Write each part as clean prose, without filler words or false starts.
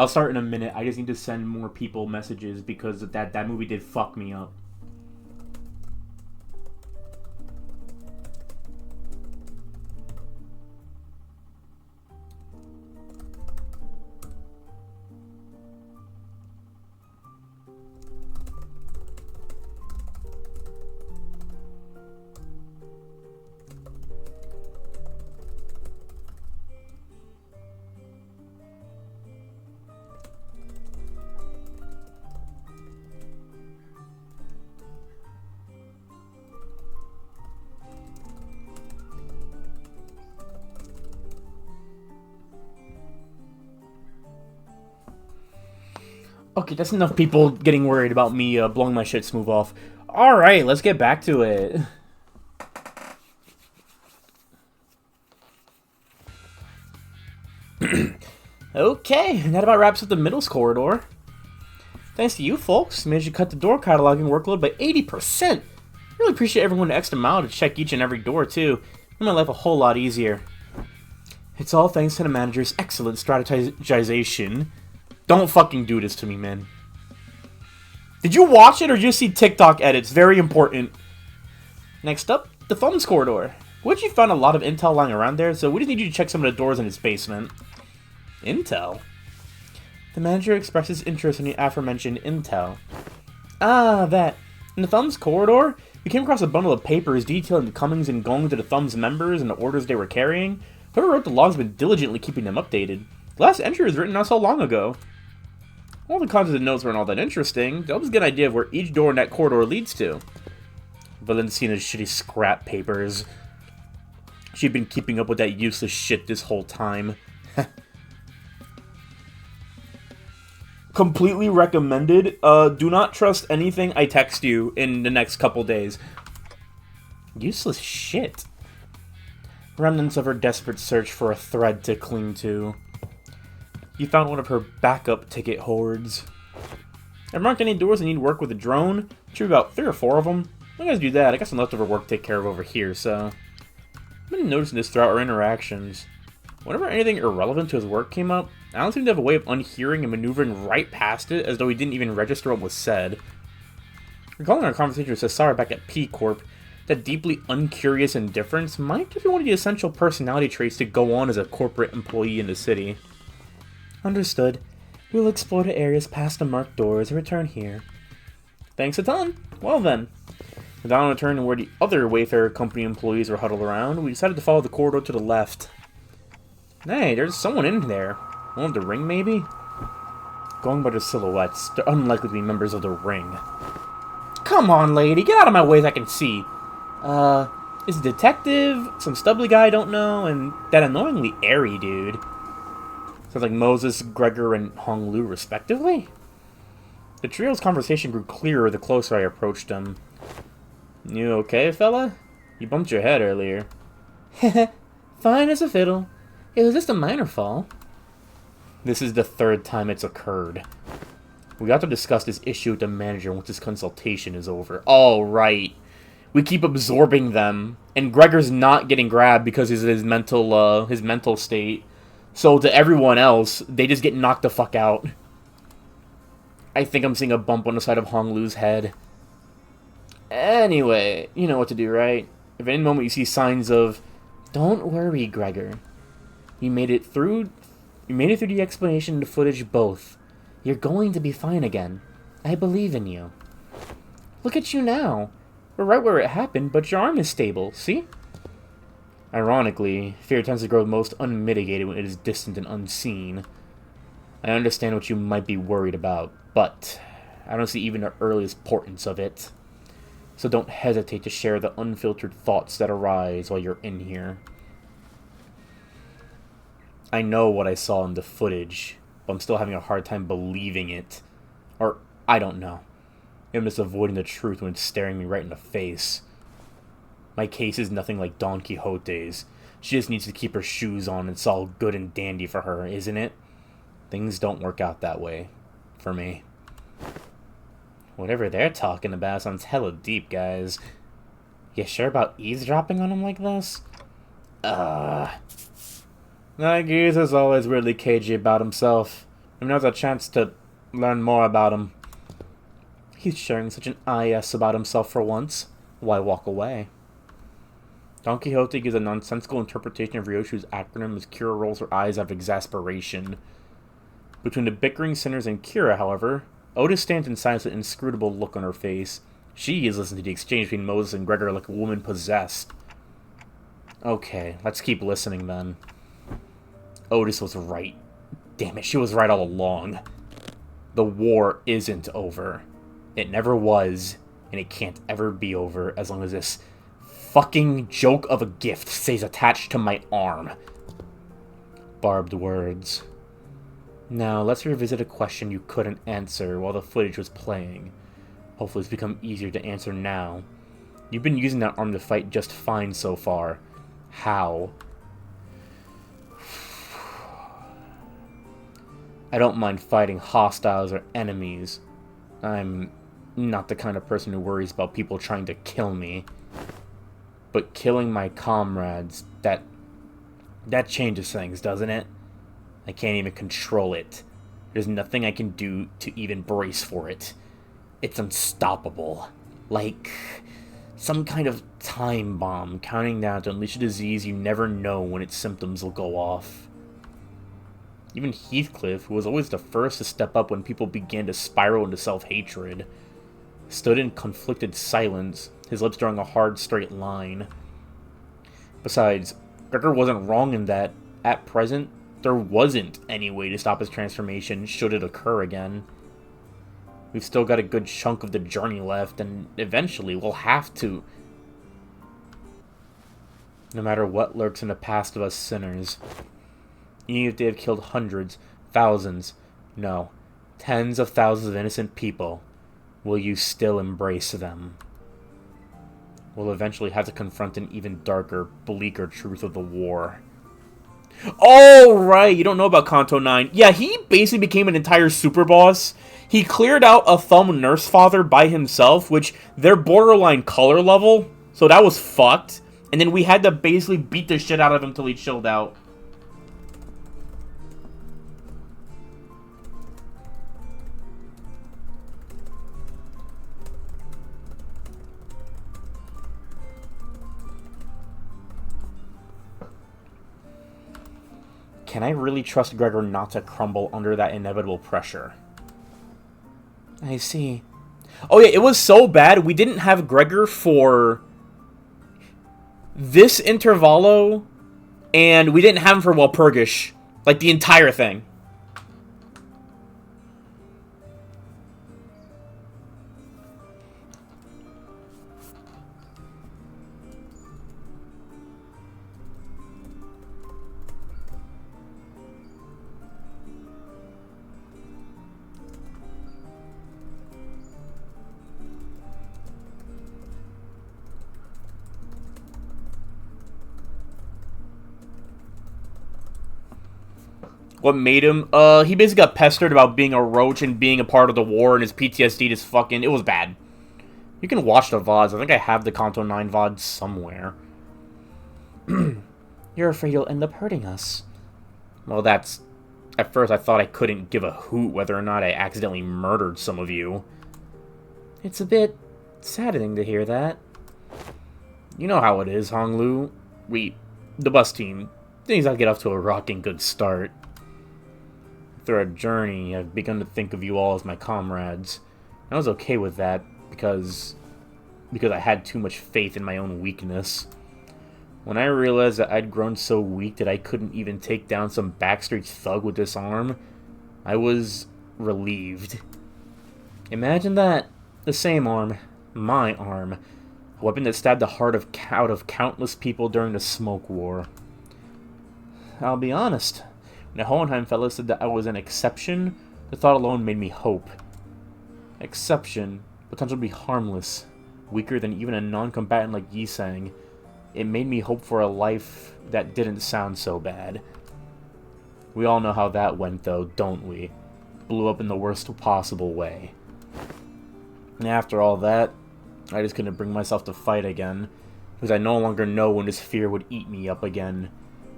I'll start in a minute. I just need to send more people messages because that movie did fuck me up. Okay, that's enough people getting worried about me blowing my shit smooth off. Alright, let's get back to it. Okay, that about wraps up the middles corridor. Thanks to you folks, managed to cut the door cataloging workload by 80%. Really appreciate everyone the extra mile to check each and every door too. Made my life a whole lot easier. It's all thanks to the manager's excellent strategization. Don't fucking do this to me, man. Did you watch it or just see TikTok edits? Very important. Next up, the thumbs corridor. Which you found a lot of intel lying around there, so we just need you to check some of the doors in his basement. Intel? The manager expresses interest in the aforementioned intel. Ah, that. In the thumbs corridor, we came across a bundle of papers detailing the comings and goings of the thumbs members and the orders they were carrying. Whoever wrote the logs has been diligently keeping them updated. The last entry was written not so long ago. All the contents of the notes weren't all that interesting. They always get an idea of where each door in that corridor leads to. Valenciana's shitty scrap papers. She'd been keeping up with that useless shit this whole time. Completely recommended. Do not trust anything I text you in the next couple days. Useless shit. Remnants of her desperate search for a thread to cling to. You found one of her backup ticket hoards. I marked any doors that need work with a drone. True, about 3 or 4 of them. You guys do that. I got some leftover work to take care of over here, so... I've been noticing this throughout our interactions. Whenever anything irrelevant to his work came up, I don't seem to have a way of unhearing and maneuvering right past it as though he didn't even register what was said. Recalling our conversation with Cesar back at P Corp, that deeply uncurious indifference might just be one of the essential personality traits to go on as a corporate employee in the city. Understood. We'll explore the areas past the marked doors and return here. Thanks a ton. Well then. Without returning where the other Wayfarer Company employees were huddled around, we decided to follow the corridor to the left. Hey, there's someone in there. One of the ring, maybe? Going by their silhouettes, they're unlikely to be members of the ring. Come on, lady, get out of my way so I can see. Is a detective, some stubbly guy I don't know, and that annoyingly airy dude. Sounds like Moses, Gregor, and Hong Lu, respectively? The trio's conversation grew clearer the closer I approached them. You okay, fella? You bumped your head earlier. Heh, fine as a fiddle. It was just a minor fall. This is the 3rd time it's occurred. We got to discuss this issue with the manager once this consultation is over. All right. We keep absorbing them, and Gregor's not getting grabbed because of his mental state. So to everyone else, they just get knocked the fuck out. I think I'm seeing a bump on the side of Hong Lu's head. Anyway, you know what to do, right? If at any moment you see signs of, don't worry, Gregor. You made it through the explanation and the footage both. You're going to be fine again. I believe in you. Look at you now. We're right where it happened, but your arm is stable, see? Ironically, fear tends to grow most unmitigated when it is distant and unseen. I understand what you might be worried about, but I don't see even the earliest importance of it. So don't hesitate to share the unfiltered thoughts that arise while you're in here. I know what I saw in the footage, but I'm still having a hard time believing it. Or, I don't know. I'm just avoiding the truth when it's staring me right in the face. My case is nothing like Don Quixote's. She just needs to keep her shoes on and it's all good and dandy for her, isn't it? Things don't work out that way. For me. Whatever they're talking about sounds hella deep, guys. You sure about eavesdropping on them like this? That geezer's always weirdly cagey about himself. And now's a chance to learn more about him. He's sharing such an IS about himself for once. Why walk away? Don Quixote gives a nonsensical interpretation of Ryoshu's acronym as Kira rolls her eyes out of exasperation. Between the bickering sinners and Kira, however, Otis stands in silence with an inscrutable look on her face. She is listening to the exchange between Moses and Gregor like a woman possessed. Okay, let's keep listening then. Otis was right. Damn it, she was right all along. The war isn't over. It never was, and it can't ever be over as long as this fucking joke of a gift stays attached to my arm. Barbed words. Now, let's revisit a question you couldn't answer while the footage was playing. Hopefully it's become easier to answer now. You've been using that arm to fight just fine so far. How? I don't mind fighting hostiles or enemies. I'm not the kind of person who worries about people trying to kill me. But killing my comrades, that changes things, doesn't it? I can't even control it. There's nothing I can do to even brace for it. It's unstoppable. Like some kind of time bomb counting down to unleash a disease you never know when its symptoms will go off. Even Heathcliff, who was always the first to step up when people began to spiral into self-hatred, stood in conflicted silence, his lips drawing a hard, straight line. Besides, Gregor wasn't wrong in that, at present, there wasn't any way to stop his transformation should it occur again. We've still got a good chunk of the journey left, and eventually we'll have to. No matter what lurks in the past of us sinners. Even if they have killed hundreds, thousands, no, tens of thousands of innocent people, will you still embrace them? We'll eventually have to confront an even darker, bleaker truth of the war. Oh, right, you don't know about Kanto 9. Yeah, he basically became an entire super boss. He cleared out a Thumb Nurse Father by himself, which they're borderline color level, so that was fucked. And then we had to basically beat the shit out of him till he chilled out. Can I really trust Gregor not to crumble under that inevitable pressure? I see. Oh yeah, it was so bad, we didn't have Gregor for this intervallo, and we didn't have him for Walpurgish. Like, the entire thing. What made him? He basically got pestered about being a roach and being a part of the war, and his PTSD just fucking... It was bad. You can watch the VODs. I think I have the Kanto 9 VOD somewhere. You're afraid you'll end up hurting us. Well, that's... At first, I thought I couldn't give a hoot whether or not I accidentally murdered some of you. It's a bit saddening to hear that. You know how it is, Honglu. The bus team, things I'll get off to a rocking good start. Through our journey, I've begun to think of you all as my comrades. I was okay with that because I had too much faith in my own weakness. When I realized that I'd grown so weak that I couldn't even take down some backstreet thug with this arm, I was relieved. Imagine that. The same arm. My arm. A weapon that stabbed the heart out of countless people during the Smoke War. I'll be honest. When the Hohenheim fellow said that I was an exception, the thought alone made me hope. Exception. Potential to be harmless. Weaker than even a non-combatant like Yisang. It made me hope for a life that didn't sound so bad. We all know how that went, though, don't we? Blew up in the worst possible way. And after all that, I just couldn't bring myself to fight again, because I no longer know when this fear would eat me up again,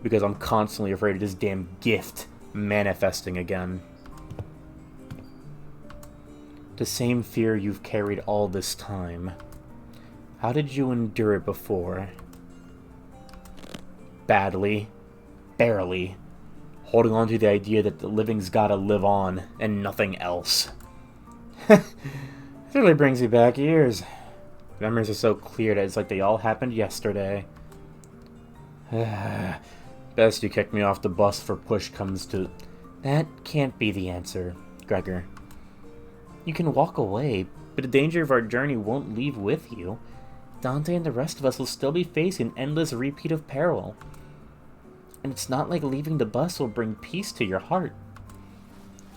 because I'm constantly afraid of this damn gift manifesting again. The same fear you've carried all this time. How did you endure it before? Badly. Barely. Holding on to the idea that the living's gotta live on, and nothing else. It really brings you back years. Memories are so clear that it's like they all happened yesterday. Best you kick me off the bus for push comes to... That can't be the answer, Gregor. You can walk away, but the danger of our journey won't leave with you. Dante and the rest of us will still be facing an endless repeat of peril. And it's not like leaving the bus will bring peace to your heart.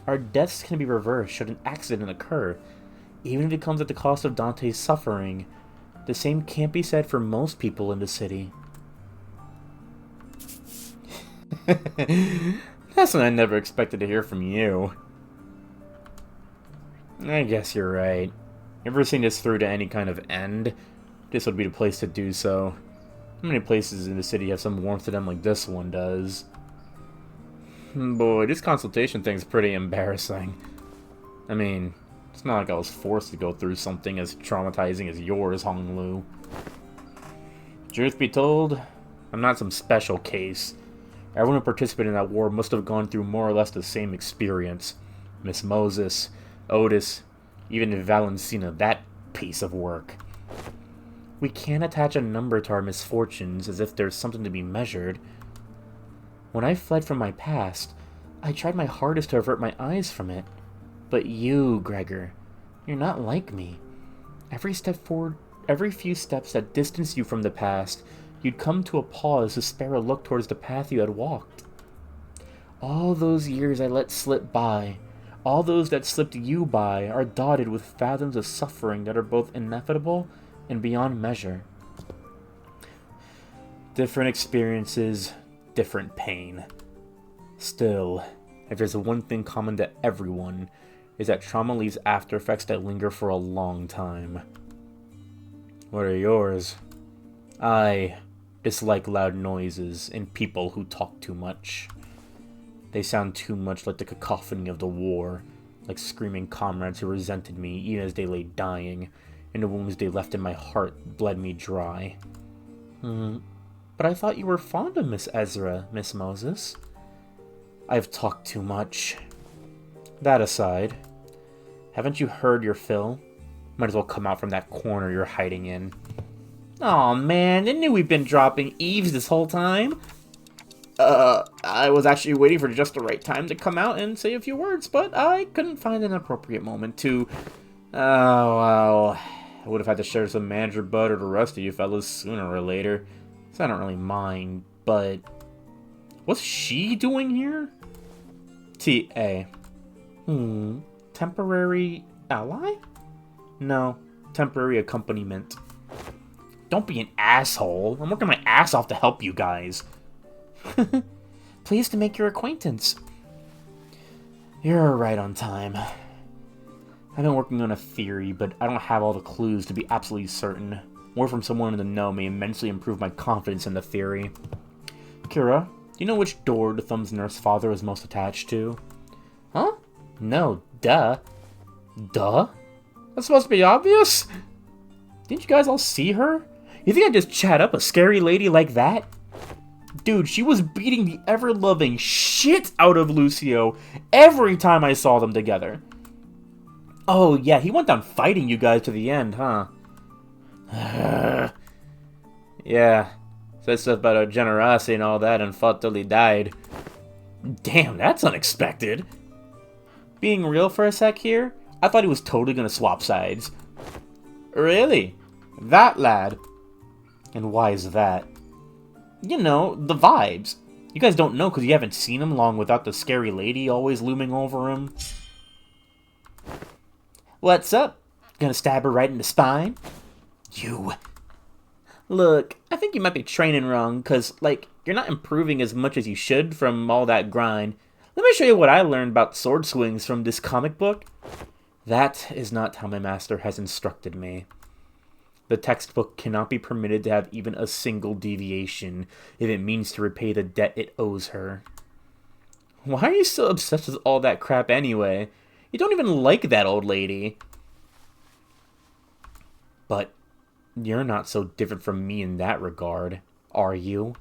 Our deaths can be reversed should an accident occur, even if it comes at the cost of Dante's suffering. The same can't be said for most people in the city. That's what I never expected to hear from you. I guess you're right. Ever seen this through to any kind of end? This would be the place to do so. How many places in the city have some warmth to them like this one does? Boy, this consultation thing's pretty embarrassing. I mean, it's not like I was forced to go through something as traumatizing as yours, Honglu. Truth be told, I'm not some special case. Everyone who participated in that war must have gone through more or less the same experience. Miss Moses, Otis, even Valencina, that piece of work. We can't attach a number to our misfortunes as if there's something to be measured. When I fled from my past, I tried my hardest to avert my eyes from it. But you, Gregor, you're not like me. Every few steps that distanced you from the past, you'd come to a pause to spare a look towards the path you had walked. All those years I let slip by, all those that slipped you by, are dotted with fathoms of suffering that are both inevitable and beyond measure. Different experiences, different pain. Still, if there's one thing common to everyone, is that trauma leaves after effects that linger for a long time. What are yours? I dislike loud noises and people who talk too much. They sound too much like the cacophony of the war, like screaming comrades who resented me even as they lay dying, and the wounds they left in my heart bled me dry. But I thought you were fond of Miss Ezra, Miss Moses. I've talked too much. That aside, haven't you heard your fill? Might as well come out from that corner you're hiding in. Aw, man, they knew we've been dropping eaves this whole time. I was actually waiting for just the right time to come out and say a few words, but I couldn't find an appropriate moment to... Oh, well, I would have had to share some manager bud or the rest of you fellas sooner or later, so I don't really mind, but... What's she doing here? T.A. Temporary ally? No, temporary accompaniment. Don't be an asshole. I'm working my ass off to help you guys. Pleased to make your acquaintance. You're right on time. I've been working on a theory, but I don't have all the clues to be absolutely certain. More from someone in the know may immensely improve my confidence in the theory. Kira, do you know which door the Thumb's nurse father is most attached to? Huh? No, duh. Duh? That's supposed to be obvious? Didn't you guys all see her? You think I just chat up a scary lady like that? Dude, she was beating the ever-loving shit out of Lucio every time I saw them together. Oh, yeah, he went down fighting you guys to the end, huh? Yeah, said stuff about her generosity and all that and fought till he died. Damn, that's unexpected. Being real for a sec here, I thought he was totally gonna swap sides. Really? That lad? And why is that? You know, the vibes. You guys don't know because you haven't seen him long without the scary lady always looming over him. What's up? Gonna stab her right in the spine? You. Look, I think you might be training wrong because, like, you're not improving as much as you should from all that grind. Let me show you what I learned about sword swings from this comic book. That is not how my master has instructed me. The textbook cannot be permitted to have even a single deviation if it means to repay the debt it owes her. Why are you so obsessed with all that crap anyway? You don't even like that old lady. But you're not so different from me in that regard, are you?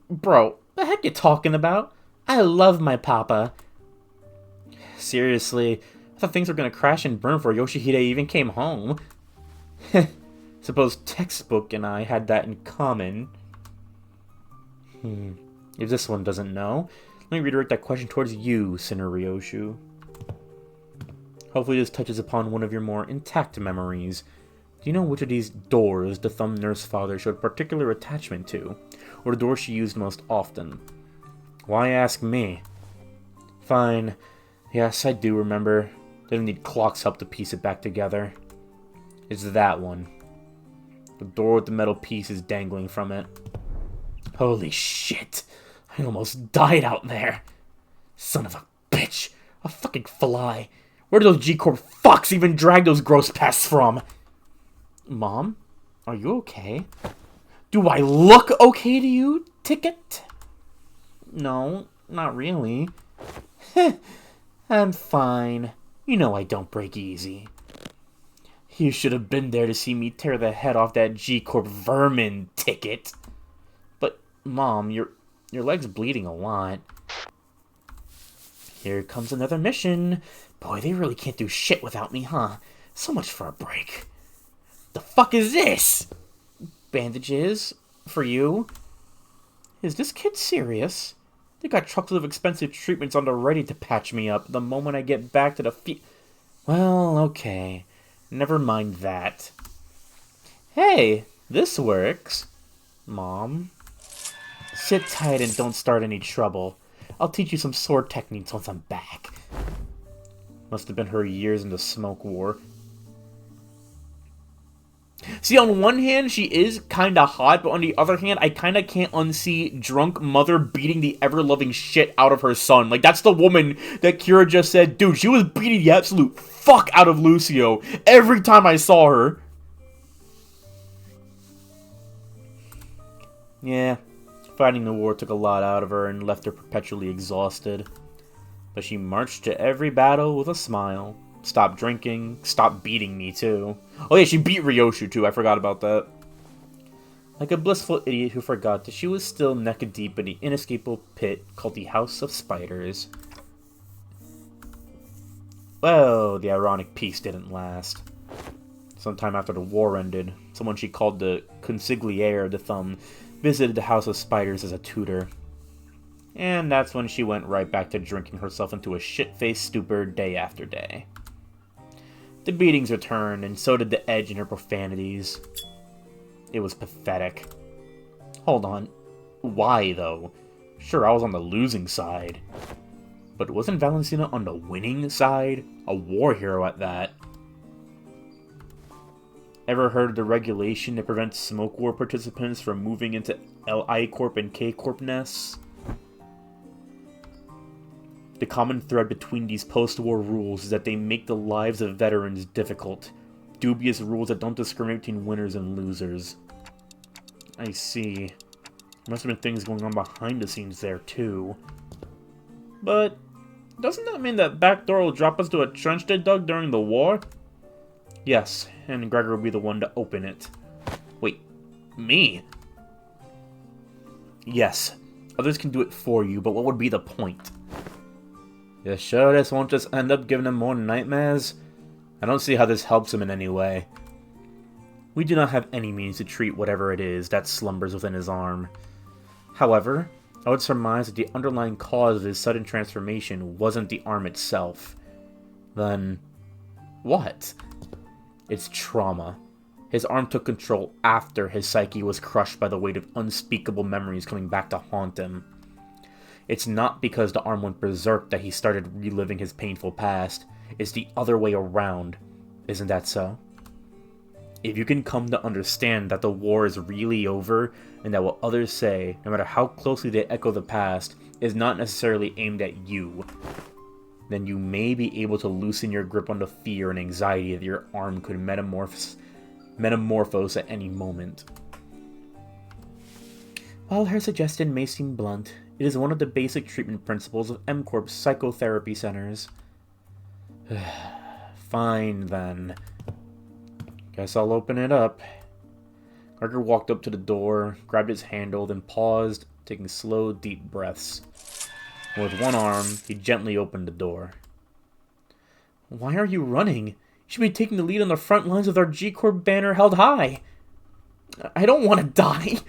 Bro, the heck you talking about? I love my papa. Seriously, I thought things were gonna crash and burn before Yoshihide even came home. Suppose Textbook and I had that in common. If this one doesn't know, let me redirect that question towards you, Sinner Ryoshu. Hopefully this touches upon one of your more intact memories. Do you know which of these doors the Thumb Nurse Father showed particular attachment to, or the door she used most often? Why ask me? Fine. Yes, I do remember. Didn't need clock's help to piece it back together. It's that one. The door with the metal pieces dangling from it. Holy shit! I almost died out there! Son of a bitch! A fucking fly! Where did those G-Corp fucks even drag those gross pests from? Mom? Are you okay? Do I look okay to you, Ticket? No, not really. I'm fine. You know I don't break easy. You should have been there to see me tear the head off that G-Corp vermin, Ticket. But, Mom, your leg's bleeding a lot. Here comes another mission. Boy, they really can't do shit without me, huh? So much for a break. The fuck is this? Bandages? For you? Is this kid serious? They got trucks of expensive treatments on the ready to patch me up the moment I get back to the Well, okay. Never mind that. Hey, this works. Mom? Sit tight and don't start any trouble. I'll teach you some sword techniques once I'm back. Must have been her years in the smoke war. See, on one hand, she is kinda hot, but on the other hand, I kinda can't unsee drunk mother beating the ever-loving shit out of her son. Like, that's the woman that Kira just said, dude, she was beating the absolute fuck out of Lucio every time I saw her. Yeah, fighting the war took a lot out of her and left her perpetually exhausted. But she marched to every battle with a smile. Stopped drinking, stopped beating me too. Oh yeah, she beat Ryoshu too, I forgot about that. Like a blissful idiot who forgot that she was still neck-deep in the inescapable pit called the House of Spiders. Well, the ironic peace didn't last. Sometime after the war ended, someone she called the consigliere of the Thumb visited the House of Spiders as a tutor. And that's when she went right back to drinking herself into a shit-faced stupor day after day. The beatings returned, and so did the edge in her profanities. It was pathetic. Hold on. Why, though? Sure, I was on the losing side. But wasn't Valentina on the winning side? A war hero at that. Ever heard of the regulation that prevents Smoke War participants from moving into LI Corp and K Corp nests? The common thread between these post-war rules is that they make the lives of veterans difficult. Dubious rules that don't discriminate between winners and losers. I see. Must have been things going on behind the scenes there, too. But doesn't that mean that backdoor will drop us to a trench they dug during the war? Yes, and Gregor will be the one to open it. Wait, me? Yes, others can do it for you, but what would be the point? You sure this won't just end up giving him more nightmares? I don't see how this helps him in any way. We do not have any means to treat whatever it is that slumbers within his arm. However, I would surmise that the underlying cause of his sudden transformation wasn't the arm itself. Then, what? It's trauma. His arm took control after his psyche was crushed by the weight of unspeakable memories coming back to haunt him. It's not because the arm went berserk that he started reliving his painful past. It's the other way around. Isn't that so? If you can come to understand that the war is really over, and that what others say, no matter how closely they echo the past, is not necessarily aimed at you, then you may be able to loosen your grip on the fear and anxiety that your arm could metamorphose at any moment. While her suggestion may seem blunt, it is one of the basic treatment principles of M-Corp's psychotherapy centers. Fine, then. Guess I'll open it up. Gregor walked up to the door, grabbed its handle, then paused, taking slow, deep breaths. With one arm, he gently opened the door. Why are you running? You should be taking the lead on the front lines with our G-Corps banner held high. I don't want to die.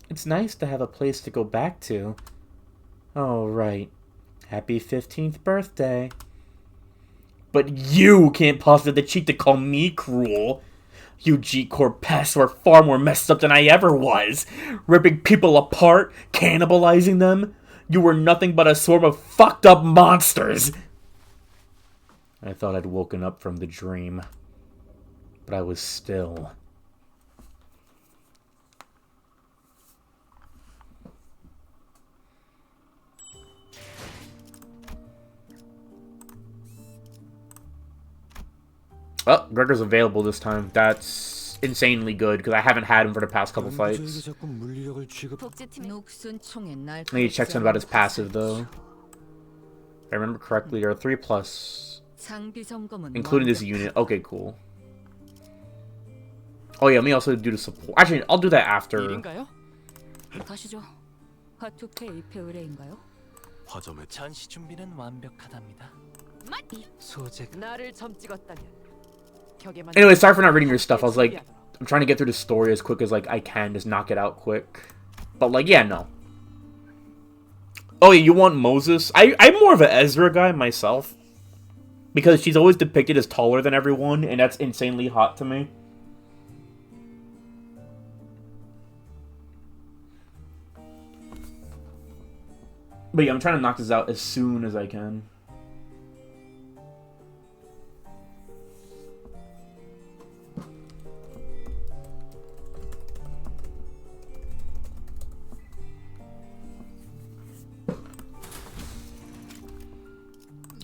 It's nice to have a place to go back to. Oh, right. Happy 15th birthday. But you can't possibly have the cheek to call me cruel. You G-Corps pests were far more messed up than I ever was. Ripping people apart, cannibalizing them. You were nothing but a swarm of fucked up monsters. I thought I'd woken up from the dream. But I was still. Oh, Gregor's available this time. That's insanely good, because I haven't had him for the past couple fights. I think he checks in about his passive, though. If I remember correctly, there are 3+, including this unit. Okay, cool. Oh yeah, let me also do the support. Actually, I'll do that after. Anyway, sorry for not reading your stuff. I was like, I'm trying to get through the story as quick as like I can, just knock it out quick. But like, yeah, no. Oh yeah, you want Moses? I'm more of an Ezra guy myself, because she's always depicted as taller than everyone, and that's insanely hot to me. But yeah, I'm trying to knock this out as soon as I can.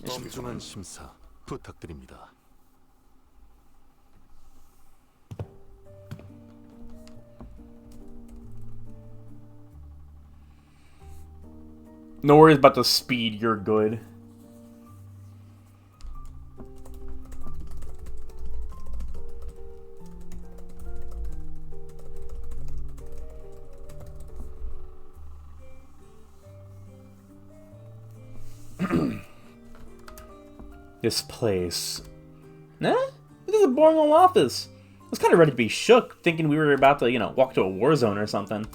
엄중한 심사 부탁드립니다. No worries about the speed, you're good. This place. Nah, this is a boring old office. I was kind of ready to be shook, thinking we were about to, you know, walk to a war zone or something.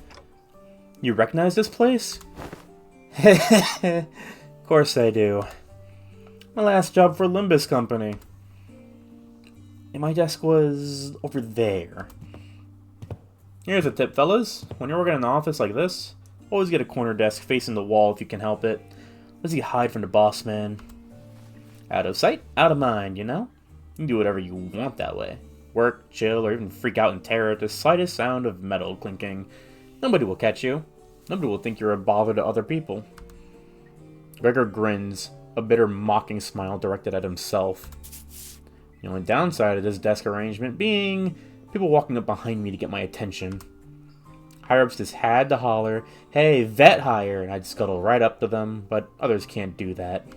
You recognize this place? Of course I do. My last job for Limbus Company. And my desk was over there. Here's a tip, fellas. When you're working in an office like this, always get a corner desk facing the wall if you can help it. Let's you hide from the boss man. Out of sight, out of mind, you know? You can do whatever you want that way. Work, chill, or even freak out in terror at the slightest sound of metal clinking. Nobody will catch you. Nobody will think you're a bother to other people. Gregor grins, a bitter mocking smile directed at himself. The only downside of this desk arrangement being people walking up behind me to get my attention. Higher-ups just had to holler, "Hey, vet hire," and I'd scuttle right up to them, but others can't do that.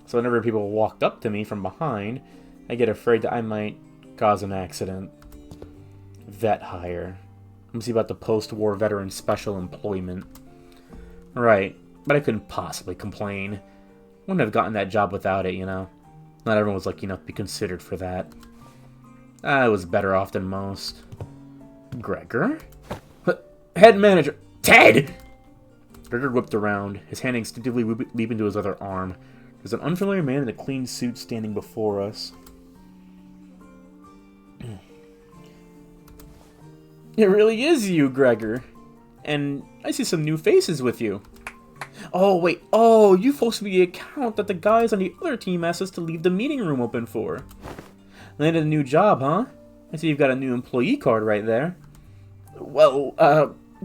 So whenever people walked up to me from behind, I get afraid that I might cause an accident. Vet hire. Let me see about the post-war veteran special employment. Right, but I couldn't possibly complain. Wouldn't have gotten that job without it, you know. Not everyone was lucky enough to be considered for that. I was better off than most. Gregor? Head manager... Ted! Gregor whipped around, his hand instinctively leaping to his other arm. There's an unfamiliar man in a clean suit standing before us. It really is you, Gregor. And I see some new faces with you. Oh, wait. Oh, you folks be the account that the guys on the other team asked us to leave the meeting room open for. Landed a new job, huh? I see you've got a new employee card right there. Well,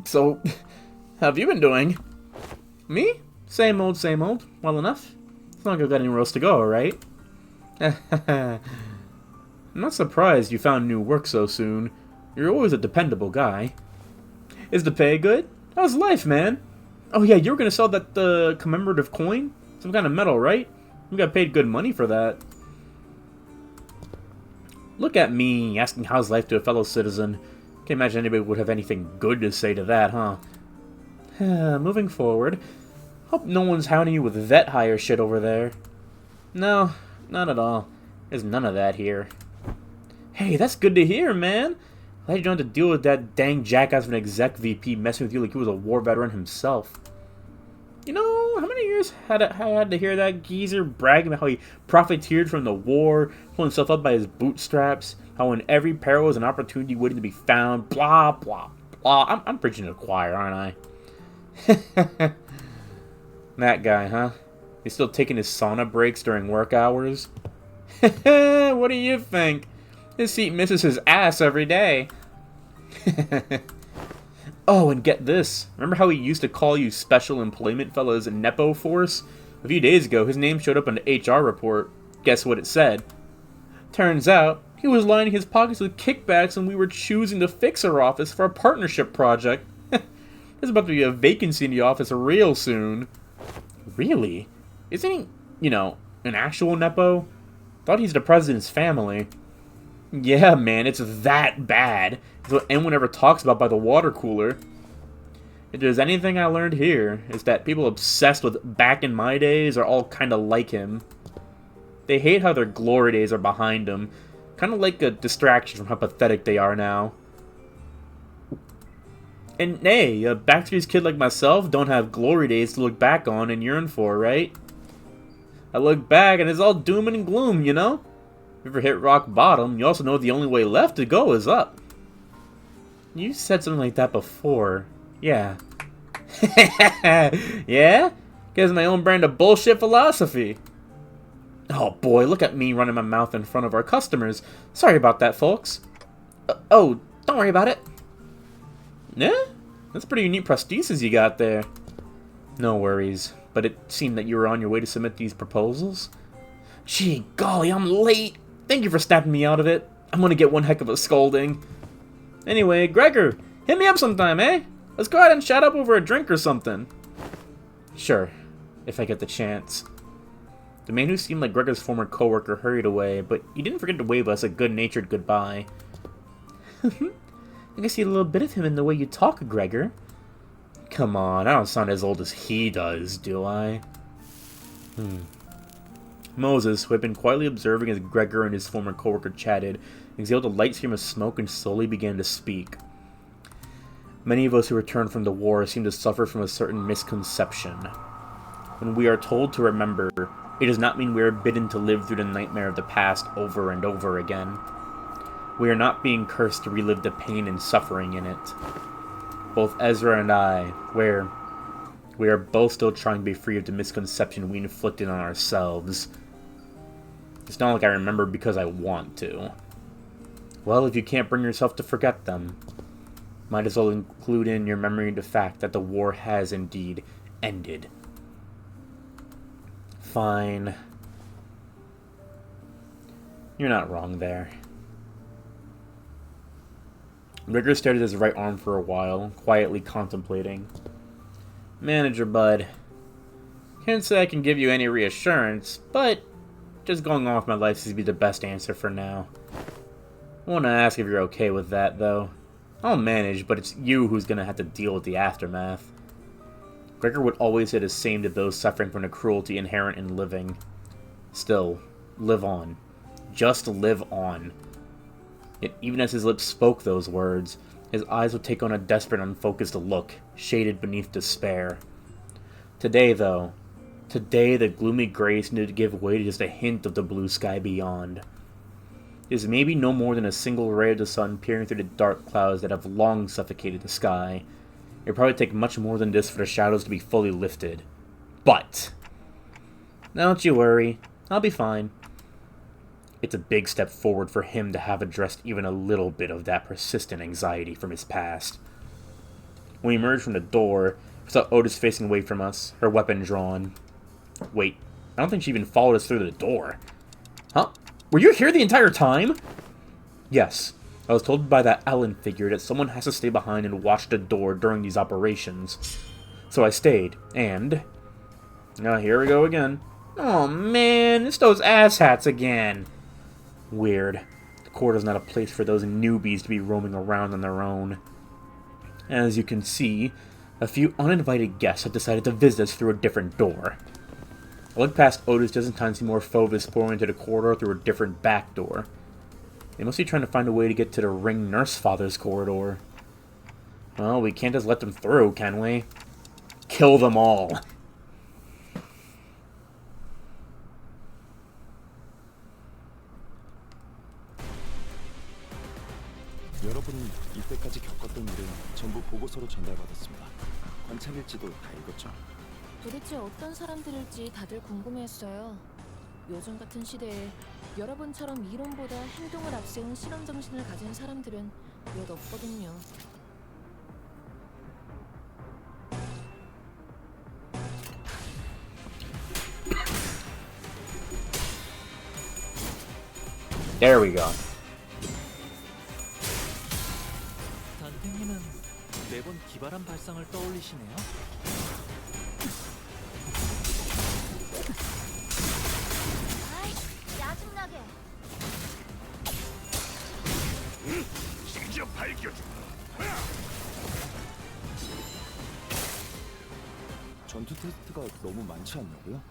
so, how have you been doing? Me? Same old, same old. Well enough. It's not like I've got anywhere else to go, right? I'm not surprised you found new work so soon. You're always a dependable guy. Is the pay good? How's life, man? Oh yeah, you were gonna sell that commemorative coin? Some kind of medal, right? You got paid good money for that. Look at me, asking how's life to a fellow citizen. Can't imagine anybody would have anything good to say to that, huh? Moving forward. Hope no one's hounding you with vet hire shit over there. No, not at all. There's none of that here. Hey, that's good to hear, man. Glad you don't have to deal with that dang jackass of an exec VP messing with you like he was a war veteran himself. You know, how many years I had to hear that geezer bragging about how he profiteered from the war, pulling himself up by his bootstraps, how in every peril was an opportunity waiting to be found, blah, blah, blah. I'm preaching to the choir, aren't I? That guy, huh? He's still taking his sauna breaks during work hours? What do you think? His seat misses his ass every day. Oh, and get this. Remember how he used to call you special employment fellas in Nepo Force? A few days ago, his name showed up on the HR report. Guess what it said? Turns out, he was lining his pockets with kickbacks when we were choosing the fixer office for a partnership project. There's about to be a vacancy in the office real soon. Really? Isn't he, you know, an actual Nepo? Thought he's the president's family. Yeah, man, it's that bad. It's what anyone ever talks about by the water cooler. If there's anything I learned here, it's that people obsessed with back in my days are all kind of like him. They hate how their glory days are behind them. Kind of like a distraction from how pathetic they are now. And hey, a Backstreet's kid like myself don't have glory days to look back on and yearn for, right? I look back and it's all doom and gloom, you know? If you ever hit rock bottom, you also know the only way left to go is up. You said something like that before. Yeah. Yeah? Guess my own brand of bullshit philosophy. Oh boy, look at me running my mouth in front of our customers. Sorry about that, folks. Oh, don't worry about it. Yeah? That's pretty unique prosthesis you got there. No worries, but it seemed that you were on your way to submit these proposals. Gee golly, I'm late. Thank you for snapping me out of it. I'm gonna get one heck of a scolding. Anyway, Gregor, hit me up sometime, eh? Let's go out and chat up over a drink or something. Sure, if I get the chance. The man who seemed like Gregor's former coworker hurried away, but he didn't forget to wave us a good-natured goodbye. I can see a little bit of him in the way you talk, Gregor. Come on, I don't sound as old as he does, do I? Moses, who had been quietly observing as Gregor and his former coworker chatted, exhaled a light stream of smoke and slowly began to speak. Many of us who returned from the war seem to suffer from a certain misconception. When we are told to remember, it does not mean we are bidden to live through the nightmare of the past over and over again. We are not being cursed to relive the pain and suffering in it. Both Ezra and I, we are both still trying to be free of the misconception we inflicted on ourselves. It's not like I remember because I want to. Well, if you can't bring yourself to forget them, might as well include in your memory the fact that the war has indeed ended. Fine. You're not wrong there. Gregor stared at his right arm for a while, quietly contemplating. Manager Bud, can't say I can give you any reassurance, but just going on with my life seems to be the best answer for now. I want to ask if you're okay with that, though. I'll manage, but it's you who's going to have to deal with the aftermath. Gregor would always say the same to those suffering from the cruelty inherent in living. Still, live on. Just live on. Yet even as his lips spoke those words, his eyes would take on a desperate, unfocused look, shaded beneath despair. Today, though, the gloomy gray seemed to give way to just a hint of the blue sky beyond. It is maybe no more than a single ray of the sun peering through the dark clouds that have long suffocated the sky. It would probably take much more than this for the shadows to be fully lifted. But don't you worry, I'll be fine. It's a big step forward for him to have addressed even a little bit of that persistent anxiety from his past. When we emerged from the door, we saw Otis facing away from us, her weapon drawn. Wait, I don't think she even followed us through the door. Huh? Were you here the entire time? Yes. I was told by that Ellen figure that someone has to stay behind and watch the door during these operations. So I stayed, and... Now here we go again. Oh man, it's those asshats again. Weird. The corridor's not a place for those newbies to be roaming around on their own. As you can see, a few uninvited guests have decided to visit us through a different door. I look past Otis just in time to see more Phobos pouring into the corridor through a different back door. They must be trying to find a way to get to the Ring Nurse Father's corridor. Well, we can't just let them through, can we? Kill them all. 여러분은 이때까지 겪었던 일을 전부 보고서로 전달받았습니다. 관찰일지도 다 읽었죠? 도대체 어떤 사람들일지 다들 궁금해했어요. 요즘 같은 시대에 여러분처럼 이론보다 행동을 앞세운 실험 정신을 가진 사람들은 몇 없거든요. There we go. 선생님은 매번 기발한 발상을 떠올리시네요. 아이, 짜증나게. 직접 밝혀줘. 전투 테스트가 너무 많지 않냐고요?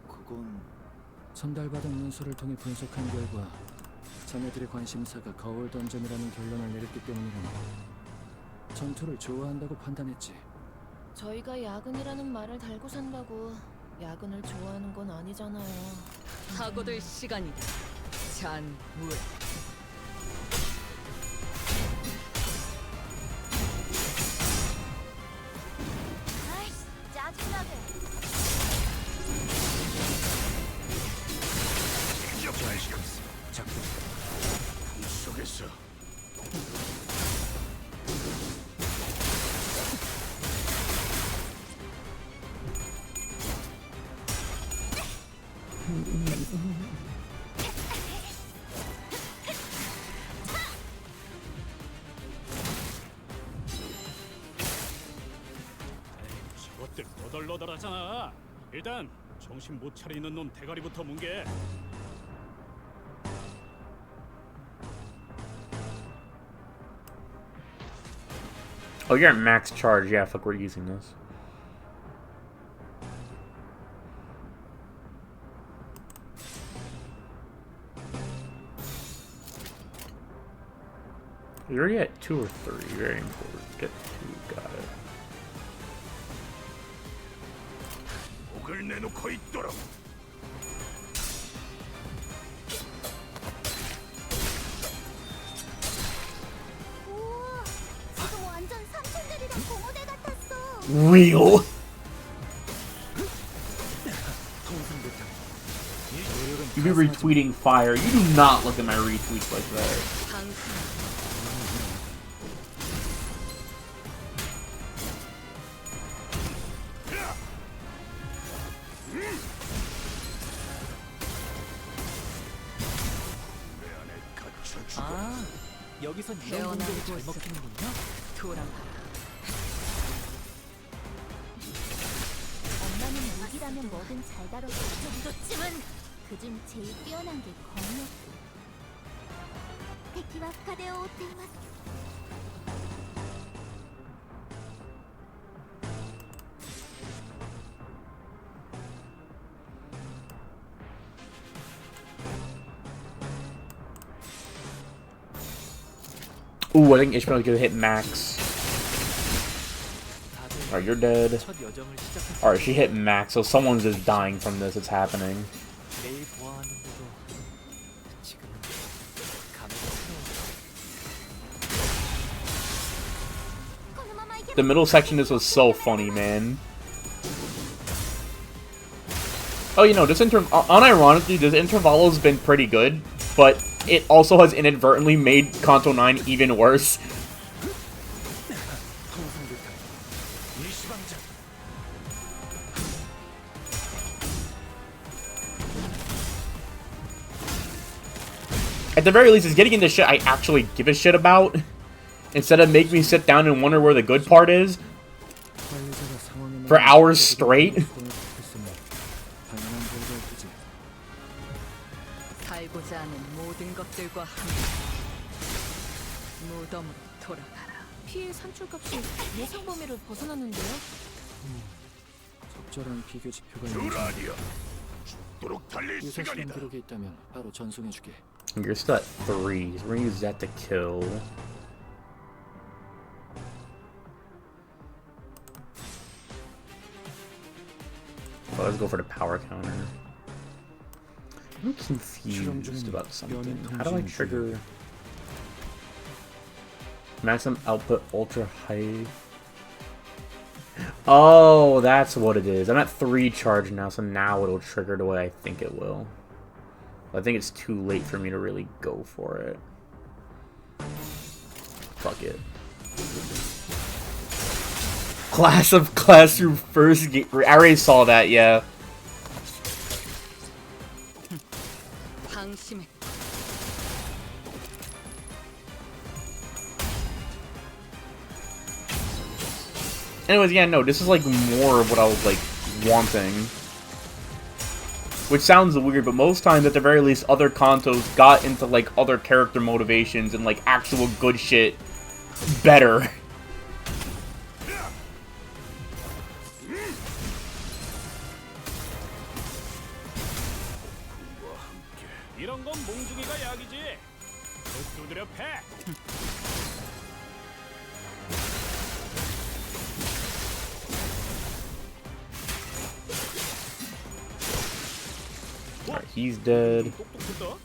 그건... 전달받은 문서를 통해 분석한 결과 자네들의 관심사가 거울 던전이라는 결론을 내렸기 때문이라니. 전투를 좋아한다고 판단했지. 저희가 야근이라는 말을 달고 산다고 야근을 좋아하는 건 아니잖아요. 사고될 시간이다. 잔무에 아이씨, 짜증나게. 직접 밝혀줘. 작동. 속에서 저것들 너덜너덜하잖아. 일단 정신 못 차리는 놈 대가리부터 뭉개. Oh, you're at max charge. Yeah, fuck, we're using this. You're already at 2 or 3. Very important. Get 2. Got it. 목을 내놓고 있도록. 우와, 지금 완전 삼촌들이랑 공호대 같았어. Real. You be retweeting fire. You do not look at my retweets like that. 항상 아, 여기선 이런 태어난 공격이 잘 곳으로 먹히는군요. 돌아가라. 엄마는 무기라면 뭐든 잘 다뤄. 정도쯤은 그중 제일 뛰어난 게 검이었고.敵は深手を負っています。 Ooh, I think Ishmael's gonna hit max. Alright, you're dead. 첫 여정을 시작한 Alright, she hit max, so someone's just dying from this. It's happening. 매일 보아하는데도 지금은 감회가 새로워. The middle section, this was so funny, man. Oh, you know, this unironically, this Intervalo's been pretty good, but it also has inadvertently made Kanto 9 even worse. At the very least, it's getting into shit I actually give a shit about, instead of making me sit down and wonder where the good part is for hours straight. 살고자 하는 모든 것 적들과 함께 무덤으로 돌아가라. 피해 산출값이 예상 범위를 벗어났는데요? 적절한 비교 지표가 있는지 유사 실험 기록이 있다면 바로 전송해주게. You're still at 3, so we're gonna use that to kill. Well, let's go for the power counter. I'm confused about something. How do I trigger maximum output ultra high? Oh, that's what it is. I'm at 3 charge now, so now it'll trigger the way I think it will. I think it's too late for me to really go for it. Fuck it. Classroom first game. I already saw that, yeah. 방심해. Anyways, yeah, no, this is like more of what I was like wanting. Which sounds weird, but most times at the very least other Kantos got into like other character motivations and like actual good shit better. 이런 건 몽둥이가 약이지. 두드려 패. Alright, he's dead. 똑똑했다.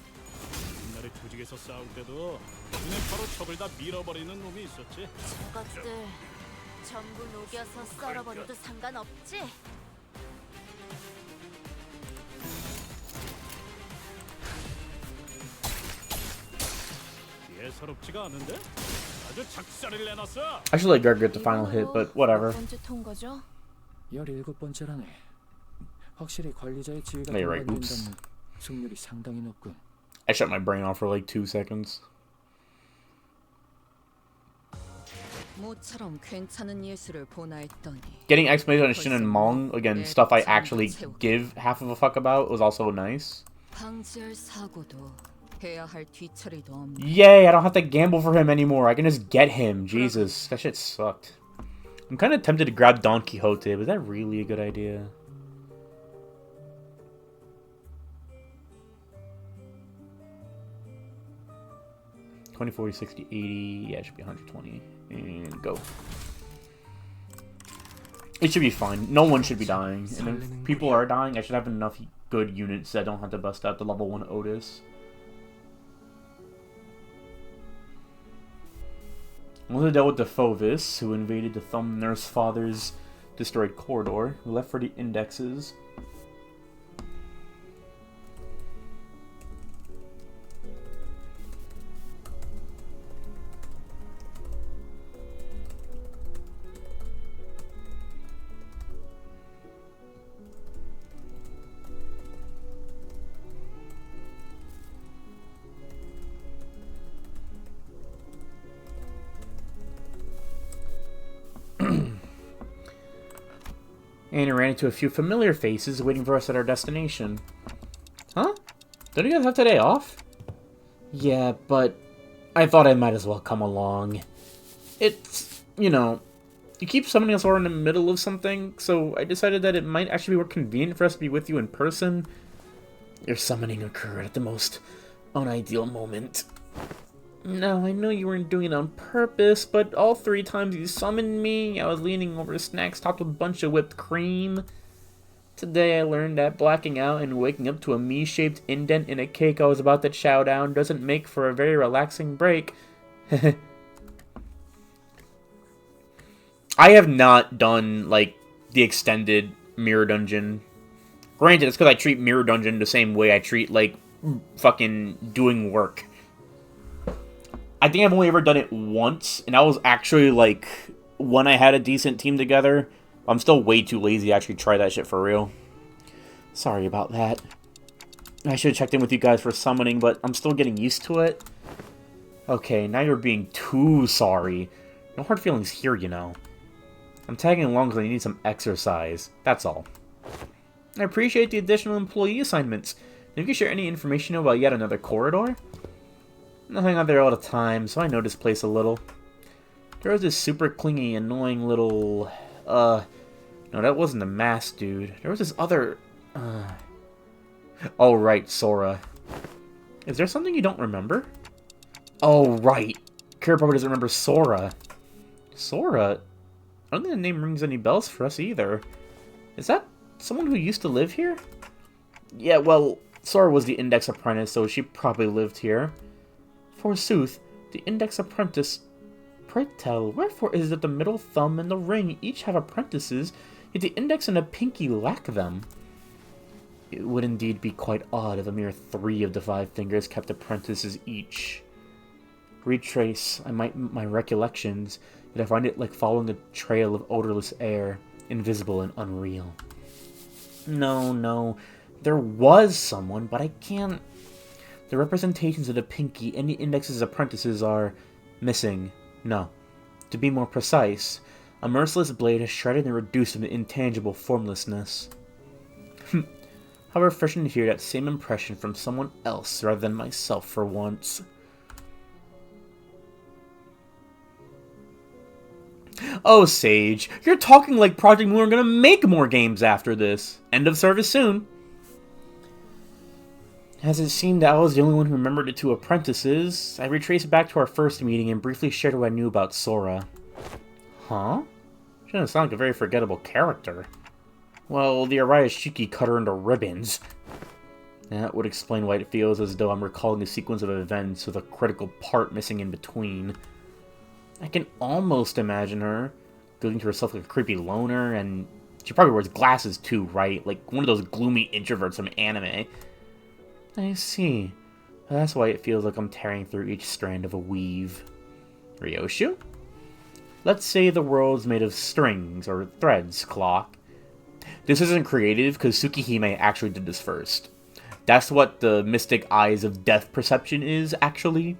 옛날에 조직에서 싸울 때도 눈에 바로 적을 다 밀어버리는 놈이 있었지. 저것들 전부 녹여서 썰어버려도 상관없지? 예사롭지가 않은데? 아주 작살을 내놨어. I should let Greg get the final hit, but whatever. 몇 번째 통과죠? 17번째라네. 확실히 관리자의 지위가 Yeah, right. Oops. 동반된다면 승률이 상당히 높군. I shut my brain off for like 2 seconds. 모처럼 괜찮은 예술을 보나 했더니 Getting explanation on Shin and Mong, again, stuff I actually give half of a fuck about, was also nice. 방지할 사고도 해야 할 뒤처리도 없네. Yay, I don't have to gamble for him anymore. I can just get him. Jesus, that shit sucked. I'm kind of tempted to grab Don Quixote, but is that really a good idea? $20, $40, $60, $80. Yeah, it should be $120. And go. It should be fine. No one should be dying. And if people are dying, I should have enough good units that I don't have to bust out the level 1 Otis. I also dealt with the Fovis, who invaded the Thumb Nurse Father's destroyed corridor. We left for the indexes. And ran into a few familiar faces waiting for us at our destination. Huh? Don't you guys have today off? Yeah, but I thought I might as well come along. It's, you know, you keep summoning us all in the middle of something, so I decided that it might actually be more convenient for us to be with you in person. Your summoning occurred at the most unideal moment. Now, I know you weren't doing it on purpose, but all 3 times you summoned me, I was leaning over snacks topped with a bunch of whipped cream. Today I learned that blacking out and waking up to a me-shaped indent in a cake I was about to chow down doesn't make for a very relaxing break. I have not done, like, the extended Mirror Dungeon. Granted, it's because I treat Mirror Dungeon the same way I treat, like, fucking doing work. I think I've only ever done it once, and that was actually, like, when I had a decent team together. I'm still way too lazy to actually try that shit for real. Sorry about that. I should have checked in with you guys for summoning, but I'm still getting used to it. Okay, now you're being too sorry. No hard feelings here, you know. I'm tagging along because I need some exercise. That's all. I appreciate the additional employee assignments. If you can share any information about yet another corridor? I hang out there all the time, so I know this place a little. There was this super clingy, annoying little... No, that wasn't the mask dude. There was this other... Oh, right, Sora. Is there something you don't remember? Oh, right. Kira probably doesn't remember Sora. Sora? I don't think the name rings any bells for us either. Is that someone who used to live here? Yeah, well, Sora was the Index Apprentice, so she probably lived here. Forsooth, the Index Apprentice... Pray tell, wherefore is it that the middle thumb and the ring each have apprentices, yet the index and the pinky lack them? It would indeed be quite odd if a mere 3 of the 5 fingers kept apprentices each. Retrace my recollections, yet I find it like following a trail of odorless air, invisible and unreal. No, there was someone, but I can't... The representations of the pinky and the index's apprentices are missing. No. To be more precise, a merciless blade has shredded and reduced them to intangible formlessness. How refreshing to hear that same impression from someone else rather than myself for once. Oh, Sage, you're talking like Project Moon are gonna make more games after this. End of service soon. As it seemed I was the only one who remembered the 2 apprentices, I retraced back to our first meeting and briefly shared what I knew about Sora. Huh? She doesn't sound like a very forgettable character. Well, the Arayashiki cut her into ribbons. That would explain why it feels as though I'm recalling a sequence of events with a critical part missing in between. I can almost imagine her going to herself like a creepy loner, and she probably wears glasses too, right? Like one of those gloomy introverts from anime. I see. That's why it feels like I'm tearing through each strand of a weave. Ryoshu? Let's say the world's made of strings, or threads, clock. This isn't creative, because Tsukihime actually did this first. That's what the mystic eyes of death perception is, actually.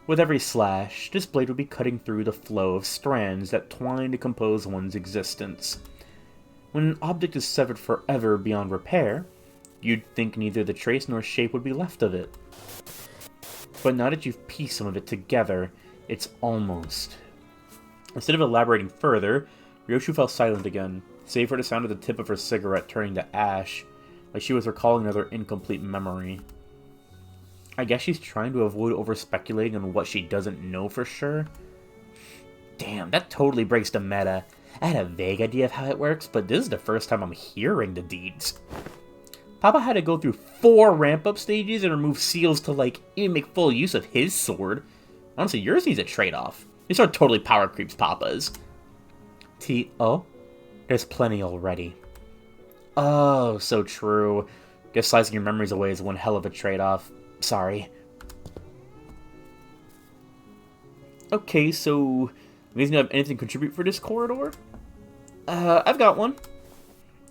With every slash, this blade would be cutting through the flow of strands that twine to compose one's existence. When an object is severed forever beyond repair, you'd think neither the trace nor shape would be left of it. But now that you've pieced some of it together, it's almost. Instead of elaborating further, Ryoshu fell silent again, save for the sound of the tip of her cigarette turning to ash, like she was recalling another incomplete memory. I guess she's trying to avoid over-speculating on what she doesn't know for sure. Damn, that totally breaks the meta. I had a vague idea of how it works, but this is the first time I'm hearing the deeds. Papa had to go through 4 ramp-up stages and remove seals to, like, even make full use of his sword. Honestly, yours needs a trade-off. These are totally power creeps, Papa's. T.O.? There's plenty already. Oh, so true. Guess slicing your memories away is one hell of a trade-off. Sorry. Okay, so... You guys have anything to contribute for this corridor? I've got one.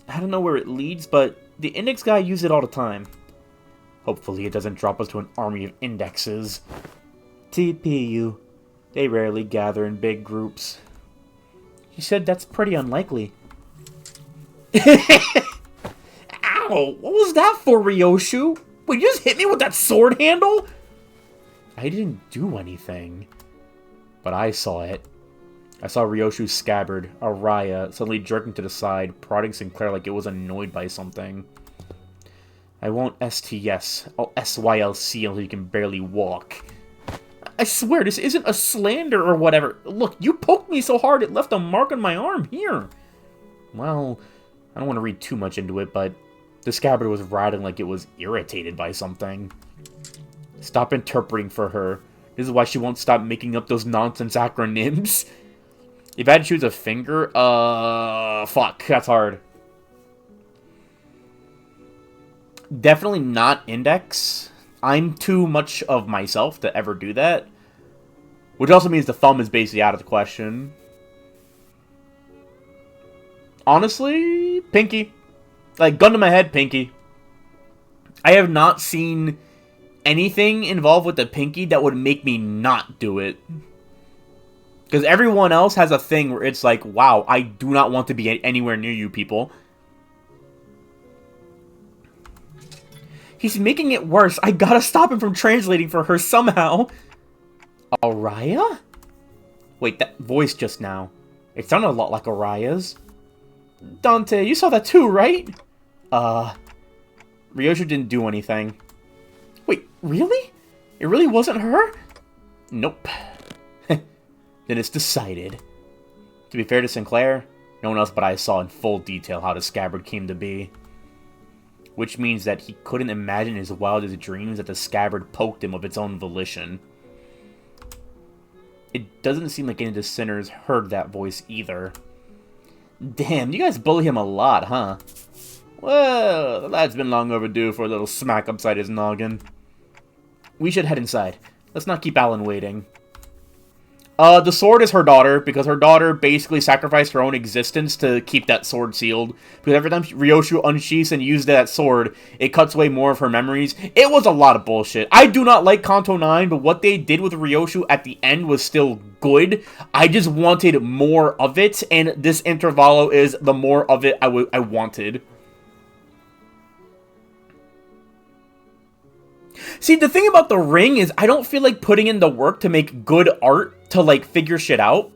I don't know where it leads, but the index guy uses it all the time. Hopefully it doesn't drop us to an army of indexes. TPU. They rarely gather in big groups. You said that's pretty unlikely. Ow! What was that for, Ryoshu? Wait, you just hit me with that sword handle? I didn't do anything. But I saw it. I saw Ryoshu's scabbard, Araya, suddenly jerking to the side, prodding Sinclair like it was annoyed by something. I won't STS. I'll SYLC until you can barely walk. I swear, this isn't a slander or whatever. Look, you poked me so hard it left a mark on my arm. Here. Well, I don't want to read too much into it, but the scabbard was rattling like it was irritated by something. Stop interpreting for her. This is why she won't stop making up those nonsense acronyms. If I had to choose a finger, fuck, that's hard. Definitely not index. I'm too much of myself to ever do that. Which also means the thumb is basically out of the question. Honestly, pinky. Like, gun to my head, pinky. I have not seen anything involved with the pinky that would make me not do it. Because everyone else has a thing where it's like, wow, I do not want to be anywhere near you people. He's making it worse. I gotta stop him from translating for her somehow. Araya? Wait, that voice just now. It sounded a lot like Araya's. Dante, you saw that too, right? Ryoshu didn't do anything. Wait, really? It really wasn't her? Nope. Then it's decided. To be fair to Sinclair, no one else but I saw in full detail how the scabbard came to be. Which means that he couldn't imagine in his wildest dreams that the scabbard poked him of its own volition. It doesn't seem like any of the sinners heard that voice either. Damn, you guys bully him a lot, huh? Well, the lad's been long overdue for a little smack upside his noggin. We should head inside. Let's not keep Alan waiting. The sword is her daughter, because her daughter basically sacrificed her own existence to keep that sword sealed. Because every time Ryoshu unsheaths and uses that sword, it cuts away more of her memories. It was a lot of bullshit. I do not like Kanto 9, but what they did with Ryoshu at the end was still good. I just wanted more of it, and this Intervallo is the more of it I wanted. See, the thing about the ring is I don't feel like putting in the work to make good art to, like, figure shit out.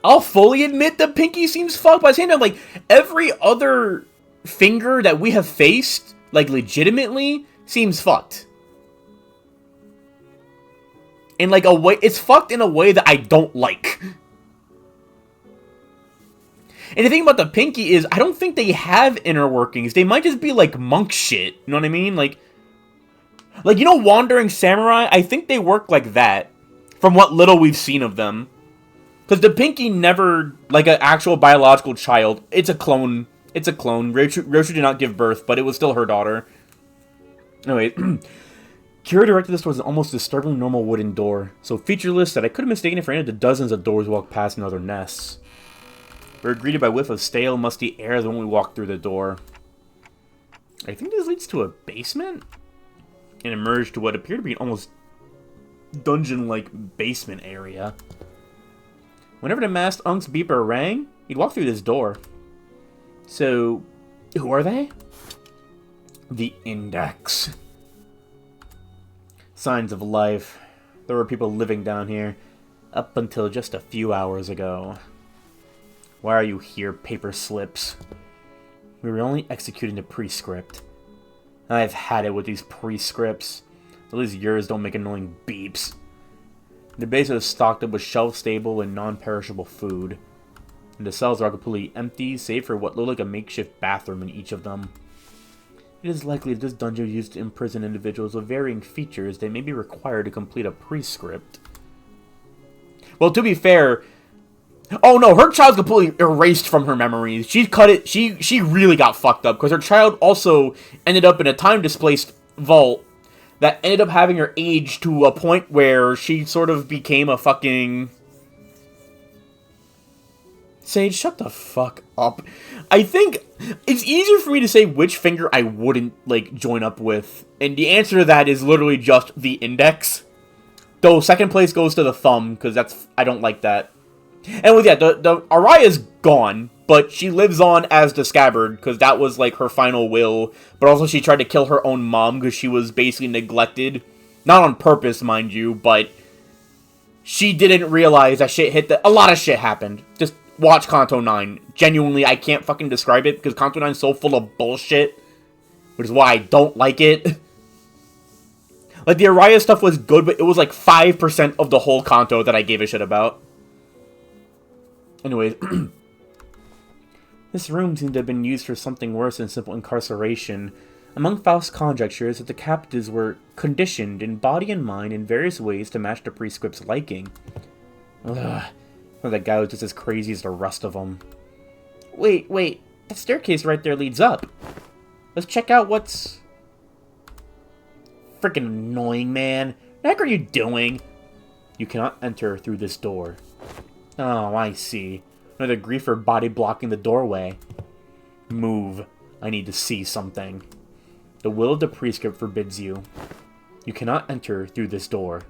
I'll fully admit the pinky seems fucked, but at the same time, like, every other finger that we have faced, like, legitimately, seems fucked. In, like, a way, it's fucked in a way that I don't like. And the thing about the pinky is, I don't think they have inner workings. They might just be, like, monk shit. You know what I mean? Like, you know, Wandering Samurai? I think they work like that. From what little we've seen of them. Because the pinky never, like, an actual biological child. It's a clone. It's a clone. Ryoshu did not give birth, but it was still her daughter. Anyway, Kira directed this towards an almost disturbingly normal wooden door. So featureless that I could have mistaken it for any of the dozens of doors we walked past in other nests. We were greeted by a whiff of stale, musty air when we walked through the door. I think this leads to a basement? And emerged to what appeared to be an almost dungeon-like basement area. Whenever the masked unk's beeper rang, he'd walk through this door. So, who are they? The Index. Signs of life. There were people living down here, up until just a few hours ago. Why are you here, paper slips? We were only executing the prescript. I've had it with these prescripts. At least yours don't make annoying beeps. The base is stocked up with shelf-stable and non-perishable food. And the cells are completely empty, save for what looked like a makeshift bathroom in each of them. It is likely that this dungeon was used to imprison individuals with varying features that may be required to complete a prescript. Well, to be fair, oh no, her child's completely erased from her memories. She cut it, she really got fucked up, because her child also ended up in a time-displaced vault that ended up having her age to a point where she sort of became a fucking... Sage, shut the fuck up. I think it's easier for me to say which finger I wouldn't, like, join up with. And the answer to that is literally just the index. Though second place goes to the thumb, because that's... I don't like that. And with, yeah, the Araya's gone, but she lives on as the scabbard, because that was, like, her final will. But also she tried to kill her own mom, because she was basically neglected. Not on purpose, mind you, but she didn't realize that shit hit a lot of shit happened. Just watch Kanto 9. Genuinely, I can't fucking describe it, because Kanto 9 is so full of bullshit. Which is why I don't like it. Like, the Araya stuff was good, but it was like 5% of the whole Kanto that I gave a shit about. Anyways, this room seemed to have been used for something worse than simple incarceration. Among Faust's conjectures that the captives were conditioned in body and mind in various ways to match the prescript's liking. Ugh. Well, that guy was just as crazy as the rest of them. Wait, that staircase right there leads up. Let's check out what's... Freaking annoying, man. What the heck are you doing? You cannot enter through this door. Oh, I see. Another griefer body blocking the doorway. Move. I need to see something. The will of the prescript forbids you. You cannot enter through this door.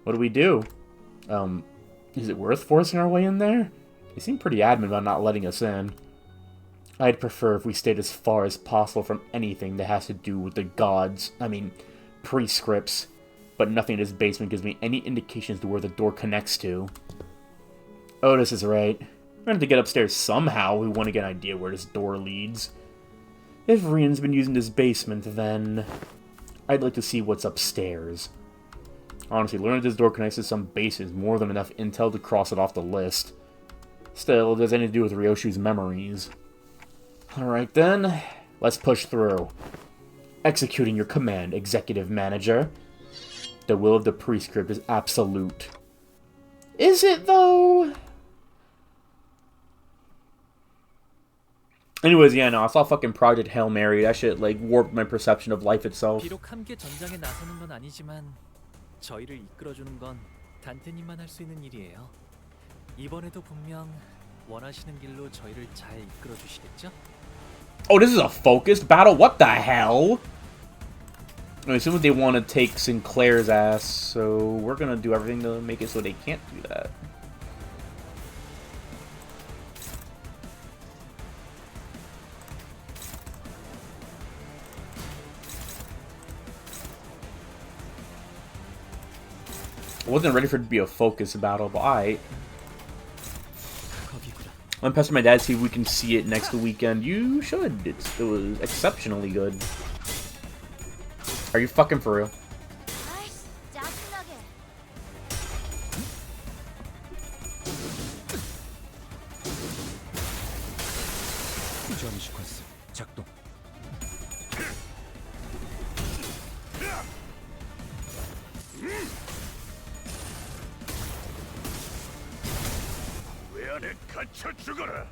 What do we do? Is it worth forcing our way in there? They seem pretty adamant about not letting us in. I'd prefer if we stayed as far as possible from anything that has to do with the gods. I mean, prescripts. But nothing in this basement gives me any indications to where the door connects to. Otis is right. We're gonna have to get upstairs somehow. We want to get an idea where this door leads. If Rian's been using this basement, then I'd like to see what's upstairs. Honestly, learning this door connects to some base is more than enough intel to cross it off the list. Still, it has anything to do with Ryoshu's memories. Alright then, let's push through. Executing your command, Executive Manager. The will of the prescript is absolute. Is it, though? Anyways, yeah, no, I saw fucking Project Hail Mary. That shit, like, warped my perception of life itself. 비록 함께 전장에 나서는 건 아니지만 저희를 이끌어주는 건 단테님만 할 수 있는 일이에요. 이번에도 분명 원하시는 길로 저희를 잘 이끌어 주시겠죠? Oh, this is a focused battle? What the hell? I assume they want to take Sinclair's ass, so we're gonna do everything to make it so they can't do that. I wasn't ready for it to be a focus battle, but alright. I'm pestering my dad to see if we can see it next weekend. You should. It was exceptionally good. Are you fucking for real? 아이씨, 짜증나게. 점 시퀀스 작동. 왜 안에 갇혀 죽어라.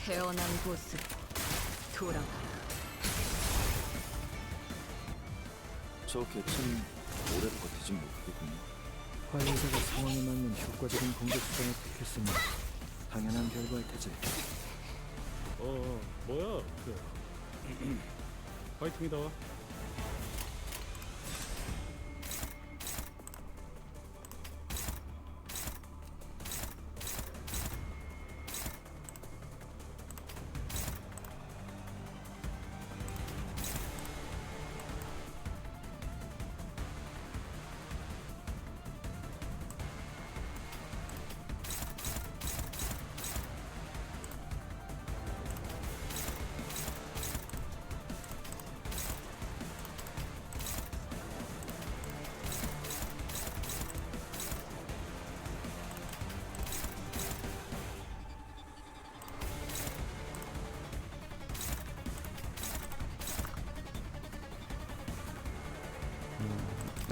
태어난 곳으로 돌아가라. 저 개체는 오래 버티진 못하겠군요. 관리자가 상황에 맞는 효과적인 공격 수단을 택했으니 당연한 결과일 테지. 뭐야 그 파이팅이다.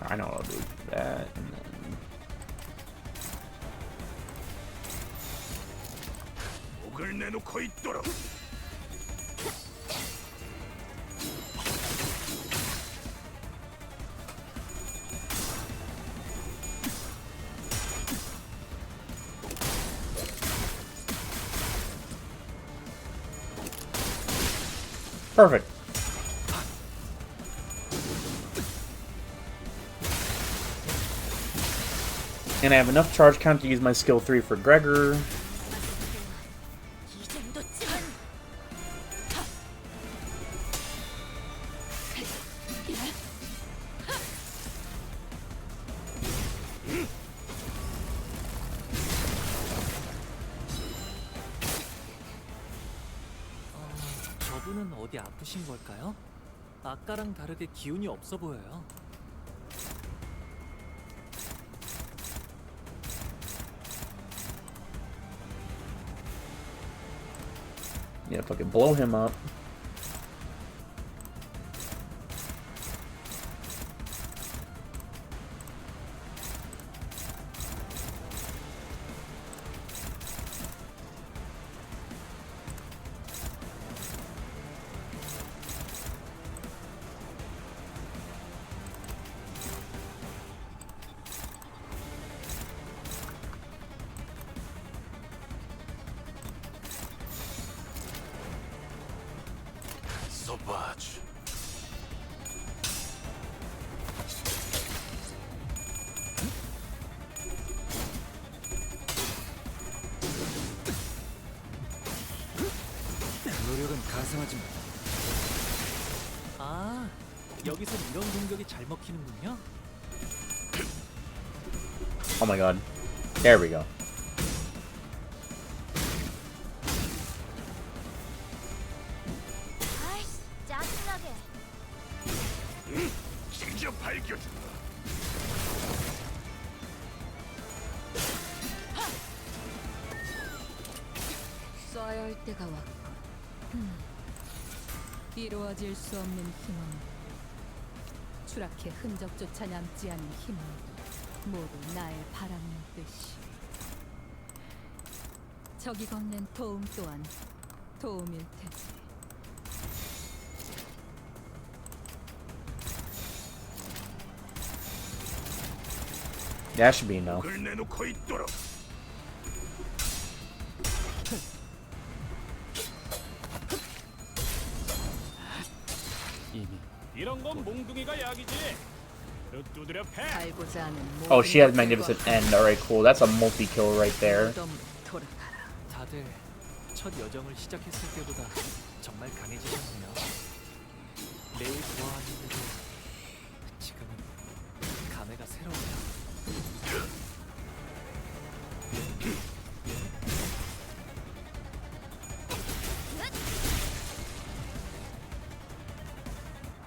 I know I'll do that, and then... 목을 내놓고 있도록. Perfect. And I have enough charge count to use my skill 3 for Gregor. 이 정도쯤은 저분은 어디 아프신 걸까요? 아까랑 다르게 기운이 없어 보여요. Yeah, fucking blow him up. Zobacz. 가상하지 마. 아, 여기서 이런 공격이 잘 먹히는군요. Oh my god. There we go. 아이씨, 짜증나게. 직접 발견. 쏴야 할 때가 왔군. 이루어질 수 없는 희망, 추락해 흔적조차 남지 않은 희망, 모두 나의 바람인 듯이. 적이 건넨 도움 또한 도움일 테지. That should be enough. 그걸 내놓고 있도록. 이미 이런 건 몽둥이가 약이지. 두드려 패. 알고자 하는 Oh, she has 모든 magnificent end. Alright, cool. That's a multi-kill right there. 무덤으로 돌아가라. 다들 첫 여정을 시작했을 때보다 정말 강해지셨네요. 매일 좋아하는데도 지금은 감회가 새로워요.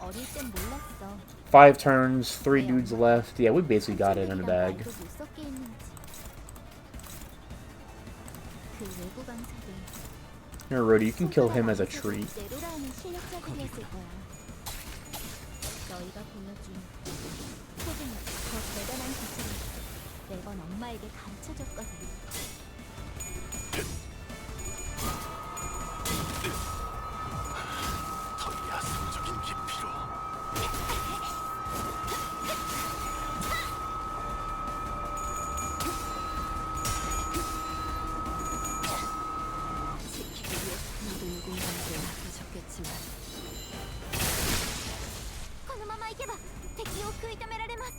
어릴 땐 몰랐어. 5 turns, 3 dudes left. Yeah, we basically got it in the bag. 말도 못 섞게 했는지. 그 외부 강사들. Here, Rudy, you can kill him as a treat. 내로라는 실력자들이었을 거야. 너희가 보여준 혹은 더 대단한 기술을 매번 엄마에게 가르쳐줬거든. 더 야성적인 깊이로. 지키기 위해 모든 공간들을 아껴졌겠지만 このまま行けば敵を食い止められます。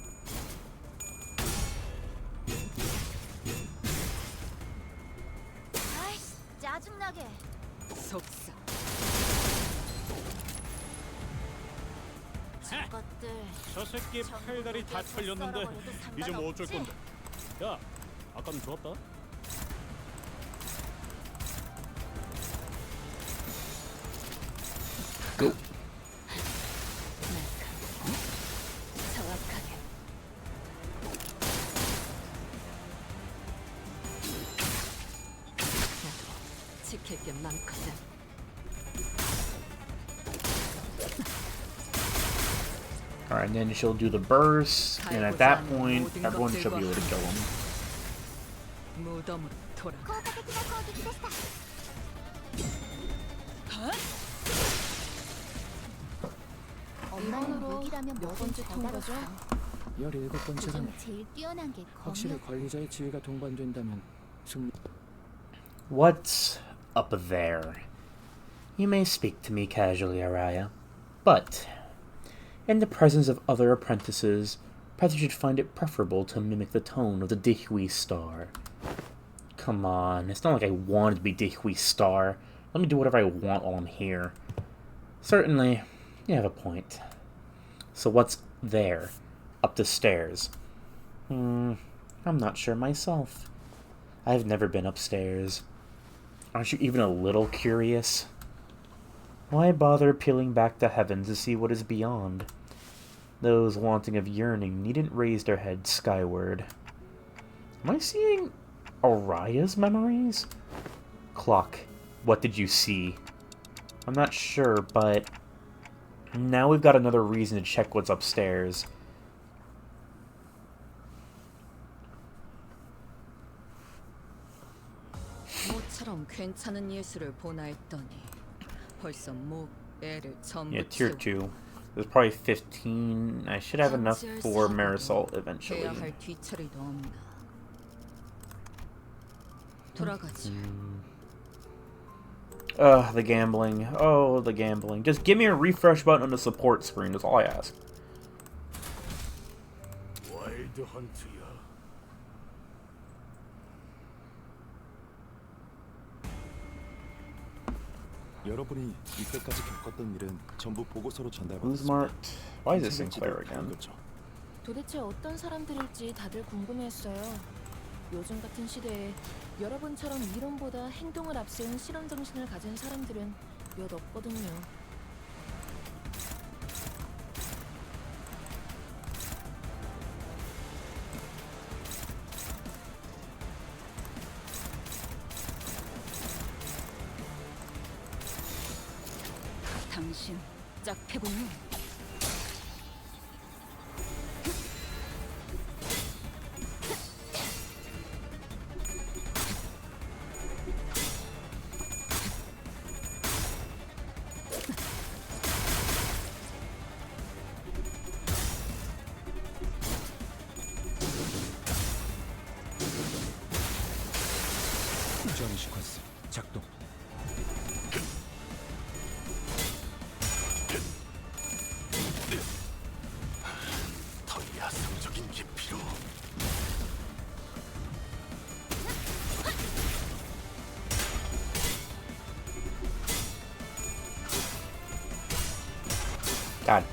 아이씨, 짜증나게. 속삭. 저것들. 저 새끼 팔다리 다 털렸는데 이제 뭐 어쩔 건데? 야, 아까는 좋았다. Go. 정확하게. 나도 지킬 게 많거든. Alright, then she'll do the burst, and at that point, everyone should be able to kill him. 무덤으로 돌아가. 効果的な攻撃でした。 엄마는 이번으로 무기라면 몇 뭐든지 번째 다 통과죠? 다뤘어. 17번째라니. 그중 제일 뛰어난 게 확실히 검역. 관리자의 지위가 동반된다면 승리. What's up there? You may speak to me casually, Araya, but in the presence of other apprentices, perhaps you should find it preferable to mimic the tone of the Dihui Star. Come on, it's not like I wanted to be Dihui Star. Let me do whatever I want while I'm here. Certainly, you have a point. So what's there? Up the stairs? I'm not sure myself. I've never been upstairs. Aren't you even a little curious? Why bother peeling back the heavens to see what is beyond? Those wanting of yearning needn't raise their heads skyward. Am I seeing Araya's memories? Clock, what did you see? I'm not sure, but now we've got another reason to check what's upstairs. 모처럼 괜찮은 예술을 보나 했더니 벌써 목 애를 전부 Yeah, tier 2. There's probably 15. I should have enough for Marisol eventually. 해야 할 뒤처리도 없나. 돌아가지. The gambling. Oh, the gambling. Just give me a refresh button on the support screen, that's all I ask. 와일드 헌트야. 여러분이 이때까지 겪었던 일은 전부 보고서로 Who's 전달받았습니다. marked? Why is it 관찰일지도 Sinclair 다 again? 읽었죠. 도대체 어떤 사람들일지 다들 궁금했어요. 요즘 같은 시대에 여러분처럼 이론보다 행동을 앞세운 실험 정신을 가진 사람들은 몇 없거든요. 당신 짝패군요. 전 시퀀스 작동. 더 야성적인 게 필요. God.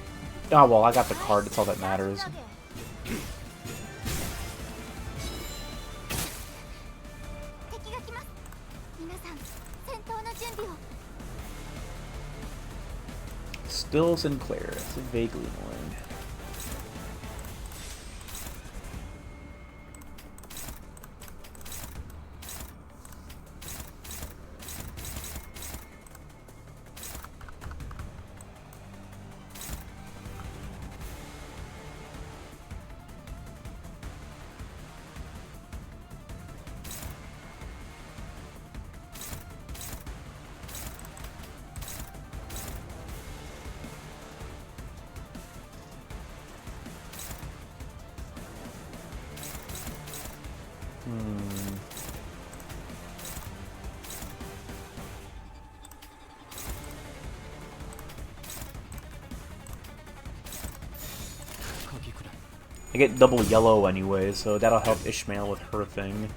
Oh, well, I got the card. That's all that matters. 敵が来ます。皆さん、戦闘の準備を。 Still Sinclair. It's vaguely annoying. 거기구나. I get double yellow anyway, so that'll help Ishmael with her thing.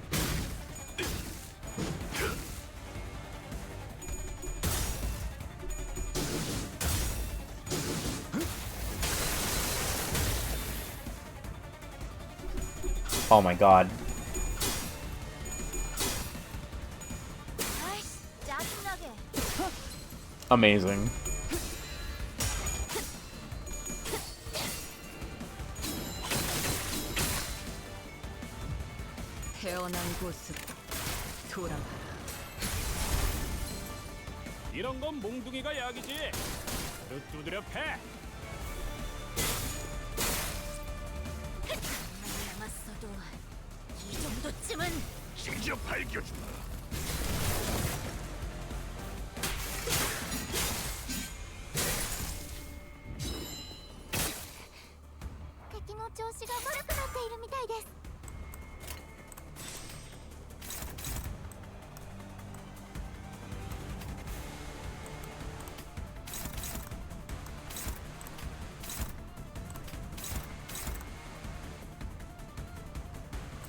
Oh my god. はい、ジャンプ投げ。 Amazing. 태어난 곳으로 돌아가라. 이런 건 몽둥이가 약이지. 그릇 두드려 패. 남았어도 이 정도쯤은. 직접 밝혀주마. 敵の調子が悪くなっているみたいです。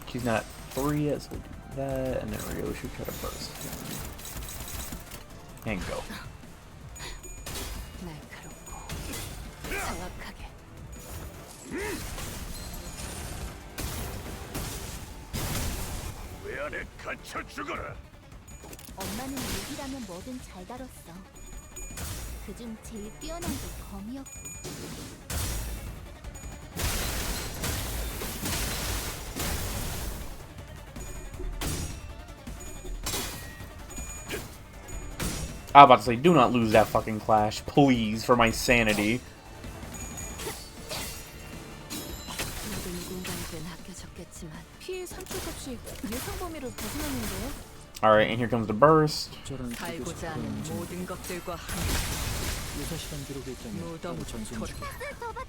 She's not at 3 yet, so we'll do that, and then Rio should try to burst. And go. 날카롭고 정확하게. 왜 안에 갇혀 죽어라. 엄마는 무기라면 뭐든 잘 다뤘어. 그중 제일 뛰어난 게 검이었고. I was about to say, do not lose that fucking clash, please, for my sanity. 모든 공간들은 아껴졌겠지만 피해 산출값이 예상 범위를 벗어났는데요. Alright, and here comes the burst. 저런 살고자 하는 모든 것들과 함께 유사 시간 기록에 있다면 무덤 바로 전송 중. 討伐。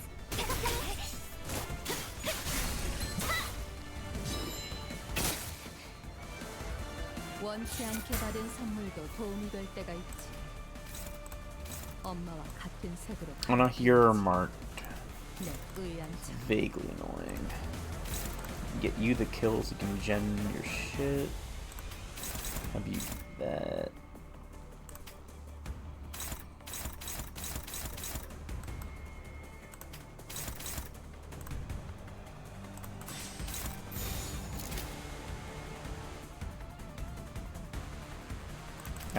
원치 않게 받은 선물도 도움이 될 때가 있지. 엄마와 같은 색으로 Oh no, you're marked. 내 의안처럼. Vaguely annoying. Get you the kills, you can gen your shit. Have you do that?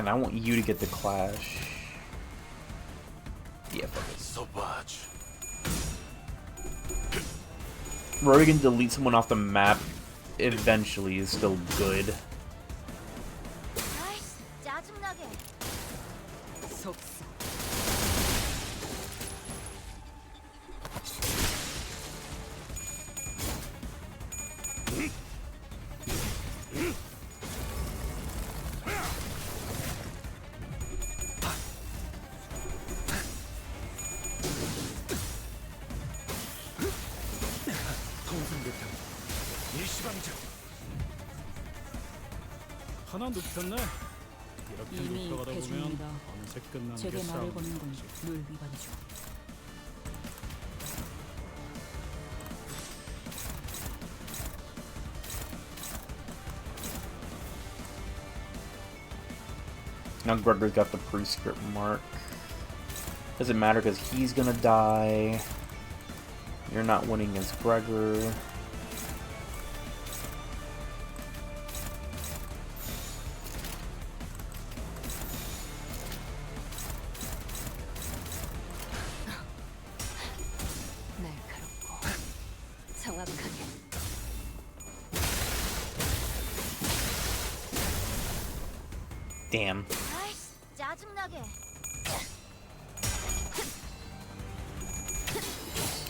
And I want you to get the Clash. Yeah, fuck it. Rogan delete someone off the map eventually is still good. 아이씨, 짜증나게. 속삭. 하나 눕혔네. 이렇게 이미 눕혀가다 보면 대중입니다. 어느새 끝나는 게 제게 말을 싸움. 거는 건 룰 위반이죠. Now Gregor's got the prescript mark. Doesn't matter because he's gonna die. You're not winning as Gregor. 날카롭고 정확하게. Damn. 아이씨, 짜증나게.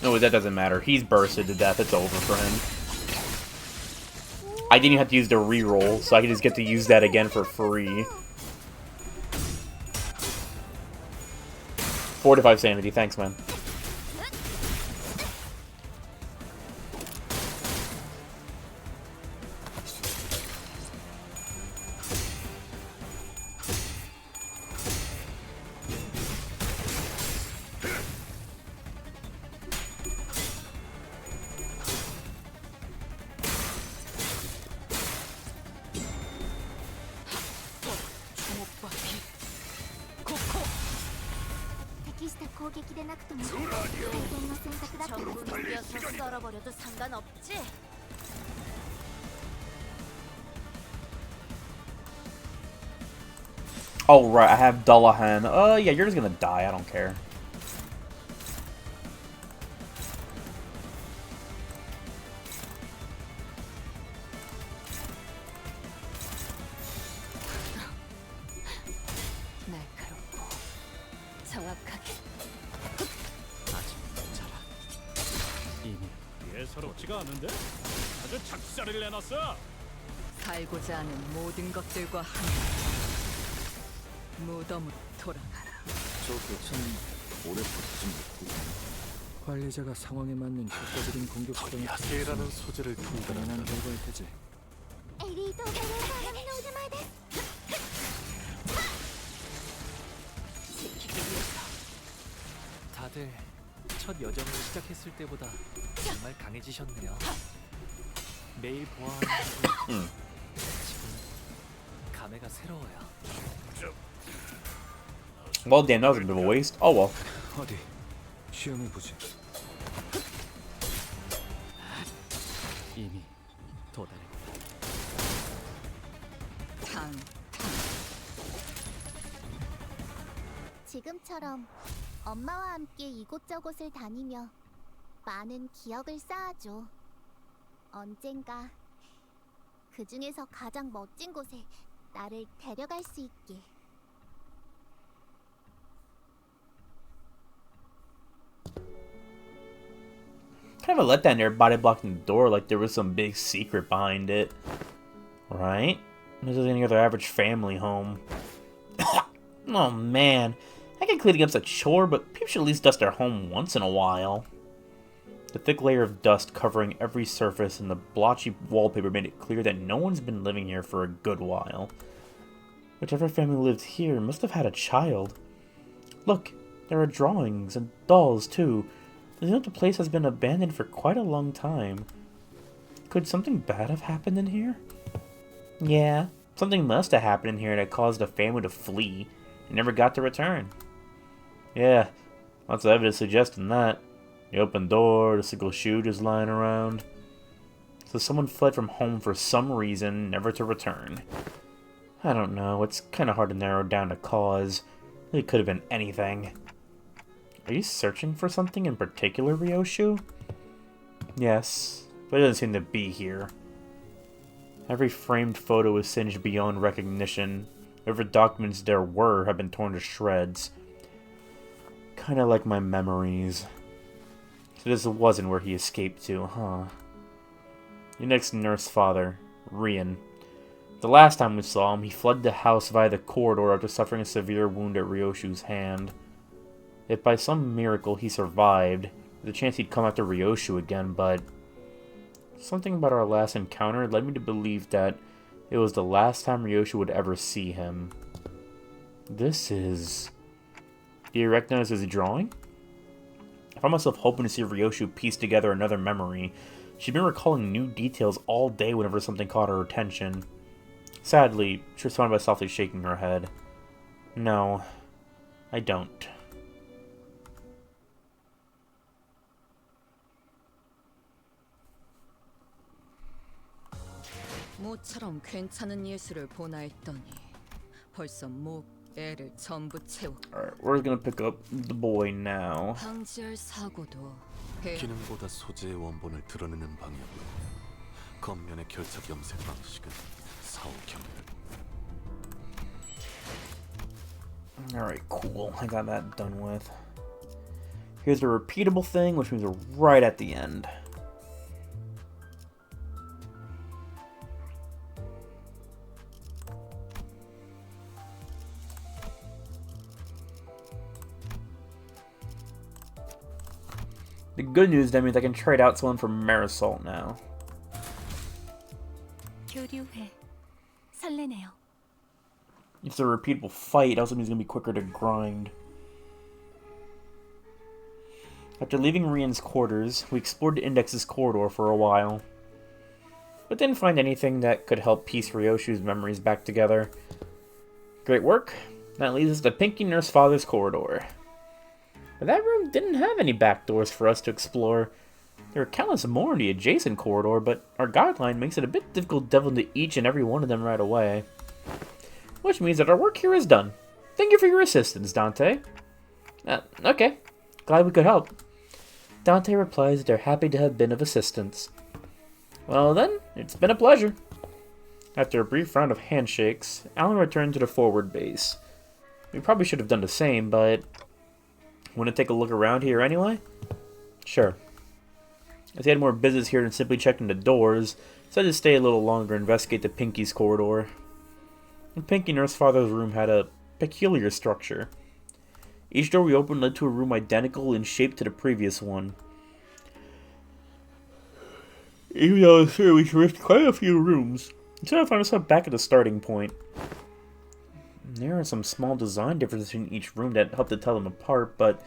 No, that doesn't matter. He's bursted to death. It's over for him. I didn't even have to use the reroll, so I can just get to use that again for free. 4 to 5 sanity. Thanks, man. 테키스타 攻撃でなくとも最善の選択だったはず。전부 누벼서 썰어버려도 상관없지? Oh, right. I have Dullahan. Yeah, you're just gonna die. I don't care. 날카롭고 정확하게. 아직 모자라. 이미 예사롭지가 않은데? 아주 작사를 내놨어. 살고자 하는 모든 것들과 함께 무덤으로 돌아가라. 저 교차는 오래 버티지 못하고 관리자가 상황에 맞는 효과적인 공격 수단을 야세라는 소재를 가능한 통달하는 결과일 테지. エリートオペレーター並みの腕前です。 지키기 위해서 다들 첫 여정을 시작했을 때보다 정말 강해지셨네요. 매일 보아하는 지금 감회가 새로워요. Well, damn, that was a bit of a waste. Oh, well. 어디 시험해보지. 이미 도달했다. 탕. 지금처럼 엄마와 함께 이곳저곳을 다니며 많은 기억을 쌓아줘. 언젠가 그 중에서 가장 멋진 곳에 나를 데려갈 수 있게. Kind of a letdown there, body blocking the door like there was some big secret behind it. Right? This is any other average family home. Oh man. I can clean up's a chore, but people should at least dust their home once in a while. The thick layer of dust covering every surface and the blotchy wallpaper made it clear that no one's been living here for a good while. Whichever family lived here must have had a child. Look, there are drawings and dolls too. You know the place has been abandoned for quite a long time. Could something bad have happened in here? Yeah, something must have happened in here that caused the family to flee and never got to return. Yeah, lots of evidence suggesting that. The open door, the single shoe just lying around. So someone fled from home for some reason, never to return. I don't know, it's kind of hard to narrow down a cause. It could have been anything. Are you searching for something in particular, Ryoshu? Yes, but it doesn't seem to be here. Every framed photo is singed beyond recognition. Whatever documents there were have been torn to shreds. Kinda like my memories. So this wasn't where he escaped to, huh? Your next nurse father, Rian. The last time we saw him, he fled the house via the corridor after suffering a severe wound at Ryoshu's hand. If by some miracle he survived, there's a chance he'd come after Ryoshu again, but something about our last encounter led me to believe that it was the last time Ryoshu would ever see him. This is... Do you recognize his drawing? I found myself hoping to see Ryoshu piece together another memory. She'd been recalling new details all day whenever something caught her attention. Sadly, she responded by softly shaking her head. No, I don't. 모처럼 괜찮은 예술을 보나 했더니 벌써 목, 애를 전부 채워. Alright, we're gonna pick up the boy now. 방지할 사고도 해. 기능보다 소재의 원본을 드러내는 방향으로 겉면의 결착 염색 방식은 사후경을. Alright, cool. I got that done with. Here's the repeatable thing, which means we're right at the end. The good news, that means I can trade out someone for Marisol now. 교류회. 설레네요. It's a repeatable fight, it also means it's going to be quicker to grind. After leaving Rian's quarters, we explored the Index's corridor for a while, but didn't find anything that could help piece Ryoshu's memories back together. Great work. That leads us to Pinky Nurse Father's corridor. But that room didn't have any back doors for us to explore. There are countless more in the adjacent corridor, but our guideline makes it a bit difficult to delve into each and every one of them right away. Which means that our work here is done. Thank you for your assistance, Dante. Okay. Glad we could help. Dante replies that they're happy to have been of assistance. Well then, it's been a pleasure. After a brief round of handshakes, Alan returned to the forward base. We probably should have done the same, but... Want to take a look around here anyway? Sure. As he had more business here than simply checking the doors, so I had to stay a little longer and investigate the Pinky's corridor. The Pinky Nurse Father's room had a peculiar structure. Each door we opened led to a room identical in shape to the previous one. Even though I was sure we traversed quite a few rooms, until I found myself back at the starting point. There are some small design differences in each room that help to tell them apart, but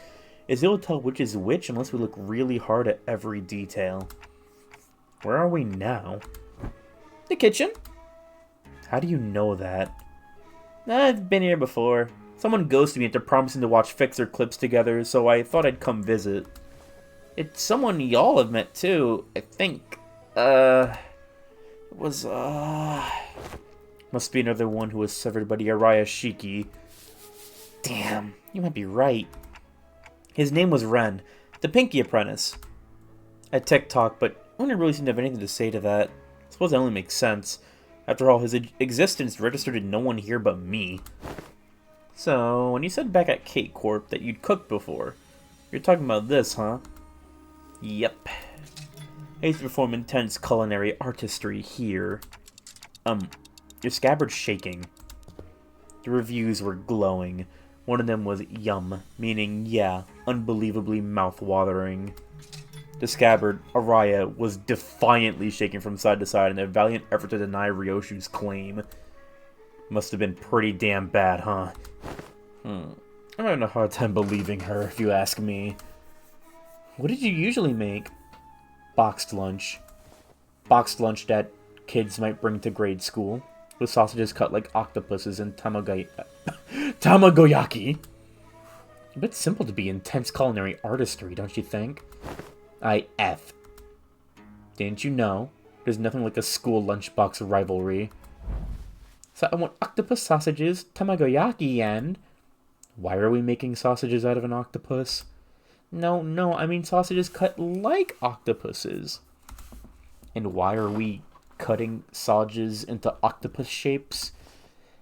it's able to tell which is which unless we look really hard at every detail. Where are we now? The kitchen. How do you know that? I've been here before. Someone ghosted me after promising to watch Fixer clips together, so I thought I'd come visit. It's someone y'all have met too, I think. It was, Must be another one who was severed by the Araya. Damn, you might be right. His name was Ren, the Pinky Apprentice. I TikTok, but I didn't really seem to have anything to say to that. I suppose that only makes sense. After all, his existence registered in no one here but me. So, when you said back at Kate Corp that you'd cooked before, you're talking about this, huh? Yep. I used to perform intense culinary artistry here. Your scabbard's shaking. The reviews were glowing. One of them was yum, meaning yeah, unbelievably mouth-watering. The scabbard, Araya, was defiantly shaking from side to side in a valiant effort to deny Ryoshu's claim. Must have been pretty damn bad, huh? I'm having a hard time believing her, if you ask me. What did you usually make? Boxed lunch. Boxed lunch that kids might bring to grade school, with sausages cut like octopuses and tamagoyaki. A bit simple to be intense culinary artistry, don't you think? Didn't you know? There's nothing like a school lunchbox rivalry. So I want octopus sausages, tamagoyaki, and... Why are we making sausages out of an octopus? No, I mean sausages cut like octopuses. And why are we cutting sausages into octopus shapes?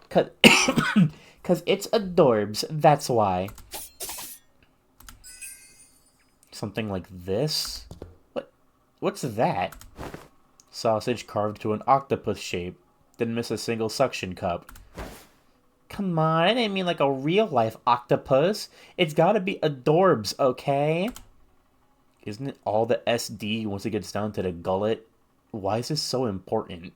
Cause it's adorbs, that's why. Something like this? What's that? Sausage carved to an octopus shape. Didn't miss a single suction cup. Come on, I didn't mean like a real-life octopus. It's gotta be adorbs, okay? Isn't it all the SD once it gets down to the gullet? Why is this so important?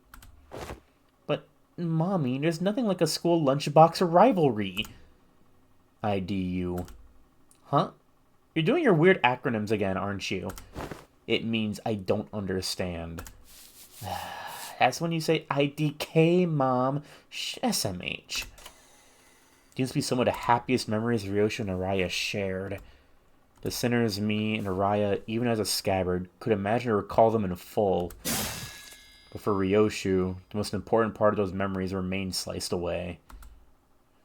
But, Mommy, there's nothing like a school lunchbox rivalry. IDU. Huh? You're doing your weird acronyms again, aren't you? It means I don't understand. That's when you say IDK, Mom. SMH. These must be some of the happiest memories Ryoshu and Araya shared. The sinners, me, and Araya, even as a scabbard, could imagine or recall them in full. But for Ryoshu, the most important part of those memories remained sliced away.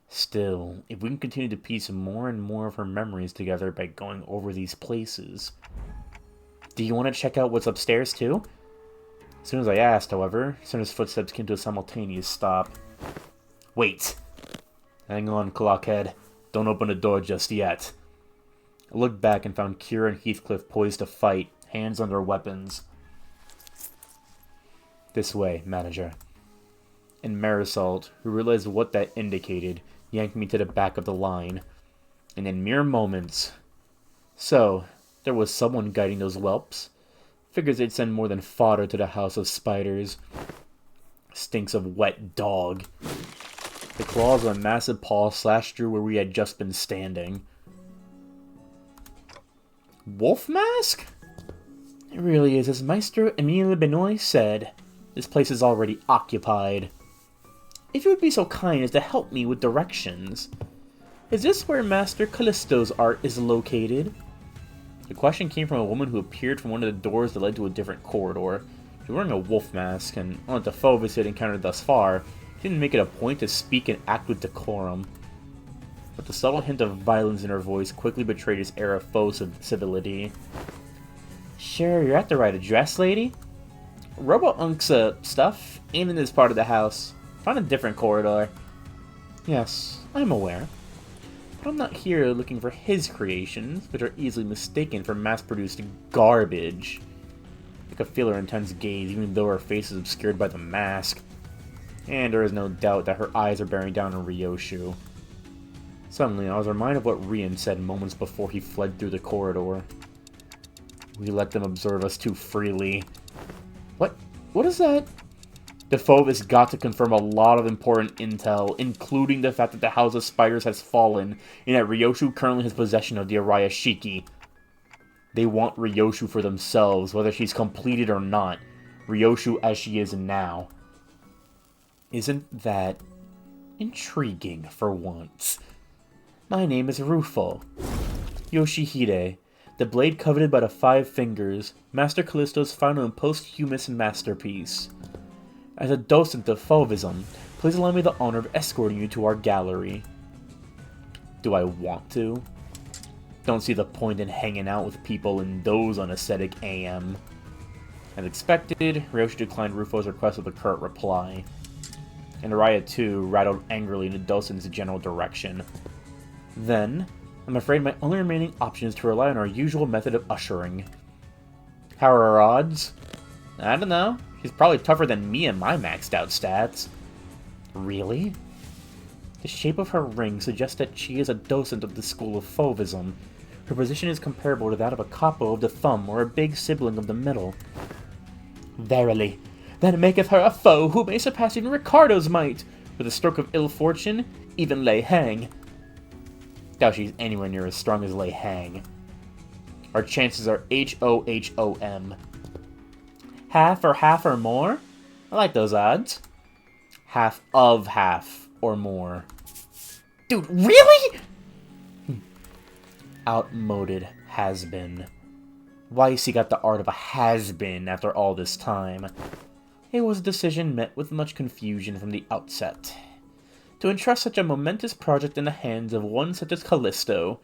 Still, if we can continue to piece more and more of her memories together by going over these places... Do you want to check out what's upstairs, too? As soon as I asked, however, Senna's footsteps came to a simultaneous stop. Wait! Hang on, Clockhead. Don't open the door just yet. I looked back and found Kira and Heathcliff poised to fight, hands on their weapons. This way, manager. And Marisol, who realized what that indicated, yanked me to the back of the line. And in mere moments... So, there was someone guiding those whelps. Figures they'd send more than fodder to the house of spiders. Stinks of wet dog. The claws of a massive paw slashed through where we had just been standing. Wolf mask? It really is, as Maestro Emile Benoit said. This place is already occupied. If you would be so kind as to help me with directions. Is this where Master Callisto's art is located? The question came from a woman who appeared from one of the doors that led to a different corridor. She was wearing a wolf mask, and on the Fauves he had encountered thus far, she didn't make it a point to speak and act with decorum. But the subtle hint of violence in her voice quickly betrayed his air of faux civility. Sure, you're at the right address, lady. Robo-Unk's stuff ain't in this part of the house. Found a different corridor. Yes, I'm aware. But I'm not here looking for his creations, which are easily mistaken for mass-produced garbage. I could feel her intense gaze, even though her face is obscured by the mask. And there is no doubt that her eyes are bearing down on Ryoshu. Suddenly, I was reminded of what Rian said moments before he fled through the corridor. We let them observe us too freely. What is that? The Fauves got to confirm a lot of important intel, including the fact that the House of Spiders has fallen, and that Ryoshu currently has possession of the Araya Shiki. They want Ryoshu for themselves, whether she's completed or not. Ryoshu as she is now. Isn't that intriguing for once? My name is Rufo. Yoshihide, the blade coveted by the Five Fingers, Master Callisto's final and posthumous masterpiece. As a docent of Fauvism, please allow me the honor of escorting you to our gallery. Do I want to? Don't see the point in hanging out with people in those unesthetic AM. As expected, Ryoshu declined Rufo's request with a curt reply. And Araya too rattled angrily in the docent's general direction. Then, I'm afraid my only remaining option is to rely on our usual method of ushering. How are our odds? I don't know. She's probably tougher than me and my maxed out stats. Really? The shape of her ring suggests that she is a docent of the school of Fauvism. Her position is comparable to that of a capo of the thumb or a big sibling of the middle. Verily, that maketh her a foe who may surpass even Ricardo's might. With a stroke of ill fortune, even Lei Hang. Doubt she's anywhere near as strong as Lei Hang. Our chances are HOHOM. Half or more? I like those odds. Half of half or more. Dude, really? Outmoded has-been. Weiss got the art of a has-been after all this time. It was a decision met with much confusion from the outset. To entrust such a momentous project in the hands of one such as Callisto,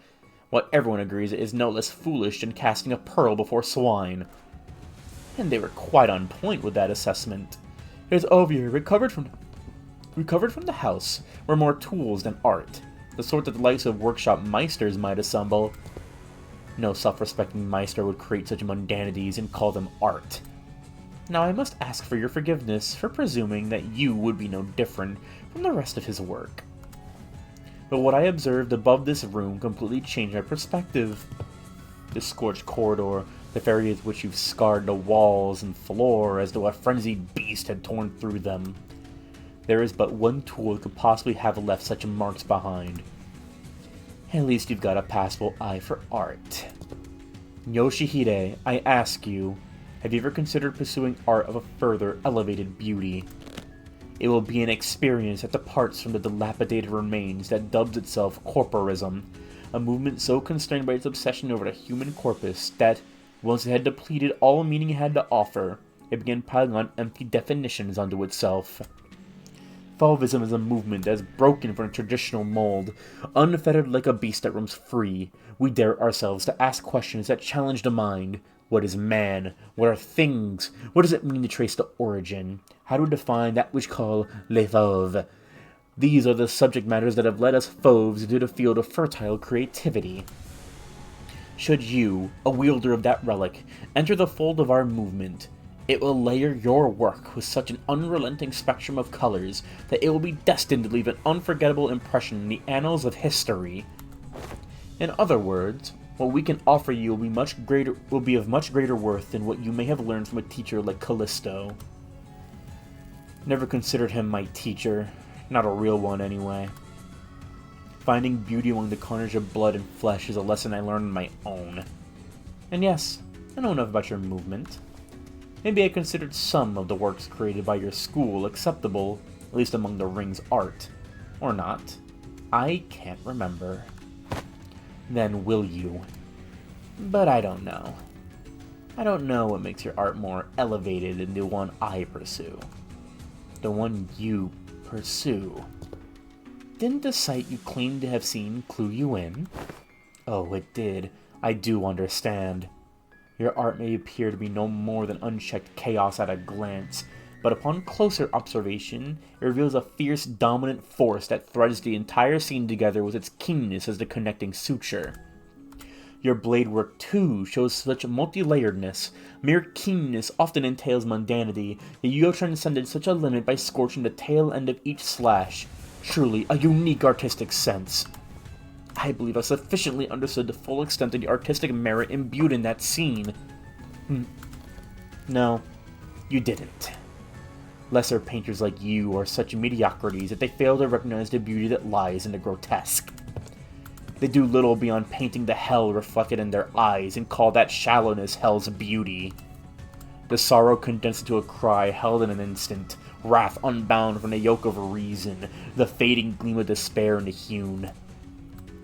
what everyone agrees is no less foolish than casting a pearl before swine. And they were quite on point with that assessment. His ovier recovered from the house were more tools than art, the sort that the likes of workshop meisters might assemble. No self-respecting meister would create such mundanities and call them art. Now I must ask for your forgiveness for presuming that you would be no different from the rest of his work. But what I observed above this room completely changed my perspective. The scorched corridor, the areas which you've scarred the walls and floor as though a frenzied beast had torn through them. There is but one tool that could possibly have left such marks behind. At least you've got a passable eye for art. Yoshihide, I ask you, have you ever considered pursuing art of a further elevated beauty? It will be an experience that departs from the dilapidated remains that dubs itself corporism, a movement so constrained by its obsession over the human corpus that, once it had depleted all meaning it had to offer, it began piling on empty definitions onto itself. Fauvism is a movement that is broken from a traditional mold. Unfettered like a beast that roams free, we dare ourselves to ask questions that challenge the mind. What is man? What are things? What does it mean to trace the origin? How do we define that which we call les fauves? These are the subject matters that have led us fauves into the field of fertile creativity. Should you, a wielder of that relic, enter the fold of our movement, it will layer your work with such an unrelenting spectrum of colors that it will be destined to leave an unforgettable impression in the annals of history. In other words, what we can offer you will be of much greater worth than what you may have learned from a teacher like Callisto. Never considered him my teacher, not a real one anyway. Finding beauty among the carnage of blood and flesh is a lesson I learned on my own. And yes, I know enough about your movement. Maybe I considered some of the works created by your school acceptable, at least among the ring's art. Or not. I can't remember. Then will you? But I don't know. I don't know what makes your art more elevated than the one I pursue. The one you pursue. Didn't the sight you claimed to have seen clue you in? Oh, it did. I do understand. Your art may appear to be no more than unchecked chaos at a glance, but upon closer observation, it reveals a fierce, dominant force that threads the entire scene together with its keenness as the connecting suture. Your blade work, too, shows such multi-layeredness. Mere keenness often entails mundanity, yet you have transcended such a limit by scorching the tail end of each slash. Truly, a unique artistic sense. I believe I sufficiently understood the full extent of the artistic merit imbued in that scene. No, you didn't. Lesser painters like you are such mediocrities that they fail to recognize the beauty that lies in the grotesque. They do little beyond painting the hell reflected in their eyes and call that shallowness hell's beauty. The sorrow condensed into a cry held in an instant, wrath unbound from the yoke of reason, the fading gleam of despair in the hewn.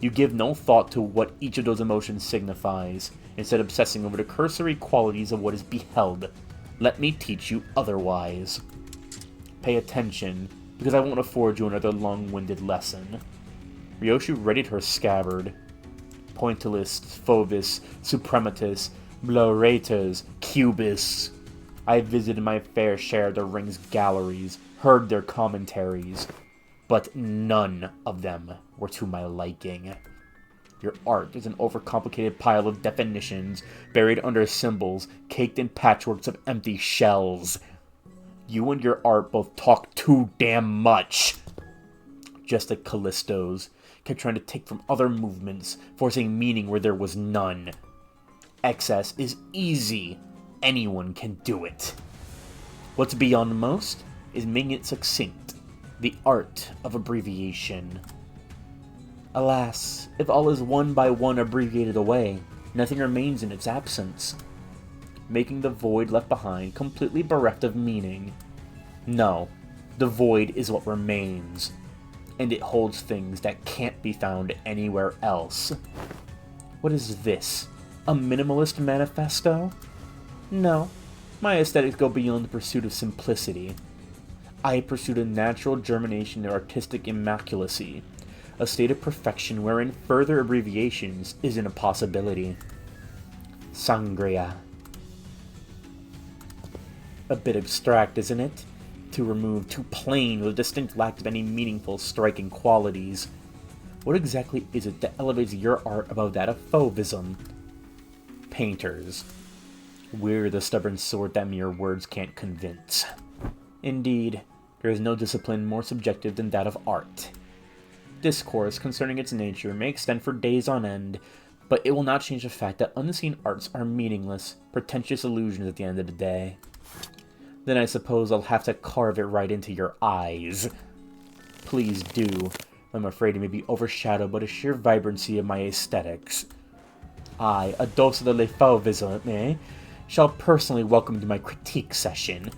You give no thought to what each of those emotions signifies, instead obsessing over the cursory qualities of what is beheld. Let me teach you otherwise. Pay attention, because I won't afford you another long-winded lesson. Ryoshu readied her scabbard. Pointillists, Fauvists, Suprematus, Blaurators, Cubists. I visited my fair share of the ring's galleries, heard their commentaries, but none of them were to my liking. Your art is an overcomplicated pile of definitions, buried under symbols, caked in patchworks of empty shells. You and your art both talk too damn much. Just like Callisto's, kept trying to take from other movements, forcing meaning where there was none. Excess is easy. Anyone can do it. What's beyond most is making it succinct. The art of abbreviation. Alas, if all is one by one abbreviated away, nothing remains in its absence, making the void left behind completely bereft of meaning. No, the void is what remains, and it holds things that can't be found anywhere else. What is this? A minimalist manifesto? No, My aesthetics go beyond the pursuit of simplicity. I pursued a natural germination of artistic immaculacy, a state of perfection wherein further abbreviations isn't a possibility. Sangria. A bit abstract, isn't it? Too removed, too plain, with a distinct lack of any meaningful, striking qualities. What exactly is it that elevates your art above that of fauvism? Painters. We're the stubborn sort that mere words can't convince. Indeed, there is no discipline more subjective than that of art. Discourse concerning its nature may extend for days on end, but it will not change the fact that unseen arts are meaningless, pretentious illusions at the end of the day. Then I suppose I'll have to carve it right into your eyes. Please do. I'm afraid it may be overshadowed by the sheer vibrancy of my aesthetics. I, a dose de le fauvisme, shall personally welcome you to my critique session.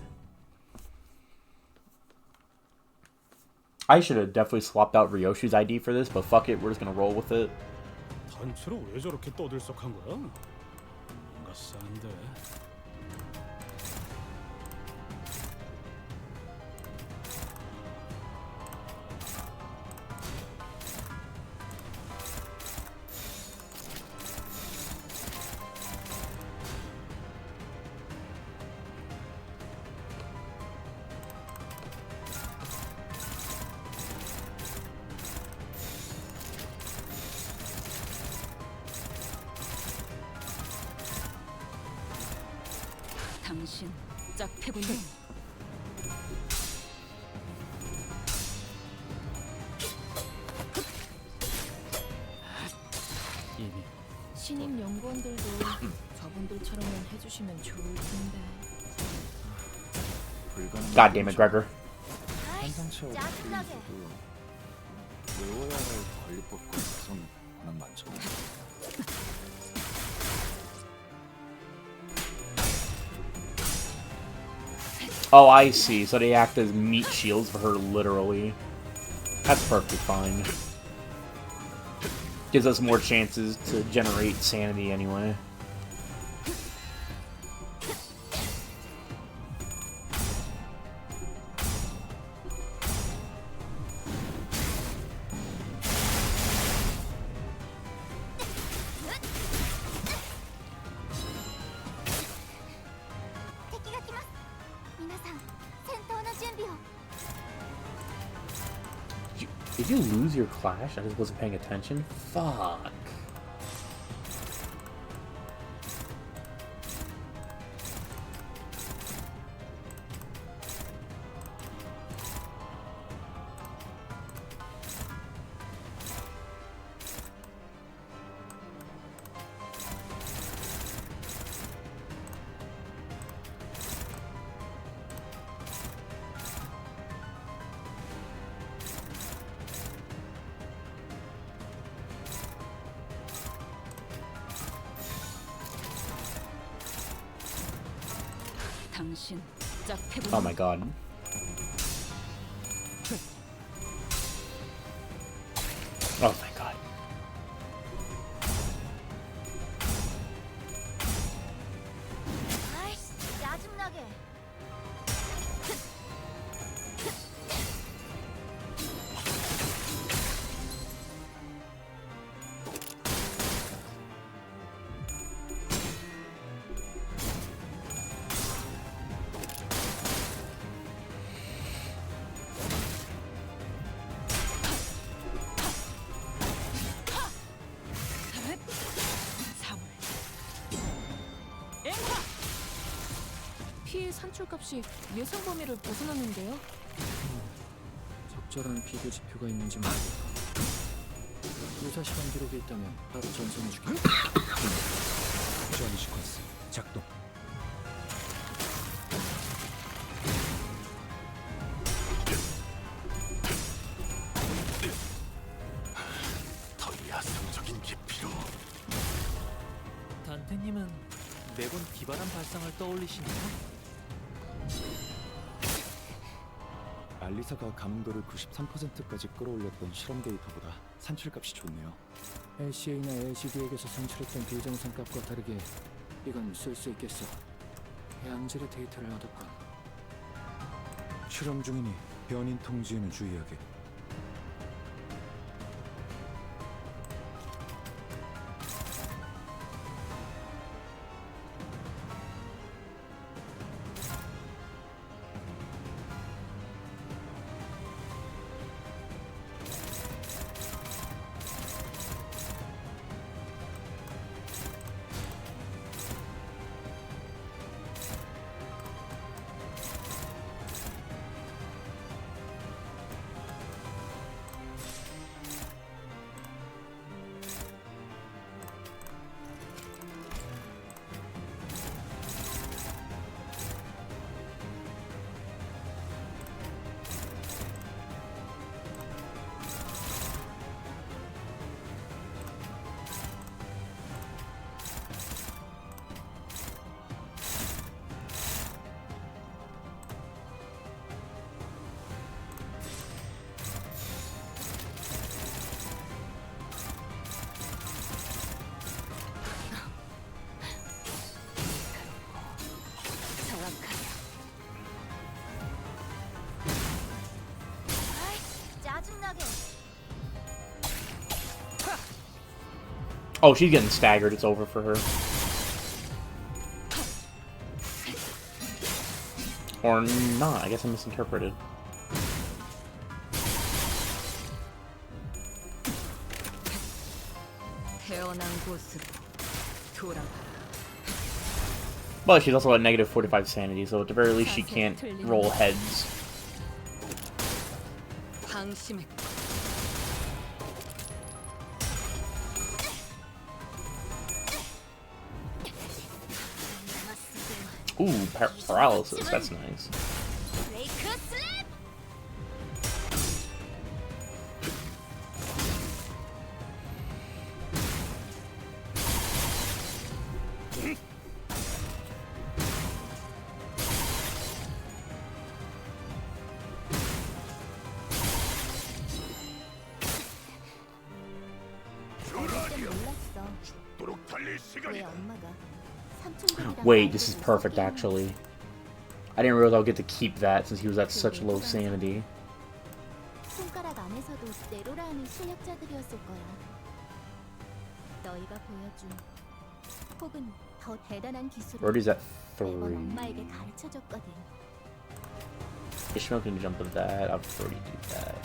I should have definitely swapped out Ryoshi's ID for this, but fuck it, we're just gonna roll with it. 단체로 왜 저렇게 떠들썩한 거야? 뭔가 싼데. 당신 짝패군요. 이미 신입 연구원들도 저분들처럼만 해주시면 좋을 텐데. God damn it, Gregor. 환상체험 짜증나게. 외워야 할 관리법과 구성이 워낙 많죠. Oh, I see. So they act as meat shields for her, literally. That's perfectly fine. Gives us more chances to generate sanity anyway. Did you lose your clash? I just wasn't paying attention? Fuck. 당신 짝패군요. Oh my god. Oh my god. 아이씨, 짜증나게. 피해 산출값이 예상 범위를 벗어났는데요. 적절한 비교 지표가 있는지 모르겠고. 유사 시간 기록이 있다면 바로 전송해줄게. 지원 시퀀스 작동. 더 야성적인 깊이로. 단테님은 매번 기발한 발상을 떠올리시나요? 알리사가 감흥도를 93%까지 끌어올렸던 실험 데이터보다 산출값이 좋네요. LCA나 LCD에게서 산출했던 비정상값과 다르게 이건 쓸 수 있겠어. 양질의 데이터를 얻었군. 실험 중이니 변인 통지에는 주의하게. 정확하다. 아이씨, 짜증나게. Oh, she's getting staggered. It's over for her. Or not. I guess I misinterpreted. 태어난 곳으로 돌아가라. But she's also at negative 45 sanity, so at the very least she can't roll heads. 방심해. Ooh, paralysis. That's nice. 브레이크 슬랩. 내 엄마가 삼촌들이랑 Wait, this is perfect actually. I didn't realize I'll get to keep that since he was at such low sanity. 손가락 안에서도 네로라 하는 실력자들이었을 거야. 너희가 보여준 혹은 더 대단한 기술을 Birdie's at 매번 3. 엄마에게 가르쳐줬거든. Ishmael can jump with that. I'll already do that.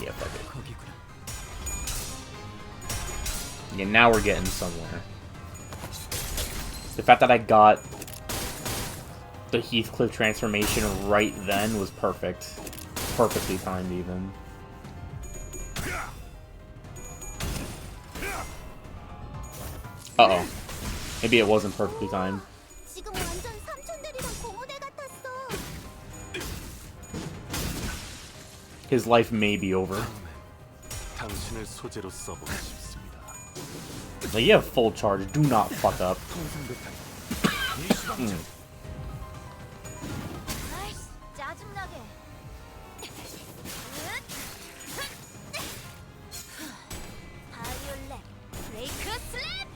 Yeah, fuck it. 거기구나. Yeah, now we're getting somewhere. The fact that I got the Heathcliff transformation right then was perfect. Perfectly timed, even. Uh-oh. Maybe it wasn't perfectly timed. 지금 완전 삼촌들이랑 고모대 같았어. His life may be over. 당신을 소재로 써보고 싶습니다. Like, you have full charge. Do not fuck up. 아이씨, 짜증나게. 바이올렛 브레이크 슬랩.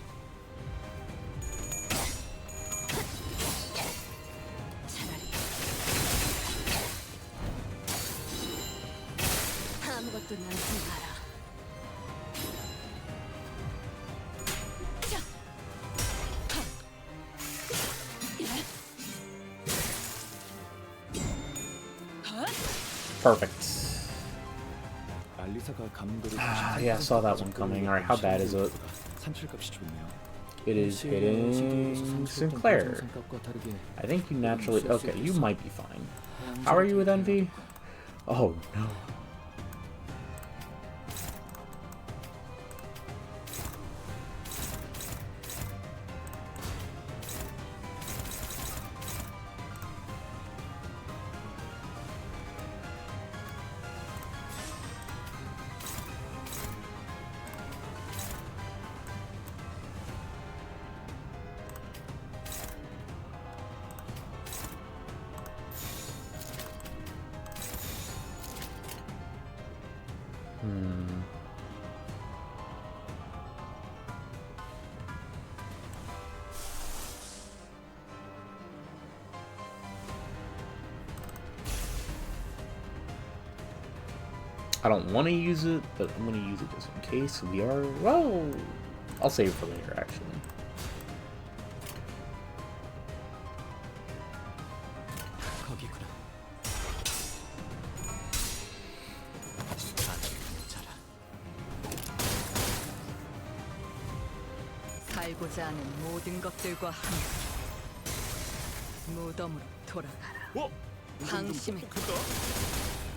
아무것도 남지 마라. Perfect. 알리사가 감도를 Yeah, I saw that one coming. Alright, how bad is it? 산출값이 좋네요. It is hitting Sinclair. I think you naturally... Okay, you might be fine. How are you with Envy? Oh, no. I don't want to use it, but I'm going to use it just in case we are... Well, I'll save it for later, actually. 거기구나. 자라. 살고자 하는 모든 것들과 함께 무덤으로 돌아가라. 어? 방심해. 똑똑했다.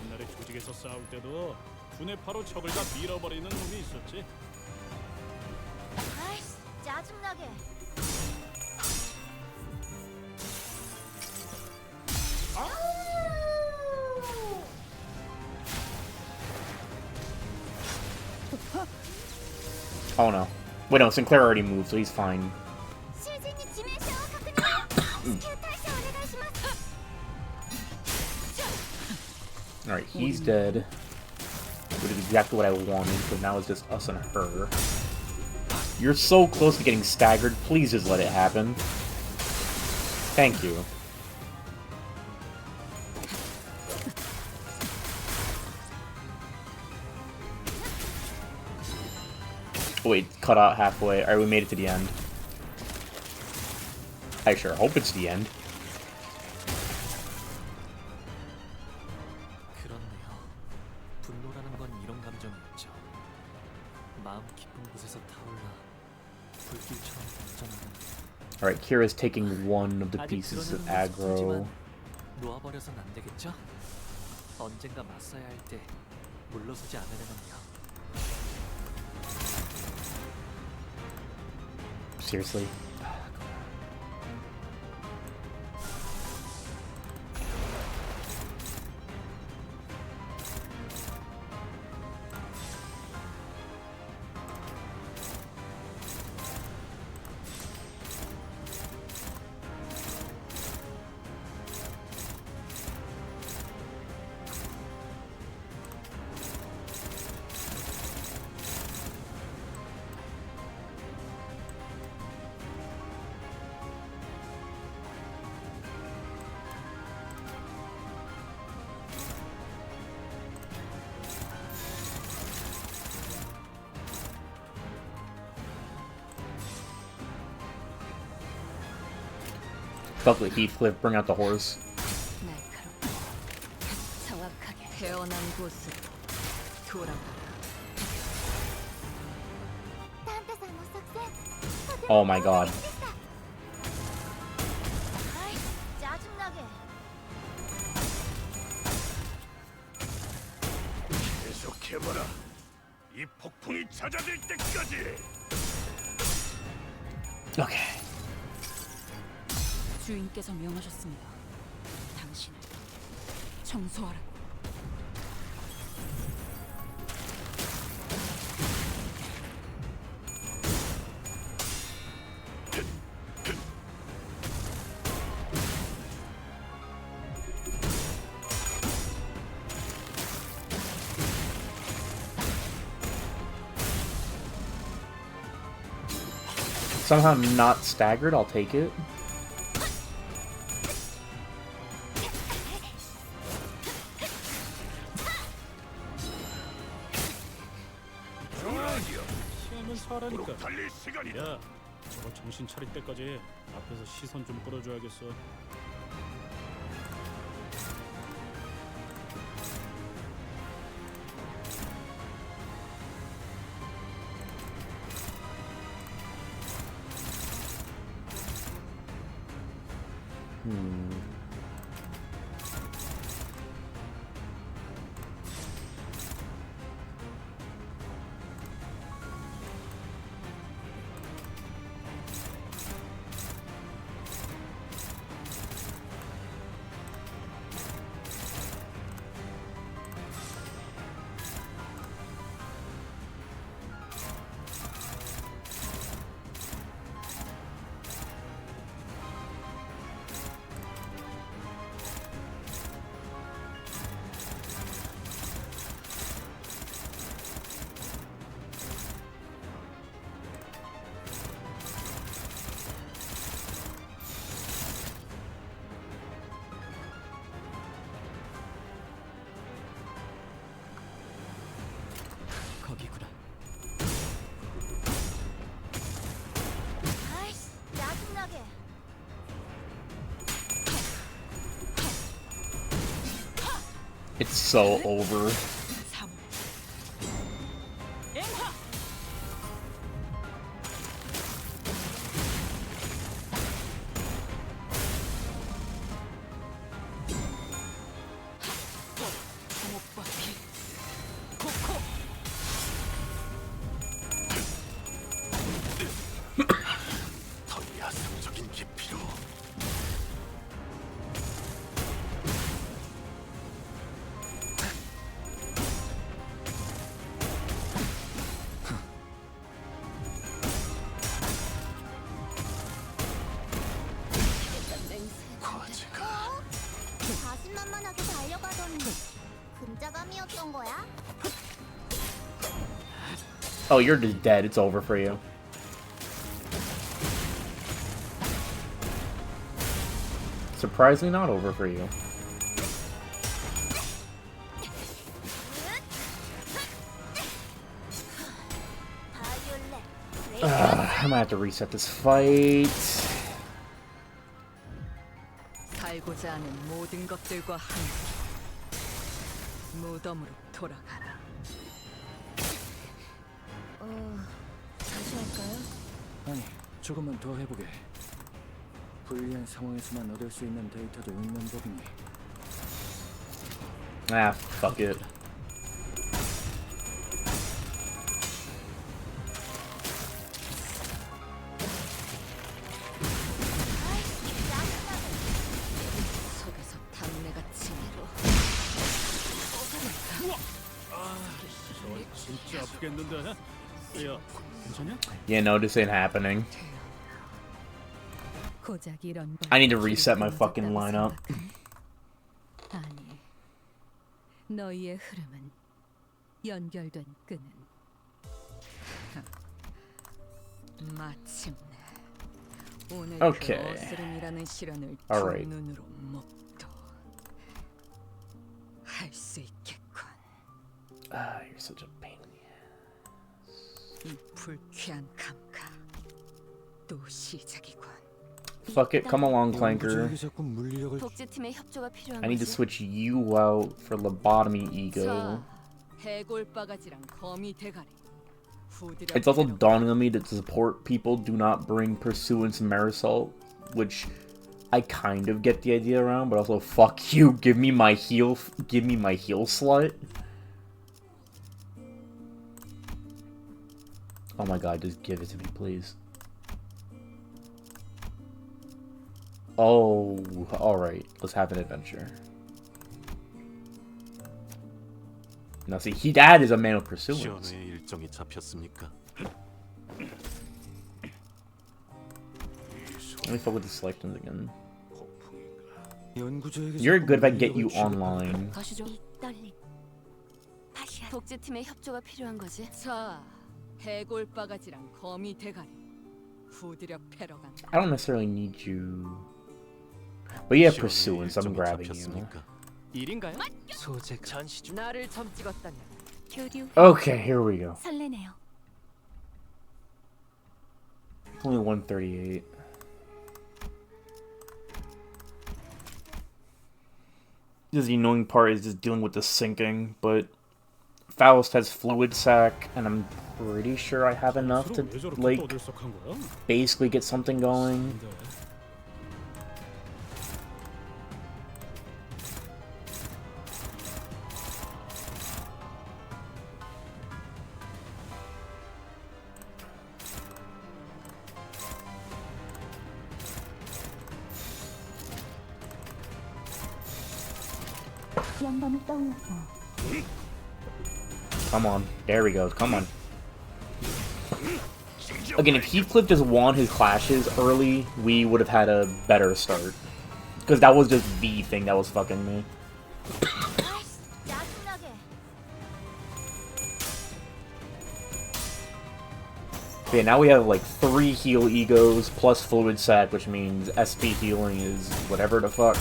옛날에 조직에서 싸울 때도 분해파로 적을 다 밀어버리는 놈이 있었지. 아이씨, 짜증나게. Oh no. Wait, no, Sinclair already moved, so he's fine. 囚人に致命傷を確認。至急対処お願いします。 Alright, he's dead. Which is exactly what I wanted, but now it's just us and her. You're so close to getting staggered, please just let it happen. Thank you. Oh, wait, cut out halfway. Alright, we made it to the end. I sure hope it's the end. 그렇네요. 분노라는 건 이런 감정이었죠. 마음 깊은 곳에서 타올라 불길처럼 번져나가는. Alright, Kira's taking one of the 아직 pieces of 드러내는 aggro. 모습이지만 놓아버려선 안 되겠죠? 언젠가 맞서야 할 때 물러서지 않으려면요. Seriously? Lovely Heathcliff, bring out the horse. 날카롭고 정확하게 태어난 곳으로 돌아가라. タンタさんの作戦。 Oh my god. はい、짜증나게. 계속해봐라. 이 폭풍이 잦아들 때까지. Okay. 주인께서 명하셨습니다. 당신을 청소하라. Somehow I'm not staggered, I'll take it. 시험은 사라니까. 야, 저거 정신 차릴 때까지 앞에서 시선 좀 끌어줘야겠어. 거기구나. 아이씨, 짜증나게. It's so over. 더 야성적인 깊이로. 과제가 자신만만하게 달려가더니 금자감이었던 거야? Oh, you're just dead. It's over for you. Surprisingly not over for you. I might have to reset this fight. 살고자 하는 모든 것들과 함께 무덤으로 돌아가라. 다시 할까요? 아니, 조금만 더 해보게. 불리한 상황에서만 얻을 수 있는 데이터도 있는 법이니. Ah, fuck it. 속에서 담내가 치밀어. 저 진짜 아프겠는데? 야, 괜찮냐? Yeah, no, this ain't happening. 고작 이런 I need to reset my fucking lineup. 아니, 너희의 흐름은 연결된 끈은 마침내 오늘 Okay. 그 어스름이라는 시련을 두 Alright. 눈으로 목도 할 수 있겠군. Ah, you're such a pain in the ass. 이 불쾌한 감각 또 시작이군. Fuck it, come along, Clanker. 자꾸 물리력을 독재팀의 협조가 필요한 I need to 거지. switch you out for lobotomy ego. 자, 해골바가지랑 거미 대가리. 후드려 It's also 패러 dawning on me that to support people do not bring Pursuance Marisol, which I kind of get the idea around, but also fuck you, give me my heal slot. Oh my god, just give it to me, please. Oh, alright, let's have an adventure. Now see, dad is a man of pursuance. 시연의 일정이 잡혔습니까? Let me fuck with the selections again. 연구자에게 You're good if I get you online. 가시죠. 이 떨림. 다시 독재팀의 협조가 필요한 거지. 자, 해골바가지랑 거미 대가리. 후드려 패러 간다. I don't necessarily need you. But yeah, pursuance, I'm grabbing you. 일인가요? 소재가 전시 중. 나를 점 찍었다면 교류 Okay, here we go. 설레네요. Only 138. Just the annoying part is just dealing with the sinking, but Faust has fluid sac, and I'm pretty sure I have enough to, 왜 저렇게 like, 떠들썩한 거야? basically get something going. 근데 영감을 떠올렸어. Come on. There we go. Come on. Again, if Heathcliff just won his clashes early, we would have had a better start. Because that was just the thing that was fucking me. 아이씨, 짜증나게. Okay, now we have like 3 heal egos plus fluid sac, which means SP healing is whatever the fuck.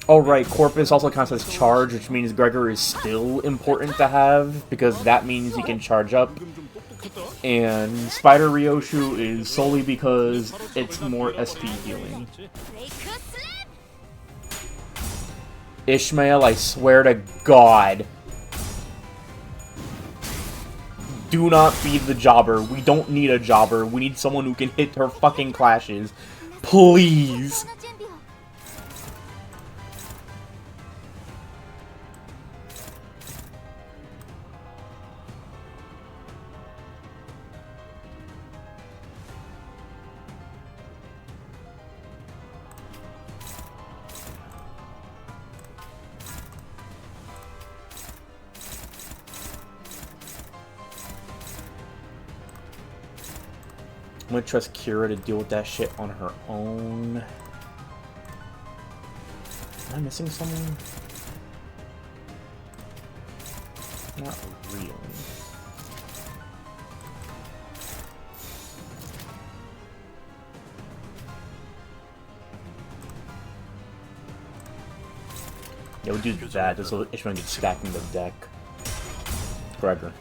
Oh right, Corpus also counts as charge, which means Gregor is still important to have, because that means he can charge up. And Spider Ryoshu is solely because it's more SP healing. Ishmael, I swear to God. Do not be the jobber. We don't need a jobber. We need someone who can hit her fucking clashes. Please. I'm gonna trust Kira to deal with that shit on her own. Am I missing something? Not really. Yeah, we'll do that just so Ishmael gets stacking the deck. Gregor.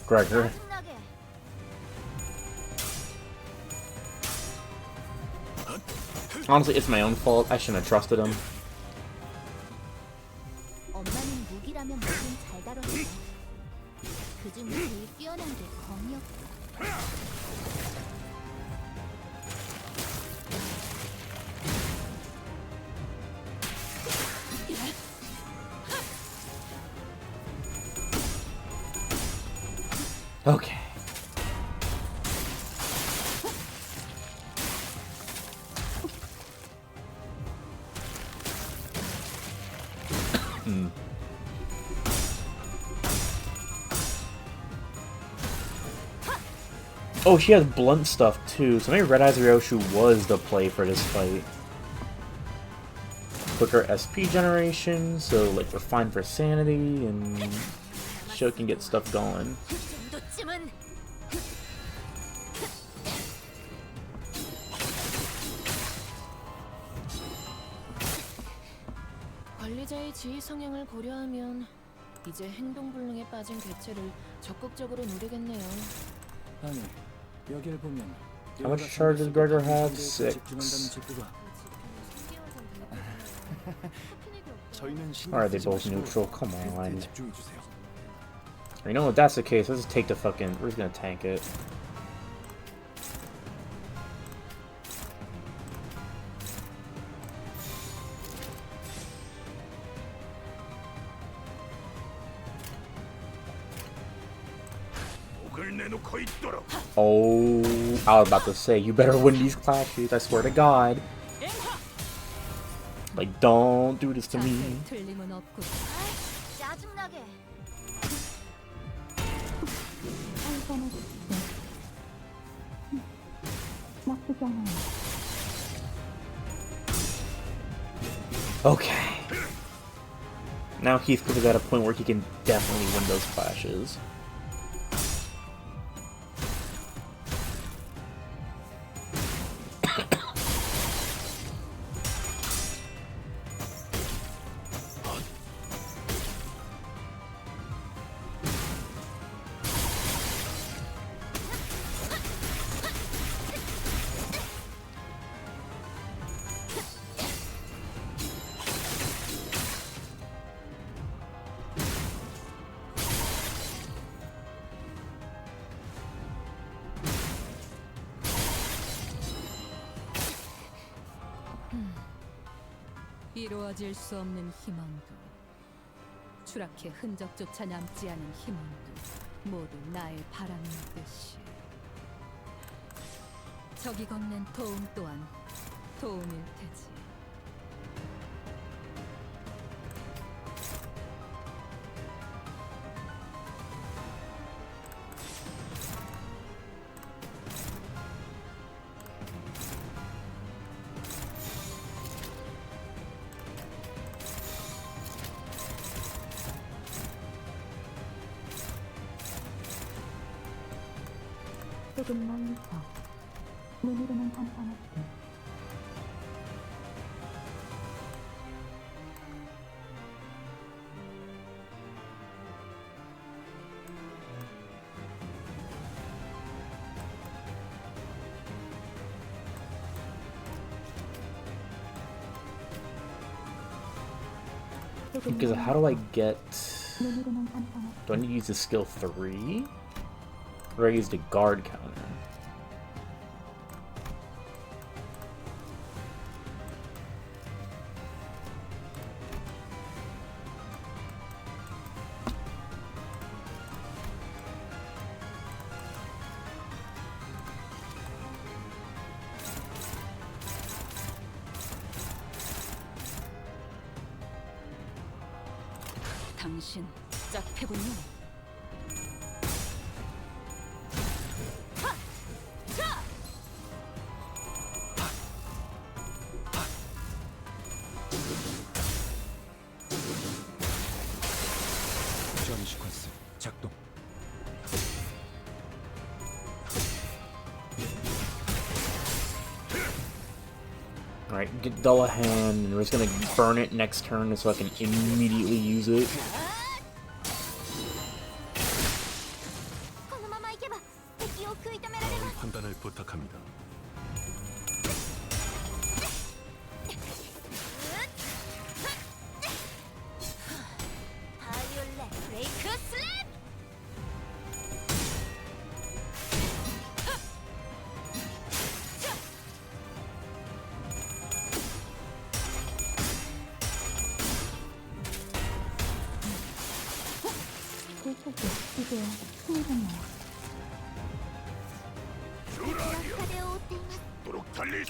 Gregor. Honestly, it's my own fault. I shouldn't have trusted him. 엄마는 무기라면 뭐든 잘 다뤘어. 그중 제일 뛰어난 게 검이었고. Okay. Oh, she has blunt stuff too, so maybe Red Eyes Ryoshu was the play for this fight. Quicker SP generation, so like we're fine for sanity, and Sho can get stuff going. 관리자의 지휘 성향을 고려하면 이제 행동불능에 빠진 개체를 적극적으로 노리겠네요. 아니, 여길 보면 How much charge does Gregor have? 6. Are they both neutral? Come on. You know, if that's the case, let's just take the fucking... We're just gonna tank it. Oh, I was about to say, you better win these clashes, I swear to God. Like, don't do this to me. 틀림은 없고. 짜증나게. Okay. Now Heathcliff is at a point where he can definitely win those clashes. 이루어질 수 없는 희망도, 추락해 흔적조차 남지 않은 희망도 모두 나의 바람인 듯이. 적이 건넨 도움 또한 도움일 테지. 조금만 더 눈으로만 감상할게. Because how do I get... Do I need to use the skill 3? Or I use the guard counter? 당신 짝패군요. 전 시퀀스 작동. Alright, get Dullahan, and we're just gonna burn it next turn so I can immediately use it. このままいけば敵を食い止められます 판단을 부탁합니다. 바이올렛 브레이크 슬랩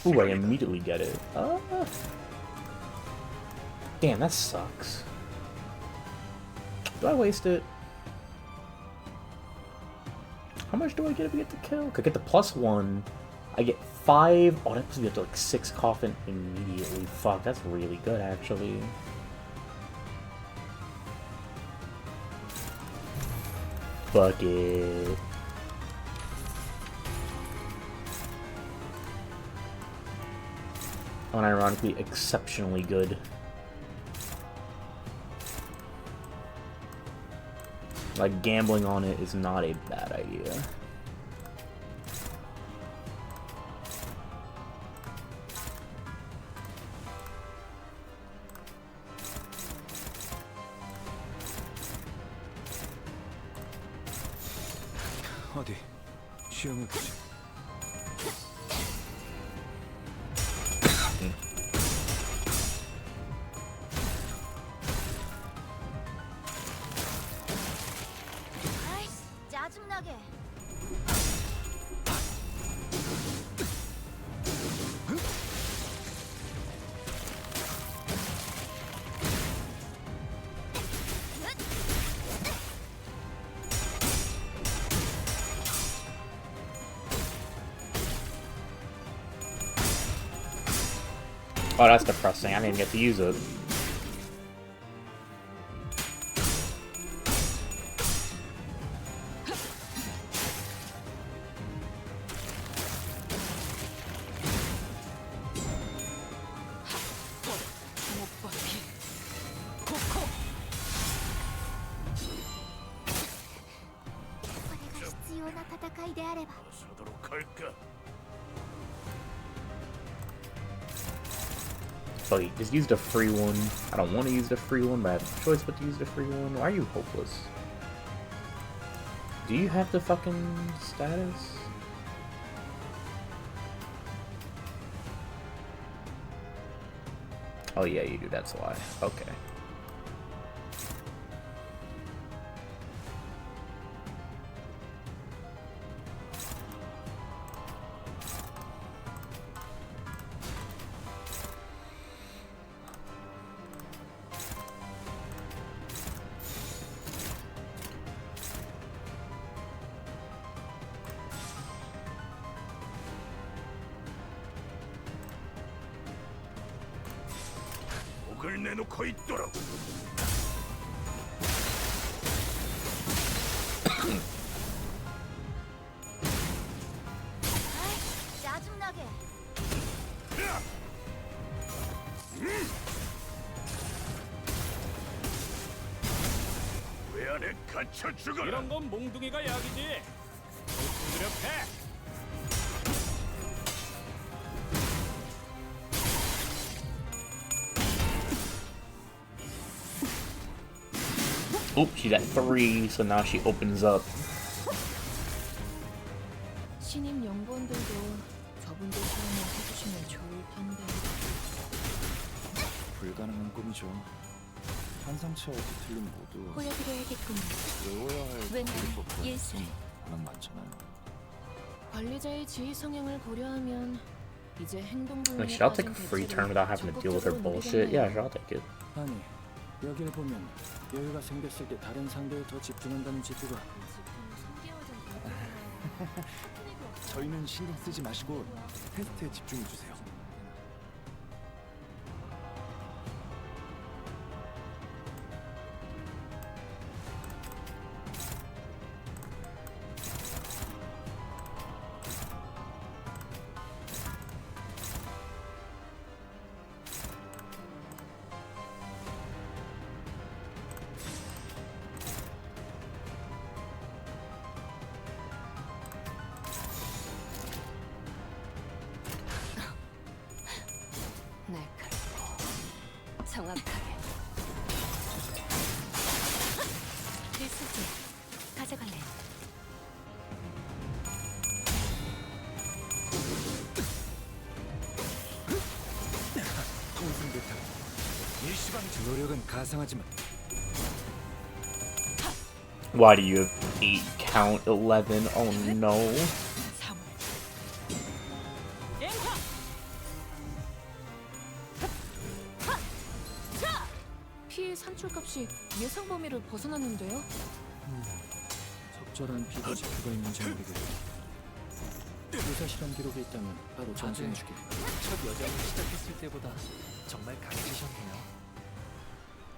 Ooh, I immediately get it. Damn, that sucks. Do I waste it? How much do I get if I get the kill? Could get the +1. I get 5. Oh, that puts me up to like 6 coffin immediately. Fuck, that's really good actually. Fuck it. Unironically, exceptionally good. Like, gambling on it is not a bad idea. 어디 시험을 보지. 아이씨 짜증나게 Oh, that's depressing. I didn't get to use it. Fuck it, just use the free one. I don't want to use the free one, but I have no choice but to use the free one. Why are you hopeless? Do you have the fucking status? Oh yeah, you do, that's why. Okay. 목을 내놓고 있도록. 아이씨 짜증나게 왜 안에 갇혀 죽어라. 이런 건 몽둥이가 약이지. 두드려 패. Oop, she's at 3, so now she opens up. 신임 연구원들도 저분들 사용을 해주시면 좋을 텐데. 불가능한 꿈이죠. 환상체와 디틀린 모두 보여드려야겠군요. 외워야 할 웬 관리법과 예술. 하나 많잖아요. 관리자의 지휘 성향을 고려하면 이제 행동 I mean, 불능에 should I take 빠진 a free 대체를 turn without having to deal with her 적극적으로 bullshit? 누리겠네요. Yeah, sure, I'll take it. 아니, 여길 보면 여유가 생겼을 때 다른 상대에 더 집중한다는 지표가. 저희는 신경 쓰지 마시고 테스트에 집중해 주세요. 날카롭고 정확하게. 내 소재 가져갈래. 통승대탄. 일시방지. 노력은 가상하지만 Why do you have 8 count 11? Oh no. 피해 산출값이 예상 범위를 벗어났는데요? 적절한 비교 지표가 있는지 모르겠고. 의사 실험 기록이 있다면 바로 전송해주게. 첫 여정을 시작했을 때보다 정말 강해지셨네요.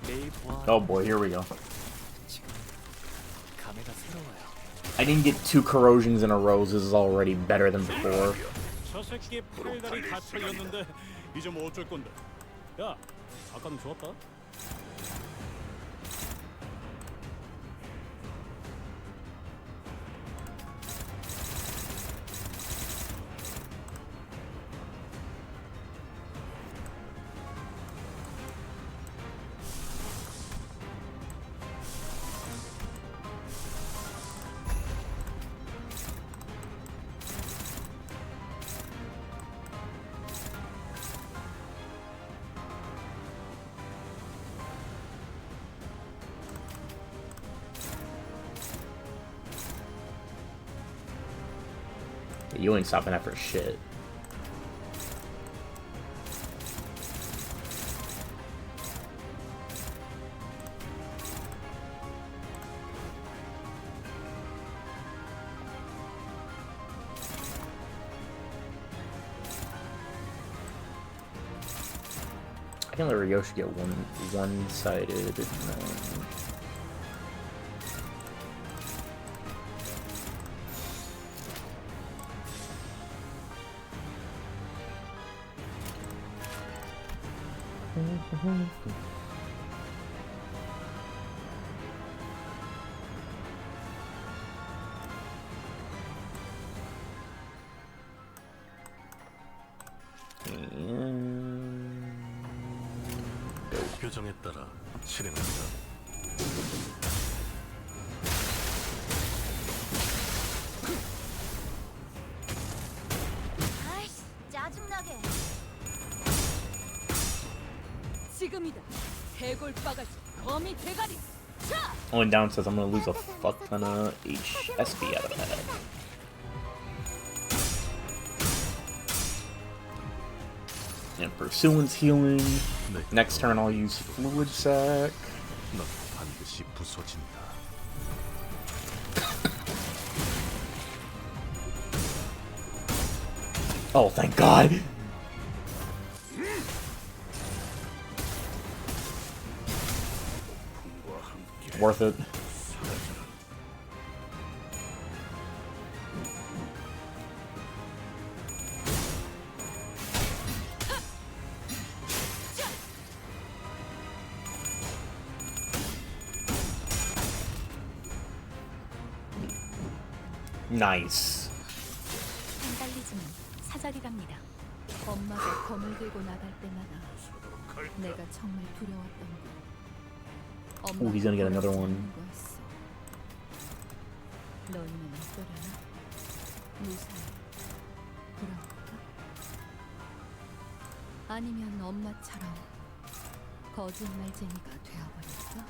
매일 보아. Oh boy, here we go. 지금 감회가 새로워요. I didn't get 2 corrosions in a row. This is already better than before. 저 새끼의 팔다리 다 털렸는데 이제 뭐 어쩔 건데? 야, 아까는 좋았다. You ain't stopping that for shit. I can let Ryoshi get one-sided. No. 규정에 따라 실행한다. 아이씨, 짜증나게. 지금이다. 해골 바가지 거미 대가리. 차! Only down says I'm gonna lose a fuck ton of HSP out of that. And Pursuance healing. Next turn I'll use Fluid Sac. 넌 반드시 부서진다. Oh, thank God! Worth it. Nice. 반달리즘은 사절이랍니다. 엄마가 검을 들고 나갈 때마다 내가 정말 두려웠던 거. Ooh, he's gonna get another one. 너희는 어떠려나? 무사히 돌아올까? 아니면 엄마처럼 거짓말쟁이가 되어버릴까?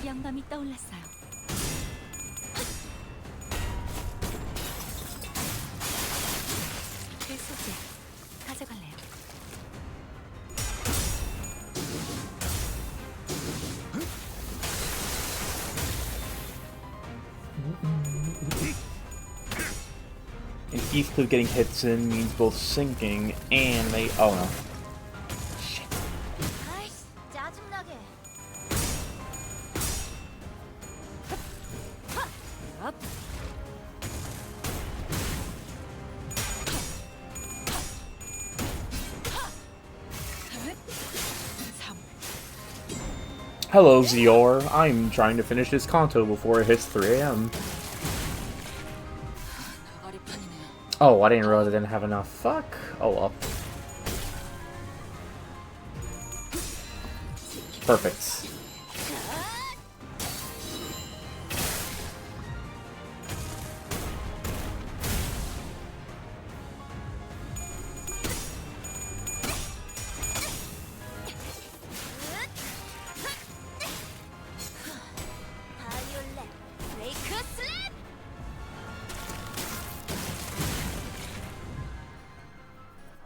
영감이 떠올랐어요. 그 소재 가져갈래요. And Heathcliff getting hits in means both sinking and they. Oh no. Shit. 아이씨, 짜증나게. Hello, Zior. I'm trying to finish this Kanto before it hits 3 a.m. Oh, I didn't realize I didn't have enough. Fuck. Oh well. Perfect. 바이올렛 브레이크 슬랩.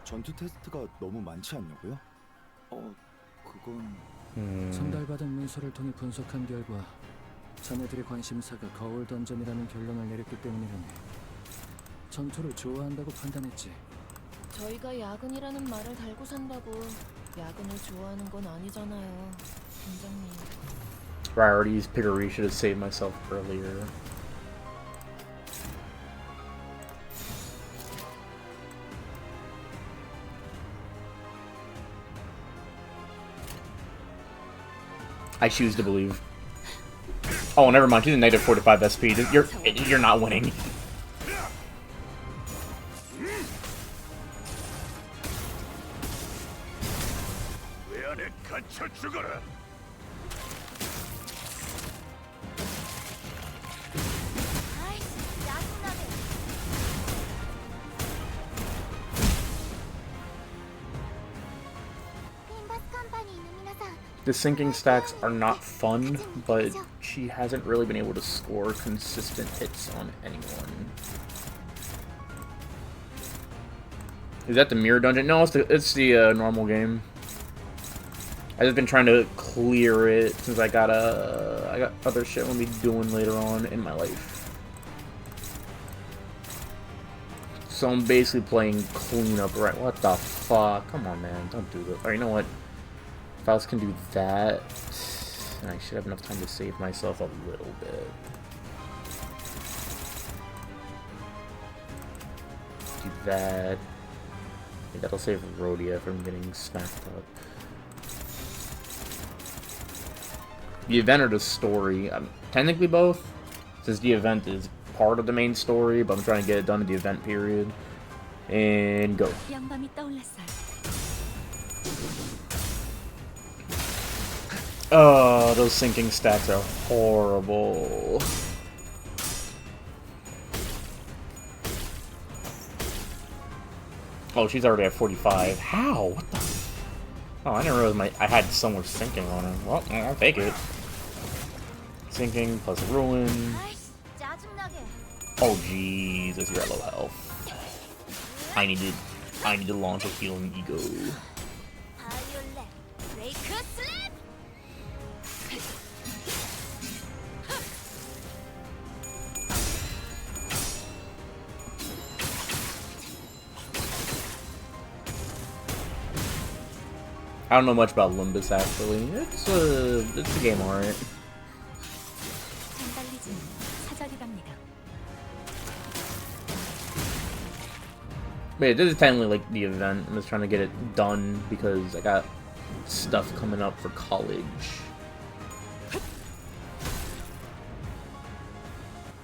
전투 테스트가 너무 많지 않냐고요? 그건 전달받은 문서를 통해 분석한 결과 자네들의 관심사가 거울 던전이라는 결론을 내렸기 때문이라네. 전투를 좋아한다고 판단했지. 저희가 야근이라는 말을 달고 산다고 야근을 좋아하는 건 아니잖아요, 팀장님. Priorities, Piggery should have saved myself earlier. I choose to believe. Oh, never mind. She's a negative 45 SP. You're not winning. 아이씨, 짜증나게. 림버스 컴퍼니 있는 미나상. The sinking stacks are not fun, but she hasn't really been able to score consistent hits on anyone. Is that the mirror dungeon? No, it's the normal game. I've just been trying to clear it since I got other shit I'm gonna be doing later on in my life. So I'm basically playing cleanup right. What the fuck? Come on, man. Don't do this. Alright, you know what? If I can do that, and I should have enough time to save myself a little bit. Do that. Yeah, that'll save Rhodia from getting smacked up. The event or the story? Technically both, since the event is part of the main story, but I'm trying to get it done in the event period. And go. 영감이 떠올랐어요. Oh, those sinking stacks are horrible. Oh, she's already at 45. How? What the? Oh, I didn't realize I had someone sinking on her. Well, I'll take it. Sinking plus ruin. 아이씨, 짜증나게. Oh Jesus, you're at low health. I need to launch a healing ego. 바이올렛 브레이크 슬랩. I don't know much about Limbus actually. It's a game alright. 장달리즘 사절이랍니다. Wait, this is technically like the event. I'm just trying to get it done because I got stuff coming up for college.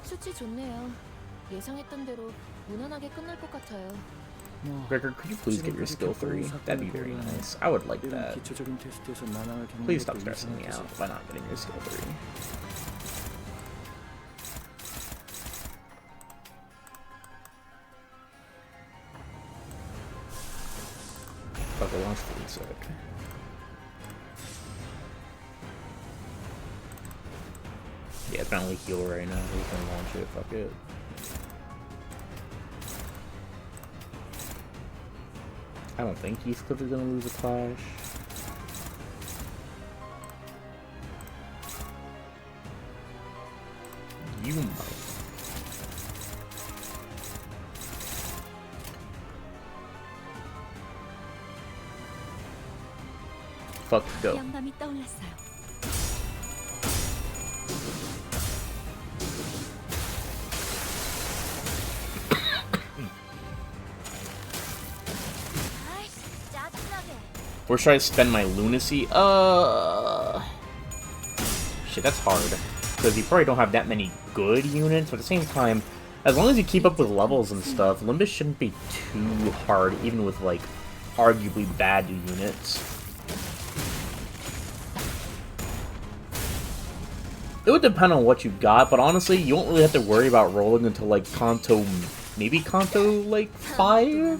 수치 좋네요. 예상했던 대로 무난하게 끝날 것 같아요. 뭐, Gregor, could you please get your skill 3? That'd be very nice. I would like 이런 that. 기초적인 테스트에서 난항을 겪는 Please stop 것도 stressing me 이상한 out 짓이야. by not getting your skill 3. Fuck, I launched food sick. Yeah, it's not only heal right now. We can launch it. Fuck it. I don't think Heathcliff is gonna lose a clash. You might. Fuck, go. 양밤이 떠올랐어요. 아이씨, 짜증나게. Where should I spend my lunacy? Shit, that's hard. Because you probably don't have that many good units, but at the same time, as long as you keep up with levels and stuff, Limbus shouldn't be too hard, even with, like, arguably bad units. It would depend on what you got, but honestly, you won't really have to worry about rolling until, like, Kanto, maybe Kanto, like, 5-ish?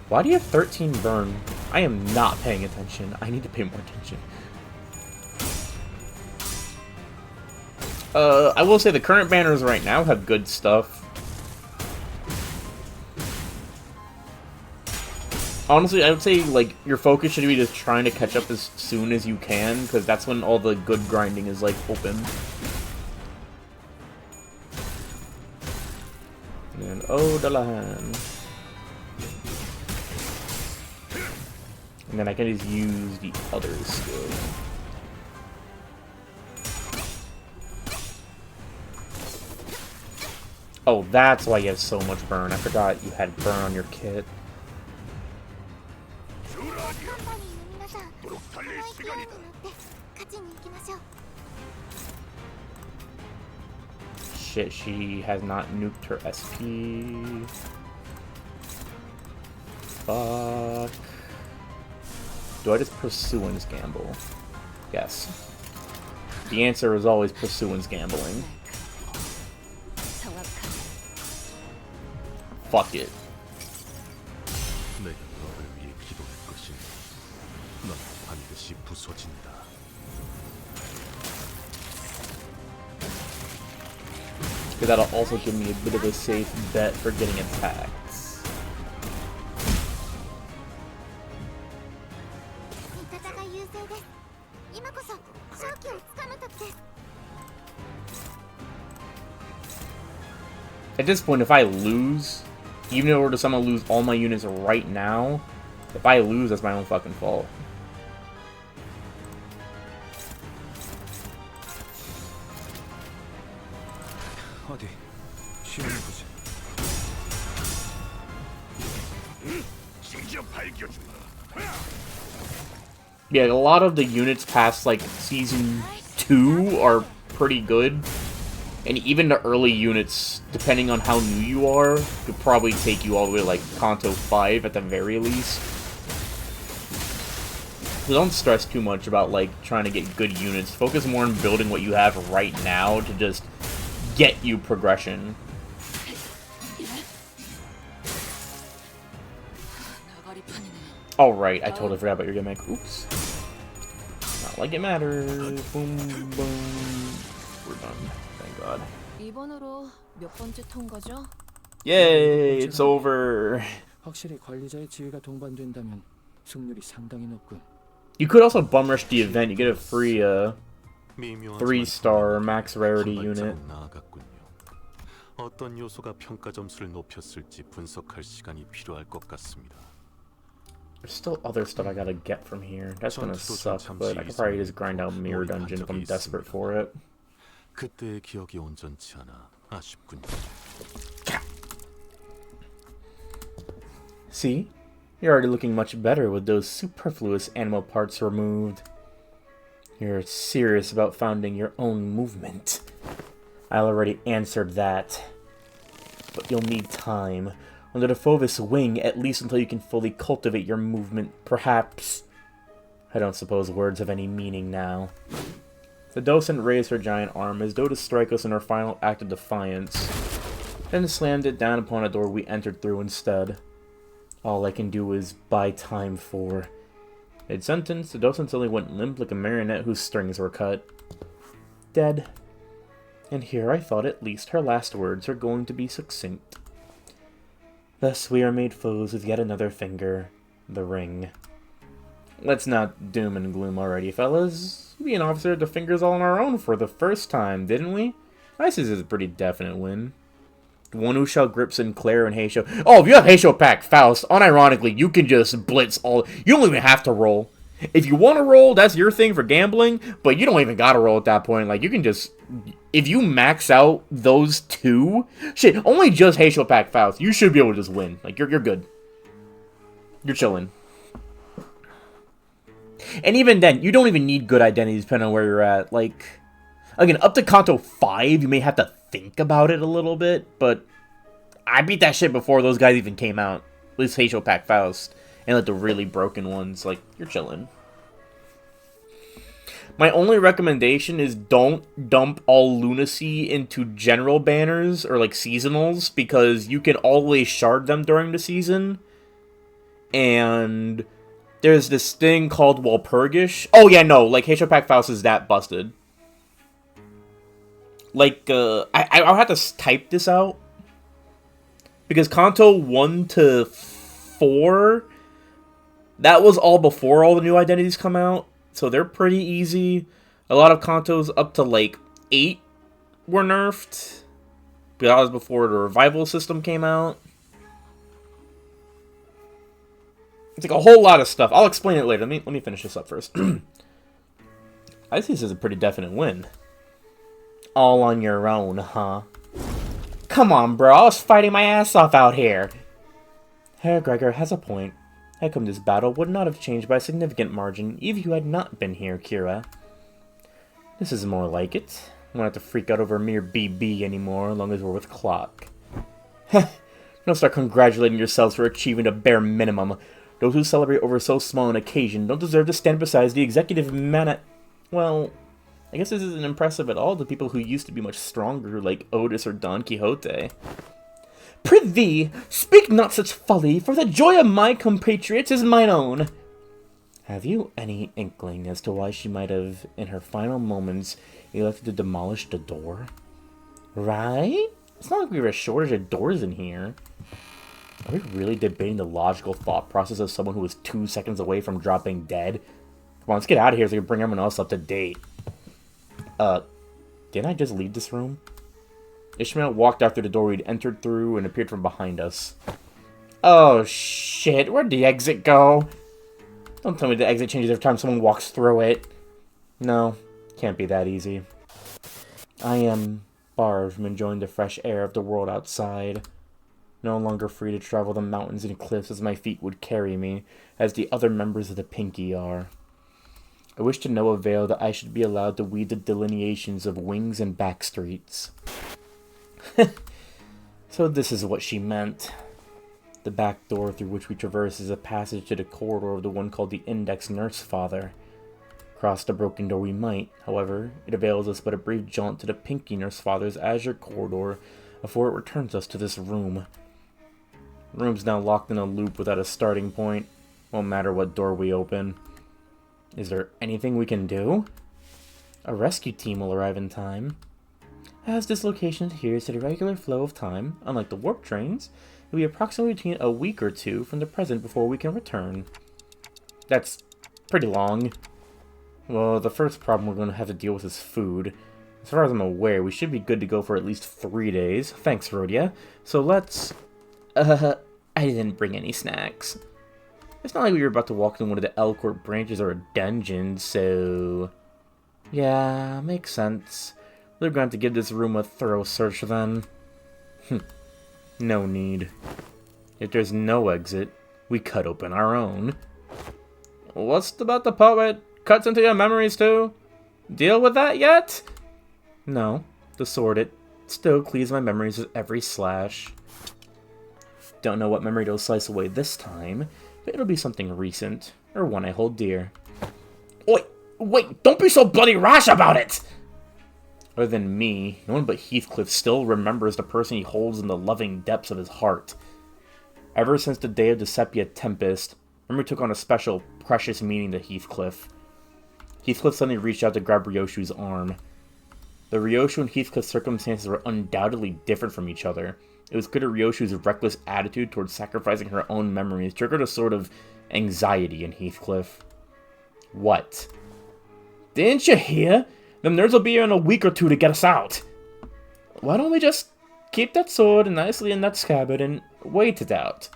Why do you have 13 burn? I am not paying attention. I need to pay more attention. I will say the current banners right now have good stuff. Honestly, I would say, like, your focus should be just trying to catch up as soon as you can, because that's when all the good grinding is, like, open. And Odalan. And then I can just use the other skill. Oh, that's why you have so much burn. I forgot you had burn on your kit. カンパニーの皆さん、この勢いに乗って勝ちに行きましょう。 Shit, she has not nuked her SP. Fuck. Do I just Pursuance gamble? Yes. The answer is always Pursuance gambling. Fuck it. 내가 너를 위해 기도할 것이니 넌 반드시 부서진다. Because that'll also give me a bit of a safe bet for getting attacked. 味方が優勢です。今こそ勝機をつかむ時です。 At this point, if I lose, even if I were to somehow lose all my units right now, if I lose, that's my own fucking fault. 어디 시험해보지. Yeah, a lot of the units past, like, Season 2 are pretty good. And even the early units, depending on how new you are, could probably take you all the way to, like, Kanto 5 at the very least. So don't stress too much about, like, trying to get good units. Focus more on building what you have right now to just get you progression. Oh, right, I totally forgot about your gimmick. Oops. Not like it matters. Boom, boom. We're done. Thank God. 이번으로 몇 번째 통과죠? Yay, it's over. 확실히 관리자의 지위가 동반된다면 승률이 상당히 높군. You could also bum rush the event. You get a free 3-star 3-star max rarity unit. 나아갔군요. 어떤 요소가 평가 점수를 높였을지 분석할 시간이 필요할 것 같습니다. There's still other stuff I gotta get from here. That's gonna suck, but I could probably just grind out Mirror Dungeon if I'm desperate for it. 그때의 기억이 온전치 않아 아쉽군요. See? You're already looking much better with those superfluous animal parts removed. You're serious about founding your own movement. I already answered that. But you'll need time. Under the Fovis wing, at least until you can fully cultivate your movement, perhaps. I don't suppose words have any meaning now. The docent raised her giant arm as though to strike us in her final act of defiance, then slammed it down upon a door we entered through instead. All I can do is buy time for. Mid-sentence, the docent suddenly went limp like a marionette whose strings were cut. Dead. And here I thought at least her last words were going to be succinct. Thus we are made foes with yet another finger, the ring. Let's not doom and gloom already, fellas. We and Officer had the fingers all on our own for the first time, didn't we? I see this is a pretty definite win. The one who shall grip Sinclair and Heisho. Oh, if you have Heisho Pack Faust, unironically, you can just blitz all. You don't even have to roll. If you want to roll, that's your thing for gambling, but you don't even gotta roll at that point. Like, you can just. If you max out those two, shit, only just Heisho Pack Faust, you should be able to just win. Like, you're good. You're chilling. And even then, you don't even need good identities depending on where you're at. Like, again, up to Kanto 5, you may have to think about it a little bit, but I beat that shit before those guys even came out. At least Heisho Pack Faust. And like the really broken ones, like, you're chilling. My only recommendation is don't dump all lunacy into general banners or like seasonals, because you can always shard them during the season. And there's this thing called Walpurgish. Oh yeah, no, like Heisho Pack Faust is that busted. Like, I'll have to type this out. Because Kanto 1 to 4, that was all before all the new identities come out. So they're pretty easy. A lot of Kantos up to like 8 were nerfed. But that was before the revival system came out. It's like a whole lot of stuff. I'll explain it later. Let me finish this up first. I see this as a pretty definite win. All on your own, huh? Come on, bro. I was fighting my ass off out here. Herr Gregor has a point. How come this battle would not have changed by a significant margin if you had not been here, Kira? This is more like it. I won't have to freak out over a mere BB anymore, as long as we're with Clock. Don't start congratulating yourselves for achieving the bare minimum. Those who celebrate over so small an occasion don't deserve to stand beside the executive man. Well, I guess this isn't impressive at all to people who used to be much stronger, like Otis or Don Quixote. Prithee, speak not such folly, for the joy of my compatriots is mine own. Have you any inkling as to why she might have, in her final moments, elected to demolish the door? Right? It's not like we have a shortage of doors in here. Are we really debating the logical thought process of someone who was 2 seconds away from dropping dead? Come on, let's get out of here so we can bring everyone else up to date. Didn't I just leave this room? Ishmael walked out through the door we'd entered through and appeared from behind us. Oh shit, where'd the exit go? Don't tell me the exit changes every time someone walks through it. No, can't be that easy. I am barred from enjoying the fresh air of the world outside. No longer free to travel the mountains and cliffs as my feet would carry me, as the other members of the Pinky are. I wish to no avail that I should be allowed to weed the delineations of wings and back streets. So this is what she meant. The back door through which we traverse is a passage to the corridor of the one called the Index Nurse Father. Cross the broken door we might, however, it avails us but a brief jaunt to the Pinky Nurse Father's azure corridor before it returns us to this room. The room's now locked in a loop without a starting point. Won't matter what door we open. Is there anything we can do? A rescue team will arrive in time. As this location adheres to the regular flow of time, unlike the warp trains, it will be approximately between a week or two from the present before we can return. That's pretty long. Well, the first problem we're going to have to deal with is food. As far as I'm aware, we should be good to go for at least 3 days. Thanks, Rhodia. So let's... I didn't bring any snacks. It's not like we were about to walk in one of the Elcourt branches or a dungeon, so... Yeah, makes sense. We're going to give this room a thorough search then. No need. If there's no exit, we cut open our own. What's about the poet? Cuts into your memories too? Deal with that yet? No. The sword, it still cleaves my memories with every slash. Don't know what memory it'll slice away this time, but it'll be something recent, or one I hold dear. Wait, don't be so bloody rash about it! Other than me, no one but Heathcliff still remembers the person he holds in the loving depths of his heart. Ever since the day of the Sepia Tempest, memory took on a special, precious meaning to Heathcliff. Heathcliff suddenly reached out to grab Ryoshu's arm. The Ryoshu and Heathcliff circumstances were undoubtedly different from each other. It was clear that Ryoshu's reckless attitude towards sacrificing her own memories triggered a sort of anxiety in Heathcliff. What? Didn't you hear? Them nerds will be here in a week or two to get us out. Why don't we just keep that sword nicely in that scabbard and wait it out?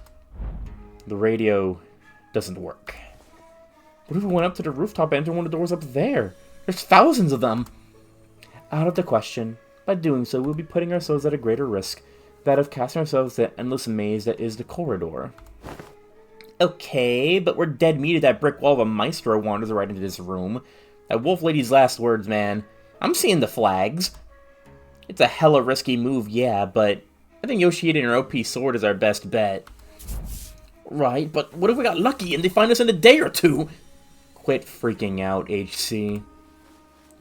The radio doesn't work. What if we went up to the rooftop and entered one of the doors up there? There's thousands of them. Out of the question. By doing so, we'll be putting ourselves at a greater risk, that of casting ourselves into the endless maze that is the corridor. Okay, but we're dead meat at that brick wall of a maestro wanders right into this room. That wolf lady's last words, man. I'm seeing the flags. It's a hella risky move, yeah, but I think Yoshida and her OP sword is our best bet. Right, but what if we got lucky and they find us in a day or two? Quit freaking out, HC.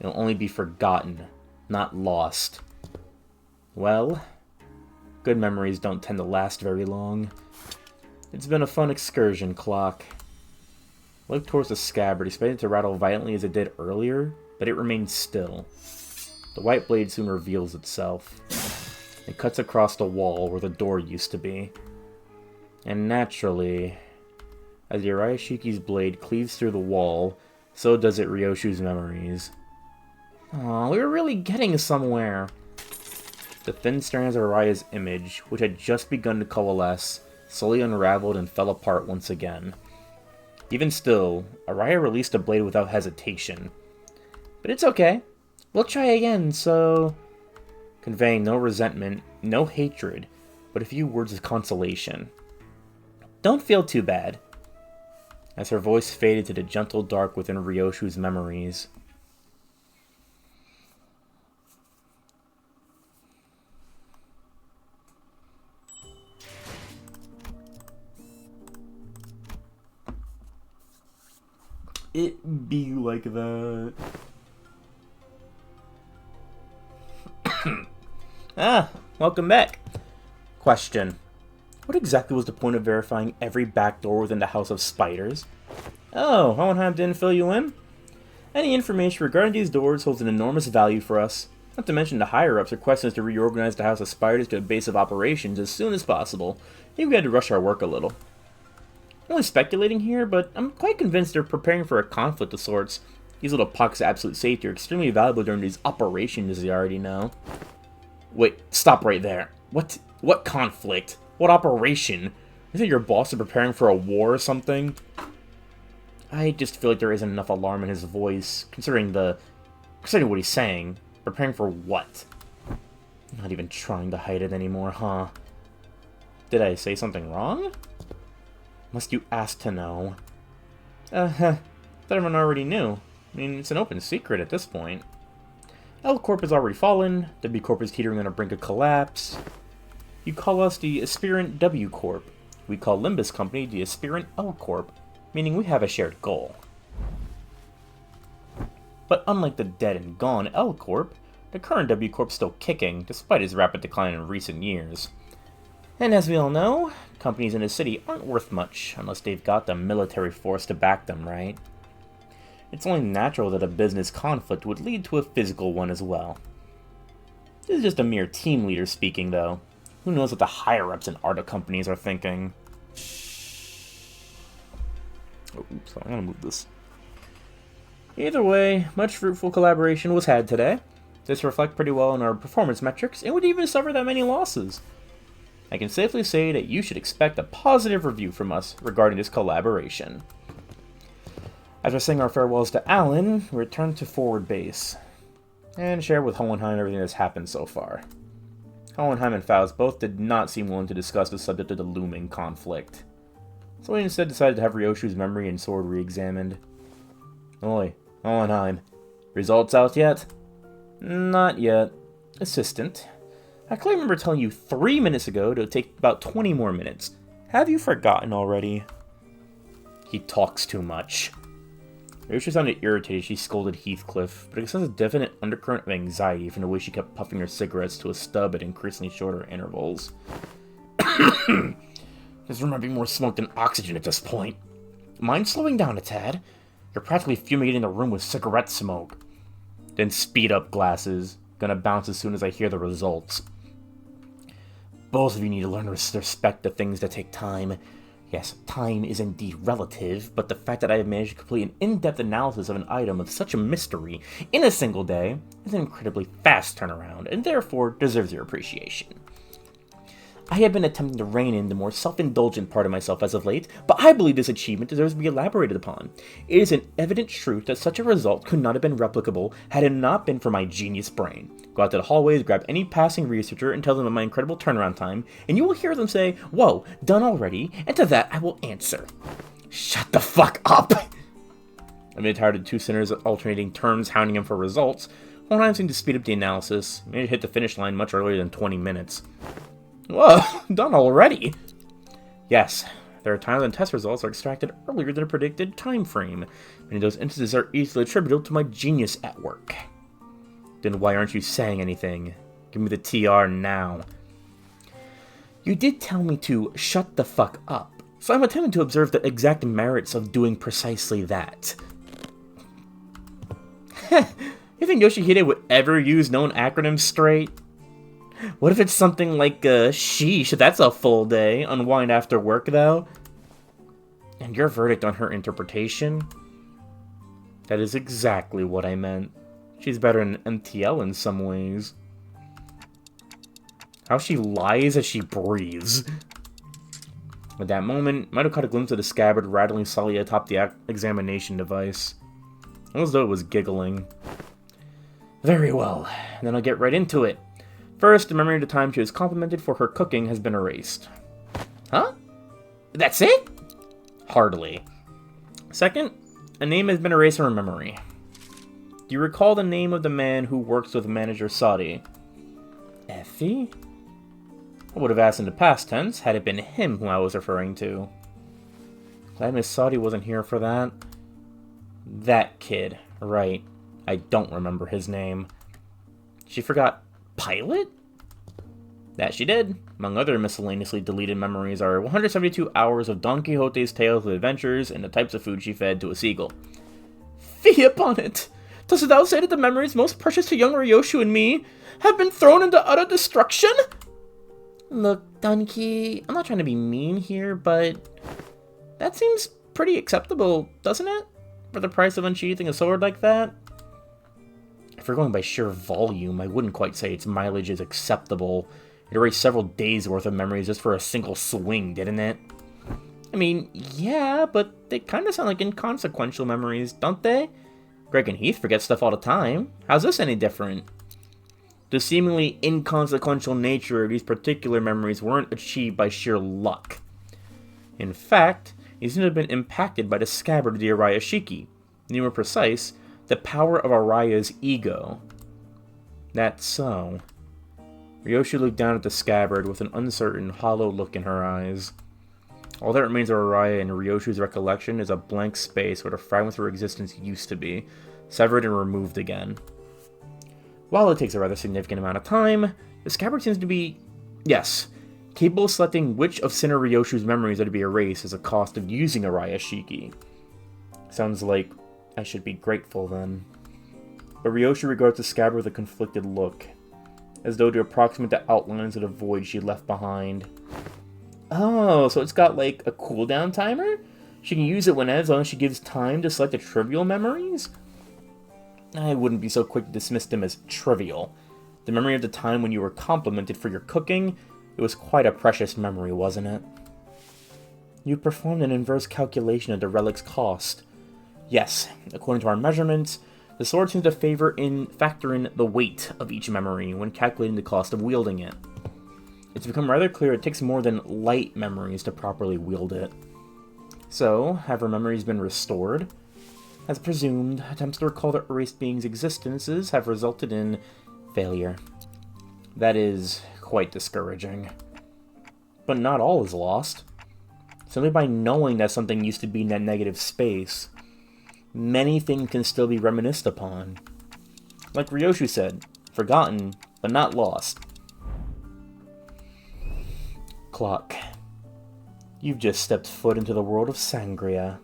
It'll only be forgotten, not lost. Well, good memories don't tend to last very long. It's been a fun excursion, Clock. Look towards the scabbard, expecting it to rattle violently as it did earlier, but it remains still. The white blade soon reveals itself. It cuts across the wall where the door used to be. And naturally, as Uraishiki's blade cleaves through the wall, so does it Ryoshu's memories. Aw, we were really getting somewhere. The thin strands of Araya's image, which had just begun to coalesce, slowly unraveled and fell apart once again. Even still, Araya released the blade without hesitation. But it's okay. We'll try again, so... Conveying no resentment, no hatred, but a few words of consolation. Don't feel too bad. As her voice faded to the gentle dark within Ryoshu's memories. It be like that. Welcome back. Question. What exactly was the point of verifying every back door within the House of Spiders? Oh, Hohenheim didn't fill you in? Any information regarding these doors holds an enormous value for us. Not to mention the higher-ups requesting us to reorganize the House of Spiders to a base of operations as soon as possible. I think we had to rush our work a little. I'm only speculating here, but I'm quite convinced they're preparing for a conflict of sorts. These little pockets of absolute safety are extremely valuable during these operations, as you already know. Wait, stop right there. What conflict? What operation? Isn't your boss preparing for a war or something? I just feel like there isn't enough alarm in his voice, considering what he's saying. Preparing for what? Not even trying to hide it anymore, huh? Did I say something wrong? Must you ask to know? Thought everyone already knew. I mean, it's an open secret at this point. L Corp has already fallen, W Corp is teetering on the brink of collapse. You call us the Aspirant W Corp. We call Limbus Company the Aspirant L Corp, meaning we have a shared goal. But unlike the dead and gone L Corp, the current W Corp's still kicking, despite its rapid decline in recent years. And as we all know, companies in the city aren't worth much unless they've got the military force to back them, right? It's only natural that a business conflict would lead to a physical one as well. This is just a mere team leader speaking, though. Who knows what the higher-ups in Arda companies are thinking? Oh, oops, I'm gonna move this. Either way, much fruitful collaboration was had today. This reflects pretty well on our performance metrics, and would even suffer that many losses. I can safely say that you should expect a positive review from us regarding this collaboration. After saying our farewells to Alan, we return to forward base. and share with Hohenheim everything that's happened so far. Hohenheim and Faust both did not seem willing to discuss the subject of the looming conflict, so he instead decided to have Ryoshu's memory and sword re-examined. Oi, Hohenheim, results out yet? Not yet. Assistant, I clearly remember telling you 3 minutes ago to take about 20 more minutes. Have you forgotten already? He talks too much. Ryoshu sounded irritated. She scolded Heathcliff, but I sense a definite undercurrent of anxiety from the way she kept puffing her cigarettes to a stub at increasingly shorter intervals. This room might be more smoke than oxygen at this point. Mind slowing down a tad? You're practically fumigating the room with cigarette smoke. Then speed up, glasses. Gonna bounce as soon as I hear the results. Both of you need to learn to respect the things that take time. Yes, time is indeed relative, but the fact that I have managed to complete an in-depth analysis of an item of such a mystery in a single day is an incredibly fast turnaround, and therefore deserves your appreciation. I have been attempting to rein in the more self-indulgent part of myself as of late, but I believe this achievement deserves to be elaborated upon. It is an evident truth that such a result could not have been replicable had it not been for my genius brain. Go out to the hallways, grab any passing researcher, and tell them of my incredible turnaround time, and you will hear them say, "Whoa, done already?" And to that I will answer, "Shut the fuck up!" Amid tired of two sinners alternating turns hounding him for results, Hohenheim seemed to speed up the analysis, managed to hit the finish line much earlier than 20 minutes. Whoa, done already? Yes, there are times when test results are extracted earlier than a predicted time frame. Many of those instances are easily attributable to my genius at work. Then why aren't you saying anything? Give me the TR now. You did tell me to shut the fuck up, so I'm attempting to observe the exact merits of doing precisely that. You think Yoshihide would ever use known acronyms straight? What if it's something like, sheesh, that's a full day, unwind after work, though? And your verdict on her interpretation? That is exactly what I meant. She's better than MTL in some ways. How she lies as she breathes. At that moment, Maito caught a glimpse of the scabbard rattling solidly atop the examination device. Almost though it was giggling. Very well, then I'll get right into it. First, the memory of the time she was complimented for her cooking has been erased. Huh? That's it? Hardly. Second, a name has been erased from her memory. Do you recall the name of the man who works with manager Sadi? Effie? I would have asked in the past tense had it been him whom I was referring to. Glad Miss Sadi wasn't here for that. That kid. Right. I don't remember his name. She forgot Pilot? That she did. Among other miscellaneously deleted memories are 172 hours of Don Quixote's tales of adventures and the types of food she fed to a seagull. Fie upon it! Dost thou say that the memories most precious to young Ryoshu and me have been thrown into utter destruction? Look, Dunki, I'm not trying to be mean here, but that seems pretty acceptable, doesn't it? For the price of unsheathing a sword like that? If we're going by sheer volume, I wouldn't quite say its mileage is acceptable. It erased several days' worth of memories just for a single swing, didn't it? I mean, yeah, but they kind of sound like inconsequential memories, don't they? Greg and Heath forget stuff all the time. How's this any different? The seemingly inconsequential nature of these particular memories weren't achieved by sheer luck. In fact, these seem to have been impacted by the scabbard of the Araya-shiki. To be more precise, the power of Araya's ego. That's so. Ryoshu looked down at the scabbard with an uncertain, hollow look in her eyes. All that remains of Araya in Ryoshu's recollection is a blank space where the fragments of her existence used to be, severed and removed again. While it takes a rather significant amount of time, the scabbard seems to be, yes, capable of selecting which of Sinner Ryoshu's memories are to be erased as a cost of using Araya-shiki. Sounds like I should be grateful then. But Ryoshu regards the scabbard with a conflicted look, as though to approximate the outlines of the void she left behind. Oh, so it's got like a cooldown timer? She can use it whenever, as long as she gives time to select the trivial memories? I wouldn't be so quick to dismiss them as trivial. The memory of the time when you were complimented for your cooking, it was quite a precious memory, wasn't it? You performed an inverse calculation of the relic's cost. Yes, according to our measurements, The sword seems to factor in the weight of each memory when calculating the cost of wielding it. It's become rather clear it takes more than light memories to properly wield it. So, have her memories been restored? As presumed, attempts to recall the erased beings' existences have resulted in failure. That is quite discouraging. But not all is lost. Simply by knowing that something used to be in that negative space, many things can still be reminisced upon. Like Ryoshu said, forgotten, but not lost. Clock. You've just stepped foot into the world of Sangria.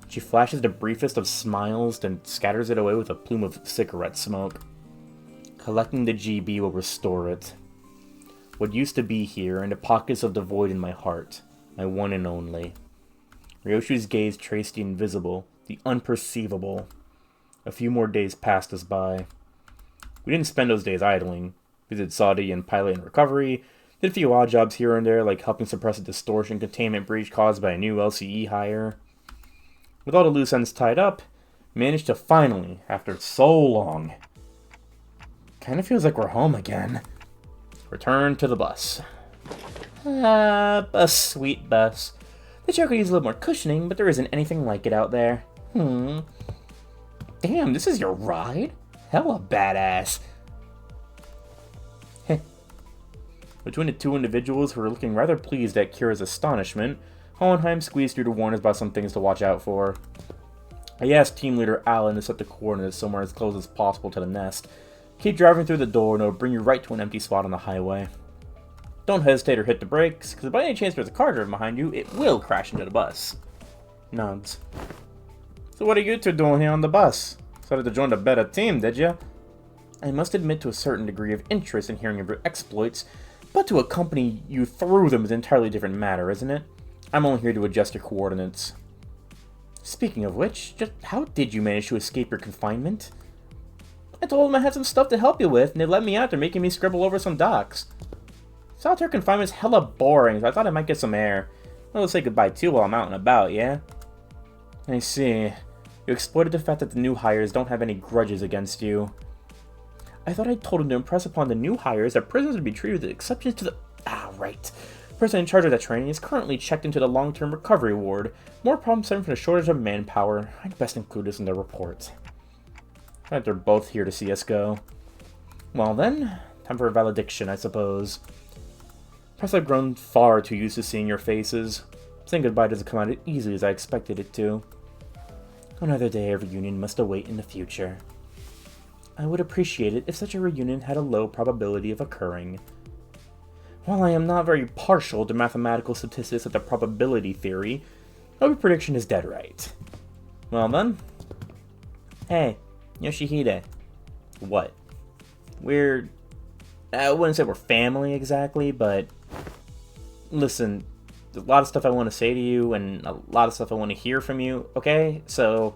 She flashes the briefest of smiles, then scatters it away with a plume of cigarette smoke. Collecting the GB will restore it. What used to be here, in the pockets of the void in my heart, my one and only. Ryoshu's gaze traced the invisible, the unperceivable. A few more days passed us by. We didn't spend those days idling. Visited Saudi and pilot and recovery, did a few odd jobs here and there, like helping suppress a distortion containment breach caused by a new LCE hire. With all the loose ends tied up, managed to finally, after so long, kinda feels like we're home again. Return to the bus. Bus, sweet bus. The chair could use a little more cushioning, but there isn't anything like it out there. Damn, this is your ride? Hella badass. Between the two individuals who were looking rather pleased at Kira's astonishment, Hohenheim squeezed through to warn us about some things to watch out for. I asked team leader Alan to set the coordinates somewhere as close as possible to the nest. Keep driving through the door and it'll bring you right to an empty spot on the highway. Don't hesitate or hit the brakes, because if by any chance there's a car driven behind you, it will crash into the bus. Nods. So what are you two doing here on the bus? Decided to join the better team, did you? I must admit to a certain degree of interest in hearing of your exploits, but to accompany you through them is an entirely different matter, isn't it? I'm only here to adjust your coordinates. Speaking of which, just how did you manage to escape your confinement? I told them I had some stuff to help you with, and they let me out. They're making me scribble over some docs. Solitary confinement's hella boring, so I thought I might get some air. Well, let's say goodbye too while I'm out and about, yeah? I see. You exploited the fact that the new hires don't have any grudges against you. I thought I told him to impress upon the new hires that prisoners would be treated with exceptions to the... Ah, right. The person in charge of that training is currently checked into the long-term recovery ward. More problems stemming from the shortage of manpower. I'd best include this in the report. Right, they're both here to see us go. Well then, time for a valediction, I suppose. Perhaps I've grown far too used to seeing your faces. Saying goodbye doesn't come out as easily as I expected it to. Another day of reunion must await in the future. I would appreciate it if such a reunion had a low probability of occurring. While I am not very partial to mathematical statistics of the probability theory, my prediction is dead right. Well then. Hey, Yoshihide. What? I wouldn't say we're family exactly, but... Listen, there's a lot of stuff I want to say to you, and a lot of stuff I want to hear from you, okay? So,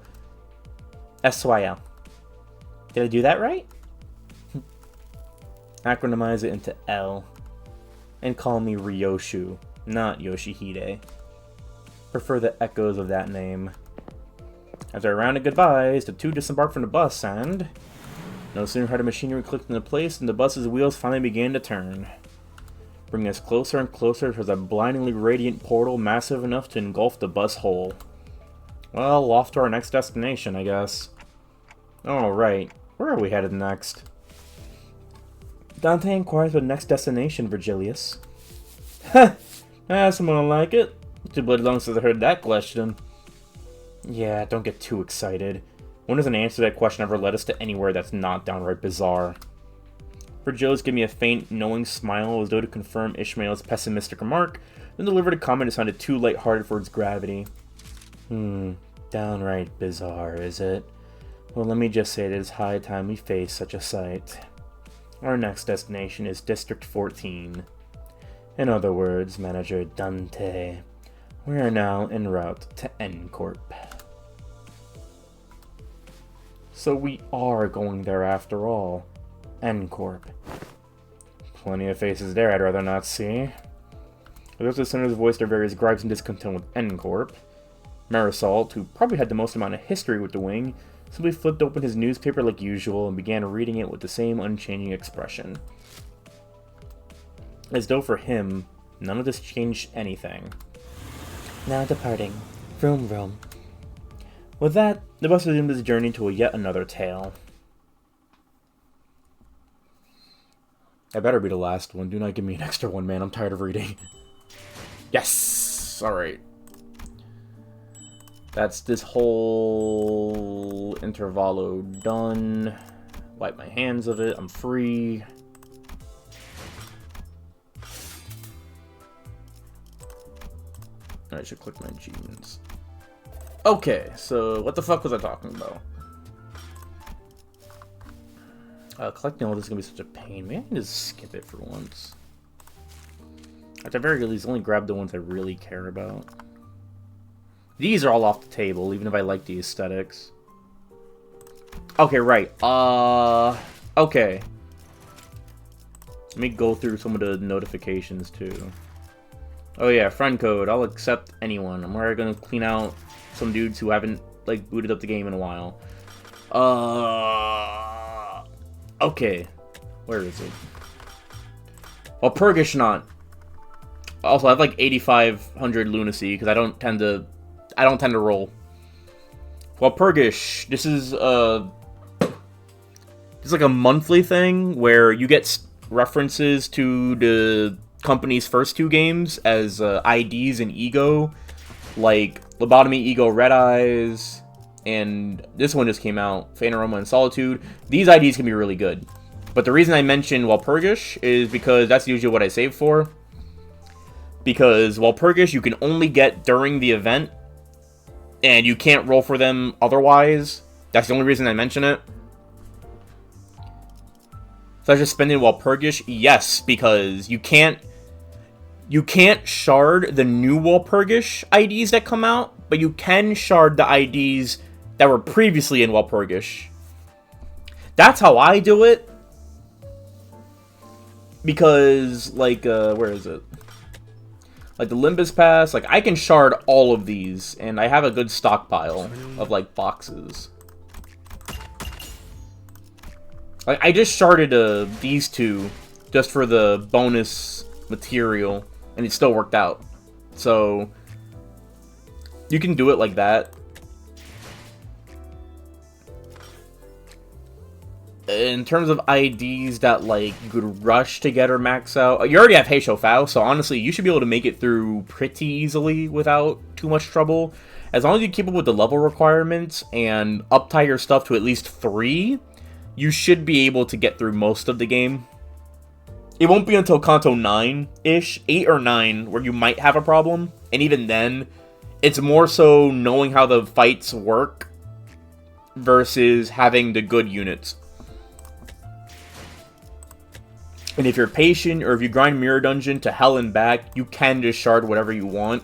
SYL. Did I do that right? Acronymize it into L. And call me Ryoshu, not Yoshihide. Prefer the echoes of that name. After a round of goodbyes, the two disembarked from the bus, and... No sooner had the machinery clicked into place than the bus's wheels finally began to turn. Bringing us closer and closer towards a blindingly radiant portal massive enough to engulf the bus whole. Well, off to our next destination, I guess. Alright, where are we headed next? Dante inquires what next destination, Virgilius. Ha! Someone like it. Too bloody long since I heard that question. Yeah, don't get too excited. When does an answer to that question ever led us to anywhere that's not downright bizarre? Virgilius gave me a faint, knowing smile as though to confirm Ishmael's pessimistic remark, then delivered a comment that sounded too lighthearted for its gravity. Downright bizarre, is it? Well, let me just say that it's high time we face such a sight. Our next destination is District 14. In other words, Manager Dante, we are now en route to N-Corp. So we are going there after all. N-Corp. Plenty of faces there I'd rather not see. Those of the senators voiced their various gripes and discontent with N-Corp. Marisol, who probably had the most amount of history with the wing, simply flipped open his newspaper like usual and began reading it with the same unchanging expression. As though for him, none of this changed anything. Now departing. Vroom vroom. With that, the bus resumed its journey to yet another tale. I better be the last one. Do not give me an extra one, man. I'm tired of reading. Yes! Alright. That's this whole intervallo done. Wipe my hands of it. I'm free. I should click my achievements. Okay, so what the fuck was I talking about? Collecting all this is gonna be such a pain. Maybe I can just skip it for once. At the very least, only grab the ones I really care about. These are all off the table, even if I like the aesthetics. Okay, right. Okay. Let me go through some of the notifications, too. Oh yeah, friend code. I'll accept anyone. I'm already gonna clean out some dudes who haven't, like, booted up the game in a while. Okay. Where is it? Well, Purgish not. Also, I have like 8,500 lunacy because I don't tend to roll. Well, Purgish, this is like a monthly thing where you get references to the company's first two games as IDs and Ego, like Lobotomy, Ego, Red Eyes, and this one just came out, Faint Aroma and Solitude. These IDs can be really good. But the reason I mentioned Walpurgish is because that's usually what I save for. Because Walpurgish you can only get during the event, and you can't roll for them otherwise. That's the only reason I mention it. So I just spend it Walpurgish? Yes, because you can't shard the new Walpurgish IDs that come out, but you can shard the IDs that were previously in Walpurgish. That's how I do it. Because, like, where is it? Like, the Limbus Pass, like, I can shard all of these, and I have a good stockpile of, like, boxes. Like, I just sharded these two just for the bonus material, and it still worked out. So, you can do it like that. In terms of IDs that, like, you could rush to get or max out, you already have Heisho Fao, so honestly, you should be able to make it through pretty easily without too much trouble. As long as you keep up with the level requirements and up-tie your stuff to at least 3, you should be able to get through most of the game. It won't be until Kanto 9-ish, 8 or 9, where you might have a problem, and even then, it's more so knowing how the fights work versus having the good units. And if you're patient, or if you grind Mirror Dungeon to hell and back, you can just shard whatever you want.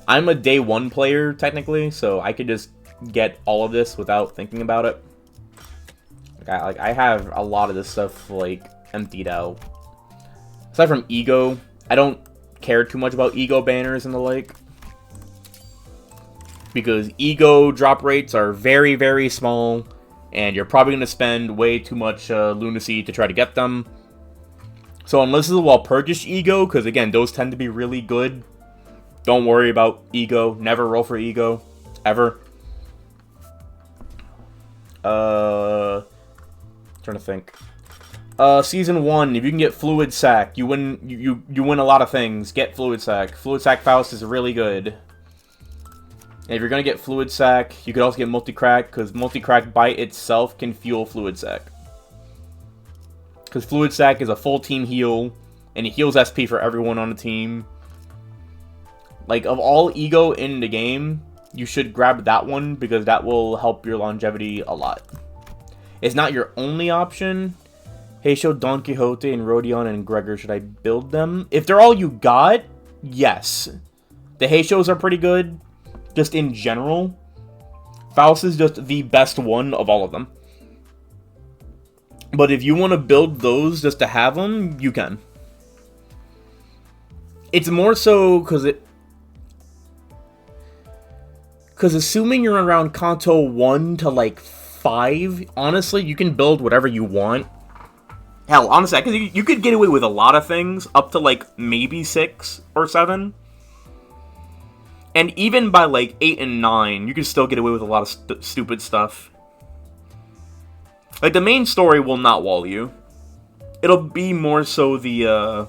I'm a day 1 player, technically, so I could just get all of this without thinking about it. I have a lot of this stuff, like, emptied out. Aside from Ego, I don't care too much about Ego banners and the like. Because Ego drop rates are very, very small, and you're probably going to spend way too much lunacy to try to get them. So unless it's a Walpurgish Ego, because again, those tend to be really good, don't worry about Ego. Never roll for Ego. Ever. Trying to think. Season 1, if you can get Fluid Sac, you win you win a lot of things. Get Fluid Sac. Fluid Sac Faust is really good. And if you're gonna get Fluid Sac, you could also get Multi-Crack, because Multi-Crack by itself can fuel Fluid Sac. Because Fluid Sac is a full team heal, and it heals SP for everyone on the team. Like, of all Ego in the game, you should grab that one, because that will help your longevity a lot. It's not your only option. Heisho, Don Quixote, and Rodion and Gregor, should I build them? If they're all you got, yes. The Heishos are pretty good, just in general. Faust is just the best one of all of them. But if you want to build those just to have them, you can. It's more so because Because assuming you're around Kanto 1 to, like, 5, honestly, you can build whatever you want. Hell, honestly, you could get away with a lot of things up to, like, maybe 6 or 7. And even by, like, 8 and 9, you can still get away with a lot of stupid stuff. Like, the main story will not wall you. It'll be more so the,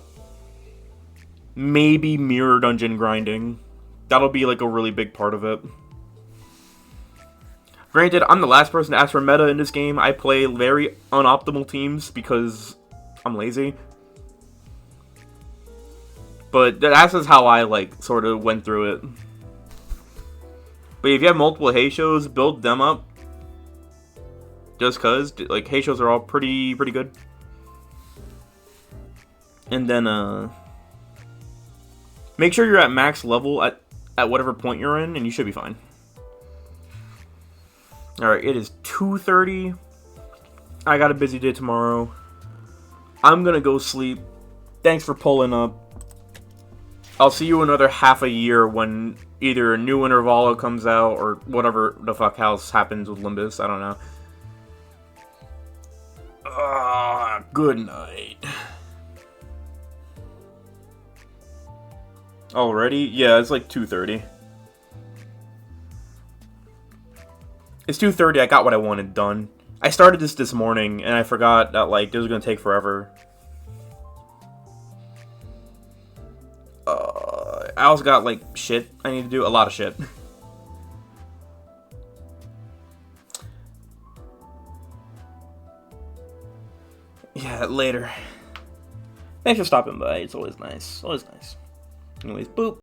maybe mirror dungeon grinding. That'll be, like, a really big part of it. Granted, I'm the last person to ask for meta in this game. I play very unoptimal teams because I'm lazy. But that's just how I, like, sort of went through it. But if you have multiple Heishos, build them up. Just cause, like, Heishos are all pretty good. And then, make sure you're at max level at whatever point you're in, and you should be fine. Alright, it is 2:30. I got a busy day tomorrow. I'm gonna go sleep. Thanks for pulling up. I'll see you another half a year when either a new Intervalo comes out or whatever the fuck else happens with Limbus. I don't know. Good night. Already? Yeah, it's like 2:30. It's 2:30, I got what I wanted done. I started this morning, and I forgot that, like, this was gonna take forever. I also got, like, shit I need to do. A lot of shit. Yeah, later. Thanks for stopping by. It's always nice. Always nice. Anyways, boop.